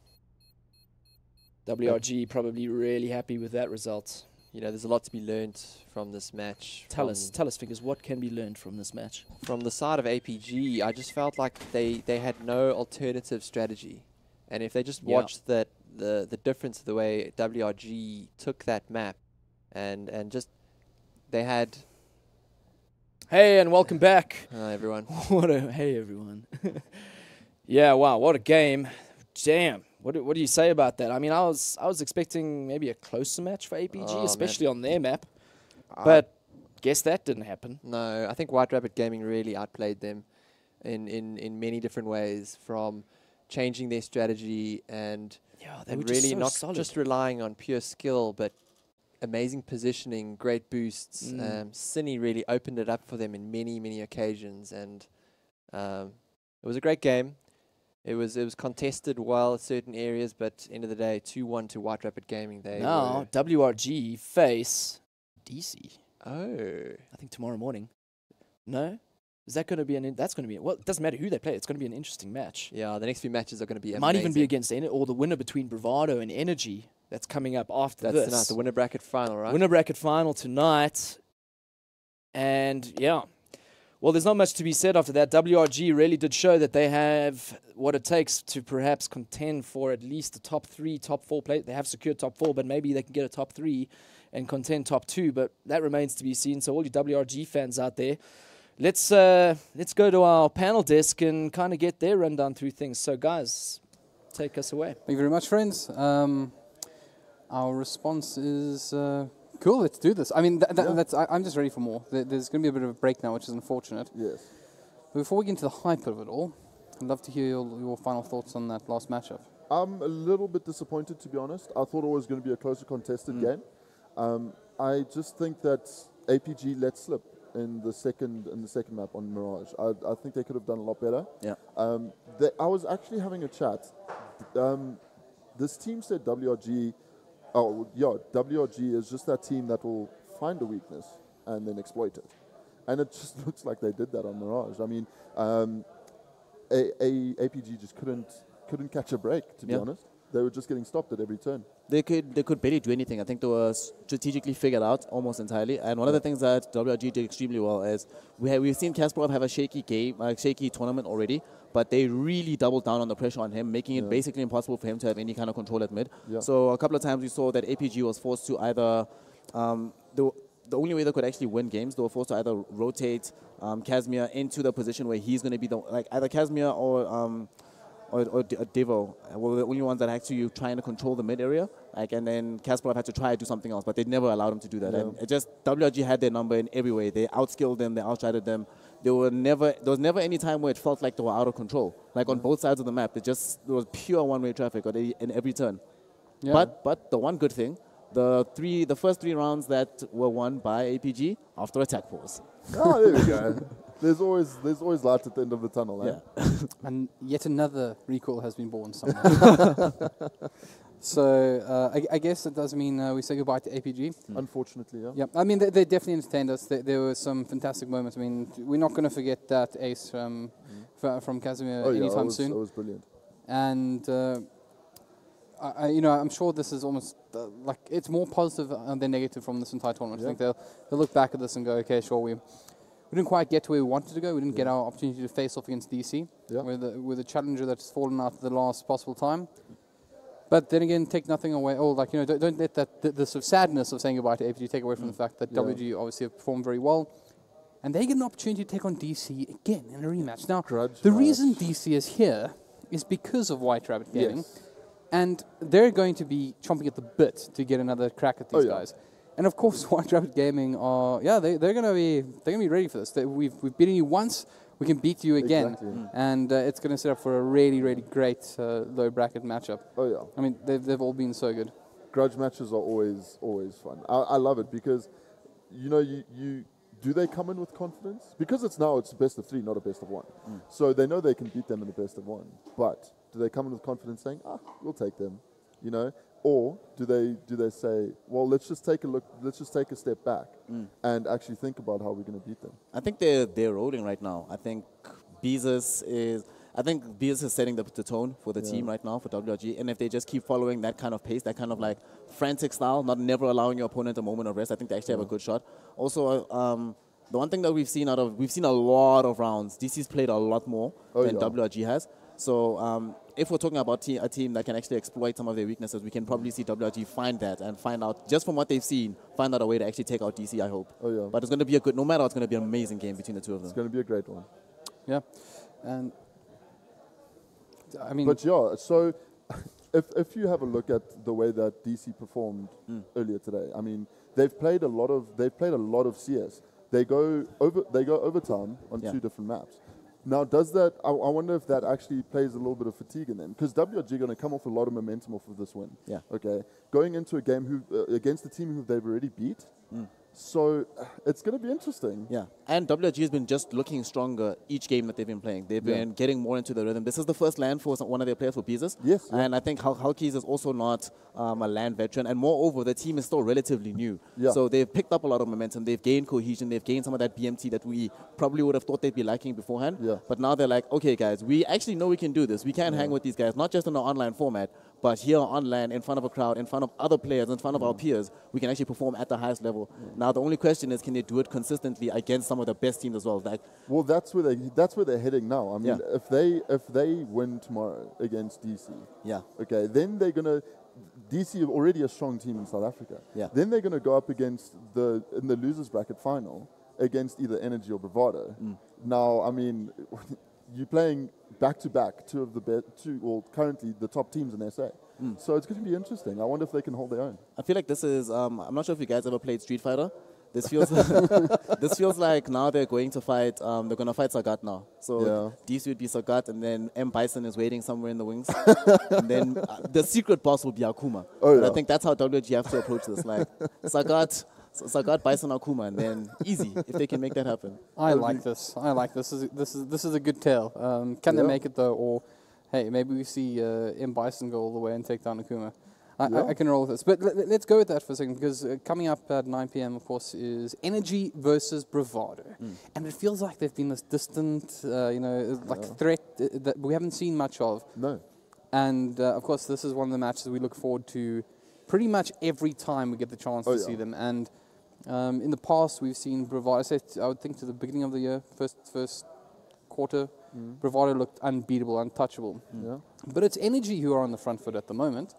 Speaker 4: WRG probably really happy with that result.
Speaker 5: You know, there's a lot to be learned from this match.
Speaker 4: Tell us, Fingers, what can be learned from this match?
Speaker 5: From the side of APG, I just felt like they had no alternative strategy. And if they just watched the difference of the way WRG took that map and just they had...
Speaker 4: Hey, and welcome back.
Speaker 5: Hi, everyone.
Speaker 4: Hey, everyone. Yeah, wow, what a game. Damn. What do you say about that? I mean, I was expecting maybe a closer match for APG, especially on their map. But guess that didn't happen.
Speaker 5: No, I think White Rabbit Gaming really outplayed them in many different ways, from changing their strategy and
Speaker 4: they were
Speaker 5: really
Speaker 4: just so
Speaker 5: not
Speaker 4: solid.
Speaker 5: just relying on pure skill, but amazing positioning, great boosts. Cine really opened it up for them in many, many occasions, and it was a great game. It was contested well at certain areas, but end of the day, 2-1 to White Rabbit Gaming.
Speaker 4: Now WRG face DC.
Speaker 5: Oh,
Speaker 4: I think tomorrow morning. No, is that going to be that's going to be well? It doesn't matter who they play. It's going to be an interesting match.
Speaker 5: yeah. The next few matches are going to be
Speaker 4: It
Speaker 5: amazing.
Speaker 4: might even be against or the winner between Bravado and Energy. That's coming up after
Speaker 5: That's
Speaker 4: this.
Speaker 5: tonight, the winner bracket final, right?
Speaker 4: Winner bracket final tonight. And yeah, well, there's not much to be said after that. WRG really did show that they have what it takes to perhaps contend for at least the top 3, top 4 place. They have secured top 4, but maybe they can get a top 3 and contend top 2. But that remains to be seen. So all you WRG fans out there, let's go to our panel desk and kind of get their rundown through things. So guys, take us away.
Speaker 1: Thank you very much, friends. Our response is cool. Let's do this. I mean, I'm just ready for more. There's going to be a bit of a break now, which is unfortunate.
Speaker 2: Yes.
Speaker 1: But before we get into the hype of it all, I'd love to hear your final thoughts on that last matchup.
Speaker 2: I'm a little bit disappointed, to be honest. I thought it was going to be a closer contested game. I just think that APG let slip in the second map on Mirage. I think they could have done a lot better.
Speaker 3: Yeah.
Speaker 2: I was actually having a chat. This team said WRG. Oh, yeah, WRG is just that team that will find a weakness and then exploit it. And it just looks like they did that on Mirage. I mean, APG just couldn't catch a break, to be honest. They were just getting stopped at every turn.
Speaker 3: They could barely do anything. I think they were strategically figured out almost entirely. And one of the things that WRG did extremely well is we've seen Kasparov have a shaky game, a shaky tournament already, but they really doubled down on the pressure on him, making it basically impossible for him to have any kind of control at mid. Yeah. So a couple of times we saw that APG was forced to either the only way they could actually win games, they were forced to either rotate Casimir into the position where he's going to be either Casimir or Devo were the only ones that actually trying to control the mid area. And then Kasparov had to try to do something else, but they never allowed him to do that. Yeah. And WRG had their number in every way. They outskilled them, they outshotted them. There was never any time where it felt like they were out of control. On both sides of the map, there was pure one-way traffic in every turn. Yeah. But the one good thing, the first 3 rounds that were won by APG after attack pause.
Speaker 2: Oh, there we go. There's always light at the end of the tunnel.
Speaker 1: Yeah. And yet another recall has been born somewhere. So I guess it does mean we say goodbye to APG.
Speaker 2: Unfortunately, yeah.
Speaker 1: Yeah, I mean, they definitely entertained us. There were some fantastic moments. I mean, we're not going to forget that ace from Casimir anytime soon.
Speaker 2: That was brilliant.
Speaker 1: And I'm sure this is almost it's more positive than negative from this entire tournament. Yeah. I think they'll look back at this and go, okay, sure, we didn't quite get to where we wanted to go. We didn't get our opportunity to face off against DC. Yeah. With a challenger that's fallen out at the last possible time. But then again, take nothing away. Don't let the sort of sadness of saying goodbye to APG take away from the fact that WG obviously have performed very well. And they get an opportunity to take on DC again in a rematch. Now, the reason DC is here is because of White Rabbit Gaming. Yes. And they're going to be chomping at the bit to get another crack at these guys. And of course, White Rabbit Gaming are they're going to be ready for this. We've beaten you once, we can beat you again, and it's going to set up for a really, really great low bracket matchup. Oh yeah, I mean they've all been so good.
Speaker 2: Grudge matches are always fun. I love it because you do they come in with confidence? Because it's best of 3, not a best of 1. So they know they can beat them in the best of 1. But do they come in with confidence saying, we'll take them, Or do they say, well, let's just take a step back and actually think about how we're going to beat them?
Speaker 3: I think they're rolling right now. I think Beezus I think BS is setting the tone for the team right now for WRG, and if they just keep following that kind of pace, that kind of like frantic style, not never allowing your opponent a moment of rest, I think they actually have a good shot. Also, the one thing that we've seen a lot of rounds. DC's played a lot more than WRG has. So if we're talking about a team that can actually exploit some of their weaknesses, we can probably see WRG find that and find out, just from what they've seen, find out a way to actually take out DC, I hope.
Speaker 2: Oh, yeah.
Speaker 3: But it's going to be a good, no matter what, it's going to be an amazing game between the two of them.
Speaker 2: It's going to be a great one.
Speaker 1: Yeah. And I mean,
Speaker 2: but yeah, so if you have a look at the way that DC performed earlier today, I mean, they've played a lot of CS. They go overtime on 2 different maps. Now, does that? I wonder if that actually plays a little bit of fatigue in them, because WRG are going to come off a lot of momentum off of this win.
Speaker 3: Yeah.
Speaker 2: Okay. Going into a game against a team who they've already beat. So it's going to be interesting.
Speaker 3: Yeah, and WRG has been just looking stronger each game that they've been playing. They've been getting more into the rhythm. This is the first LAN for one of their players for Beezus.
Speaker 2: Yes.
Speaker 3: And I think Halkies is also not a LAN veteran. And moreover, the team is still relatively new.
Speaker 2: Yeah.
Speaker 3: So they've picked up a lot of momentum. They've gained cohesion. They've gained some of that BMT that we probably would have thought they'd be lacking beforehand.
Speaker 2: Yeah.
Speaker 3: But now they're like, okay, guys, we actually know we can do this. We can hang with these guys, not just in an online format, but here on LAN, in front of a crowd, in front of other players, in front of our peers, we can actually perform at the highest level. Now, the only question is, can they do it consistently against some of the best teams as well? Like,
Speaker 2: well, that's where they're heading now. I mean, if they win tomorrow against DC, okay, then they're gonna. DC are already a strong team in South Africa.
Speaker 3: Yeah.
Speaker 2: Then they're gonna go up against in the losers bracket final against either Energy or Bravado. Now, I mean, you're playing back-to-back currently the top teams in SA. So it's going to be interesting. I wonder if they can hold their own.
Speaker 3: I feel like this is, I'm not sure if you guys ever played Street Fighter. This feels this feels like now they're going to fight, they're going to fight Sagat now. So DC would be Sagat, and then M. Bison is waiting somewhere in the wings. And then the secret boss will be Akuma. And I think that's how WG have to approach this. Like, Sagat, Bison, Akuma, and then easy if they can make that happen.
Speaker 1: I like this. This is a good tale. Can they make it though, or hey, maybe we see M. Bison go all the way and take down Akuma. I can roll with this, but let's go with that for a second, because coming up at 9 p.m. of course is Energy versus Bravado, and it feels like they've been this distant, threat that we haven't seen much of.
Speaker 2: No.
Speaker 1: And of course, this is one of the matches we look forward to pretty much every time we get the chance to see them. And in the past, we've seen Bravado. I would think to the beginning of the year, first quarter, Bravado looked unbeatable, untouchable. But it's Energy who are on the front foot at the moment.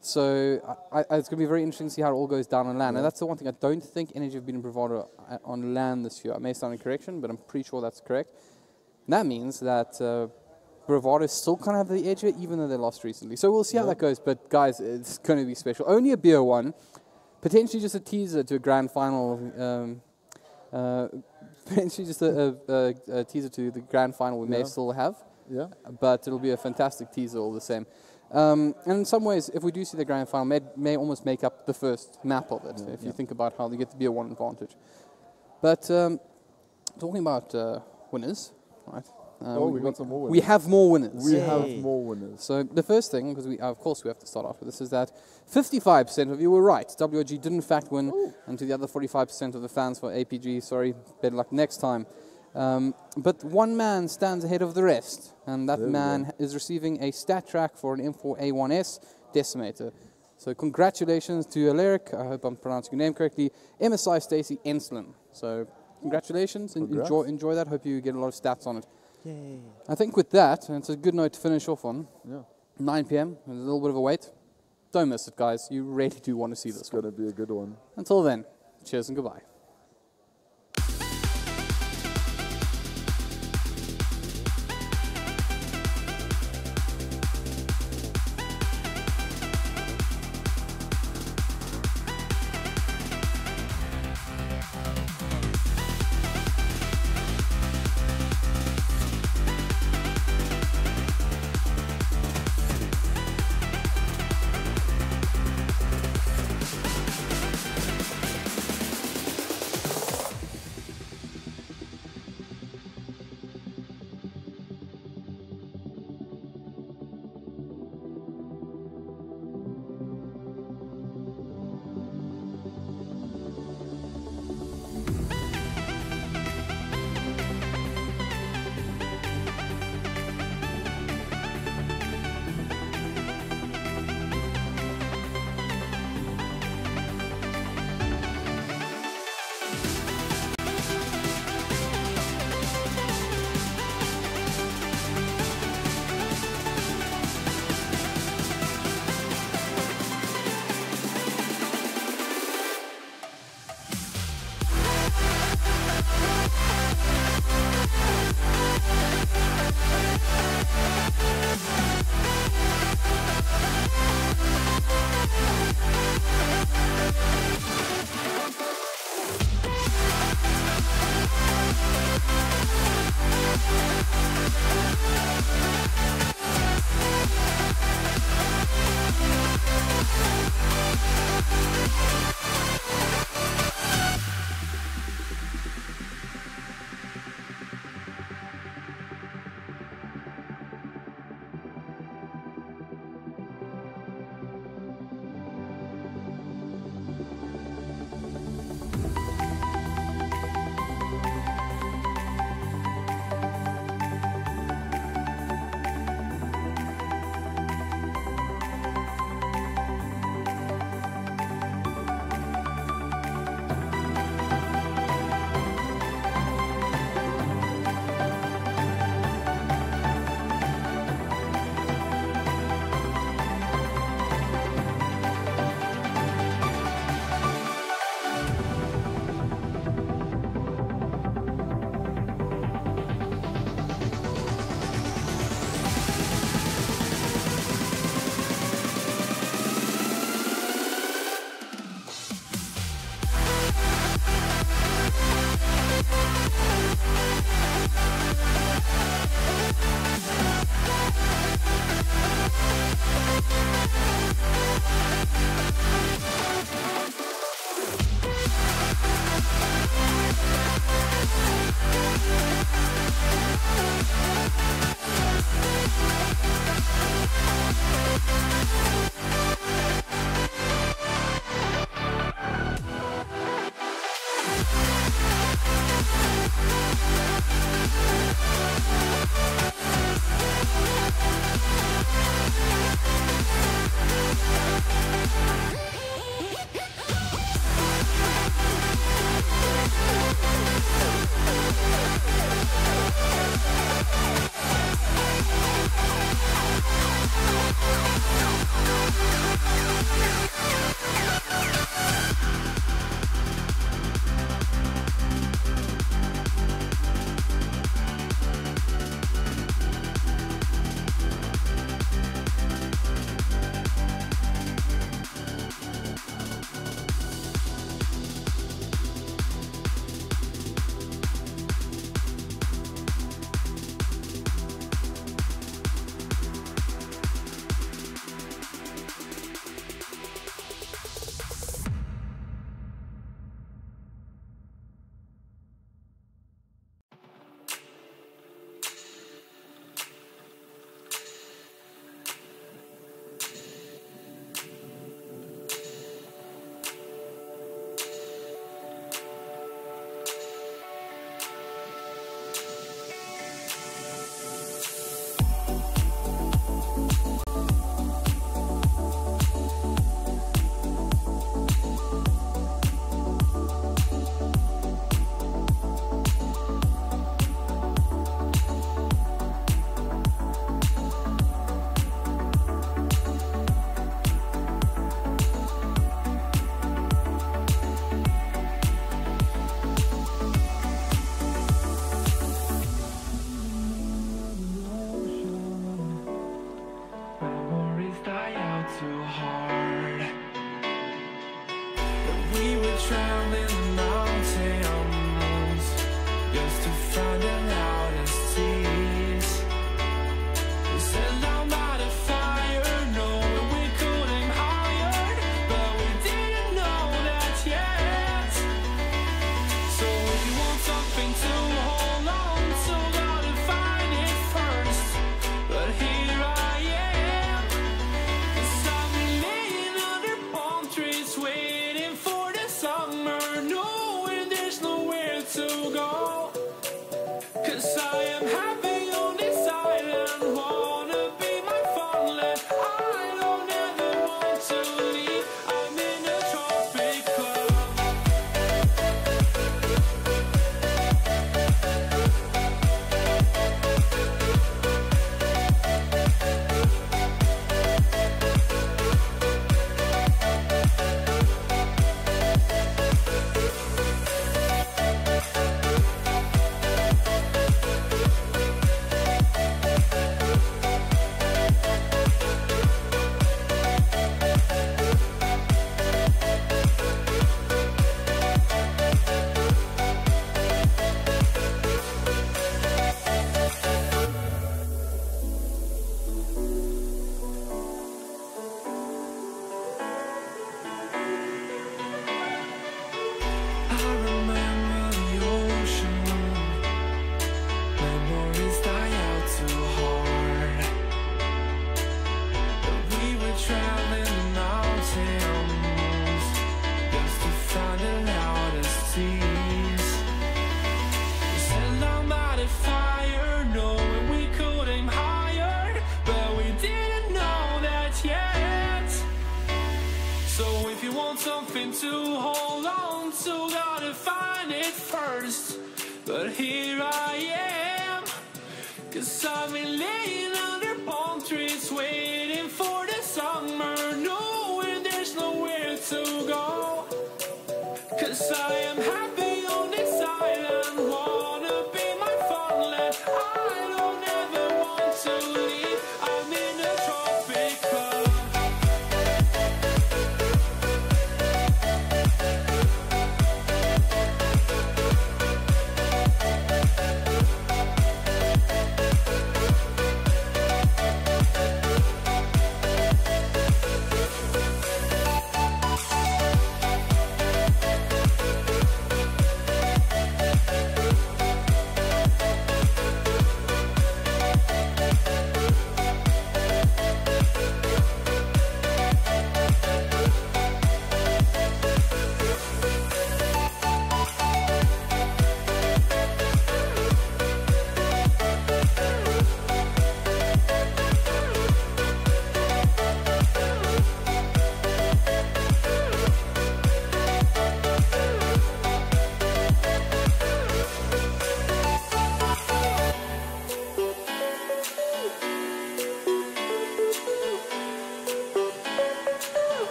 Speaker 1: So it's going to be very interesting to see how it all goes down on LAN. And that's the one thing. I don't think Energy have been in Bravado on LAN this year. I may sound incorrection, but I'm pretty sure that's correct. And that means that Bravado still kind of have the edge here, even though they lost recently. So we'll see how that goes. But guys, it's going to be special. Only a BO1, potentially just a teaser to a grand final. Potentially just a teaser to the grand final we may still have. But it'll be a fantastic teaser all the same. And in some ways, if we do see the grand final, may almost make up the first map of it, if you think about how they get to be a one advantage. But talking about winners, right?
Speaker 2: We got some more winners.
Speaker 1: We have more winners.
Speaker 2: We have more winners.
Speaker 1: So the first thing, because of course we have to start off with this, is that 55% of you were right. WRG did in fact win, and to the other 45% of the fans for APG, sorry, better luck next time. But one man stands ahead of the rest, and that man is receiving a stat track for an M4A1S Decimator. So congratulations to Alaric, I hope I'm pronouncing your name correctly, MSI Stacy Enslin. So congratulations, and enjoy that. Hope you get a lot of stats on it.
Speaker 5: Yay.
Speaker 1: I think with that, and it's a good note to finish off on, 9 p.m., there's a little bit of a wait. Don't miss it, guys. You really do want to see this
Speaker 2: It's going to be a good one.
Speaker 1: Until then, cheers and goodbye.
Speaker 6: it first, but here I am. 'Cause I've been laying under palm trees, waiting for the summer, knowing there's nowhere to go. 'Cause I am happy on this island, wanna be my fatherland. I don't ever want to leave, I'm in a tropic club.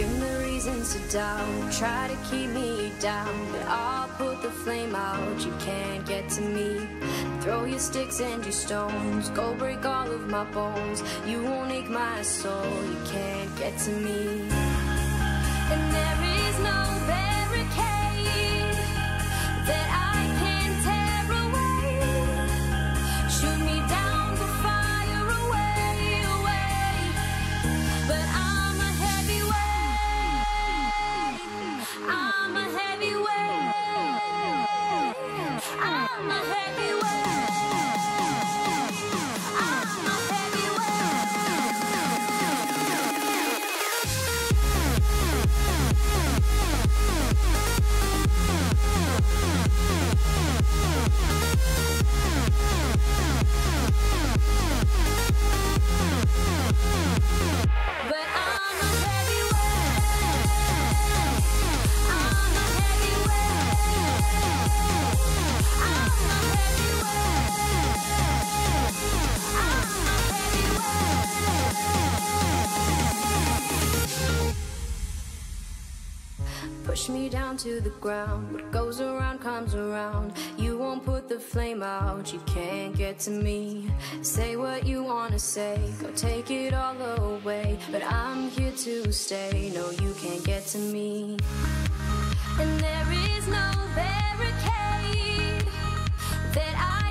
Speaker 7: Give me reasons to doubt, try to keep me down, but I'll put the flame out, you can't get to me. Throw your sticks and your stones, go break all of my bones. You won't ache my soul, you can't get to me. And there is no barricade that I can tear away. Shoot me down to fire away, away. But I'm a heavyweight, I'm a heavyweight, I'm a heavyweight, I'm a push me down to the ground. What goes around comes around. You won't put the flame out, you can't get to me. Say what you wanna say, go take it all away, but I'm here to stay, no you can't get to me. And there is no barricade that I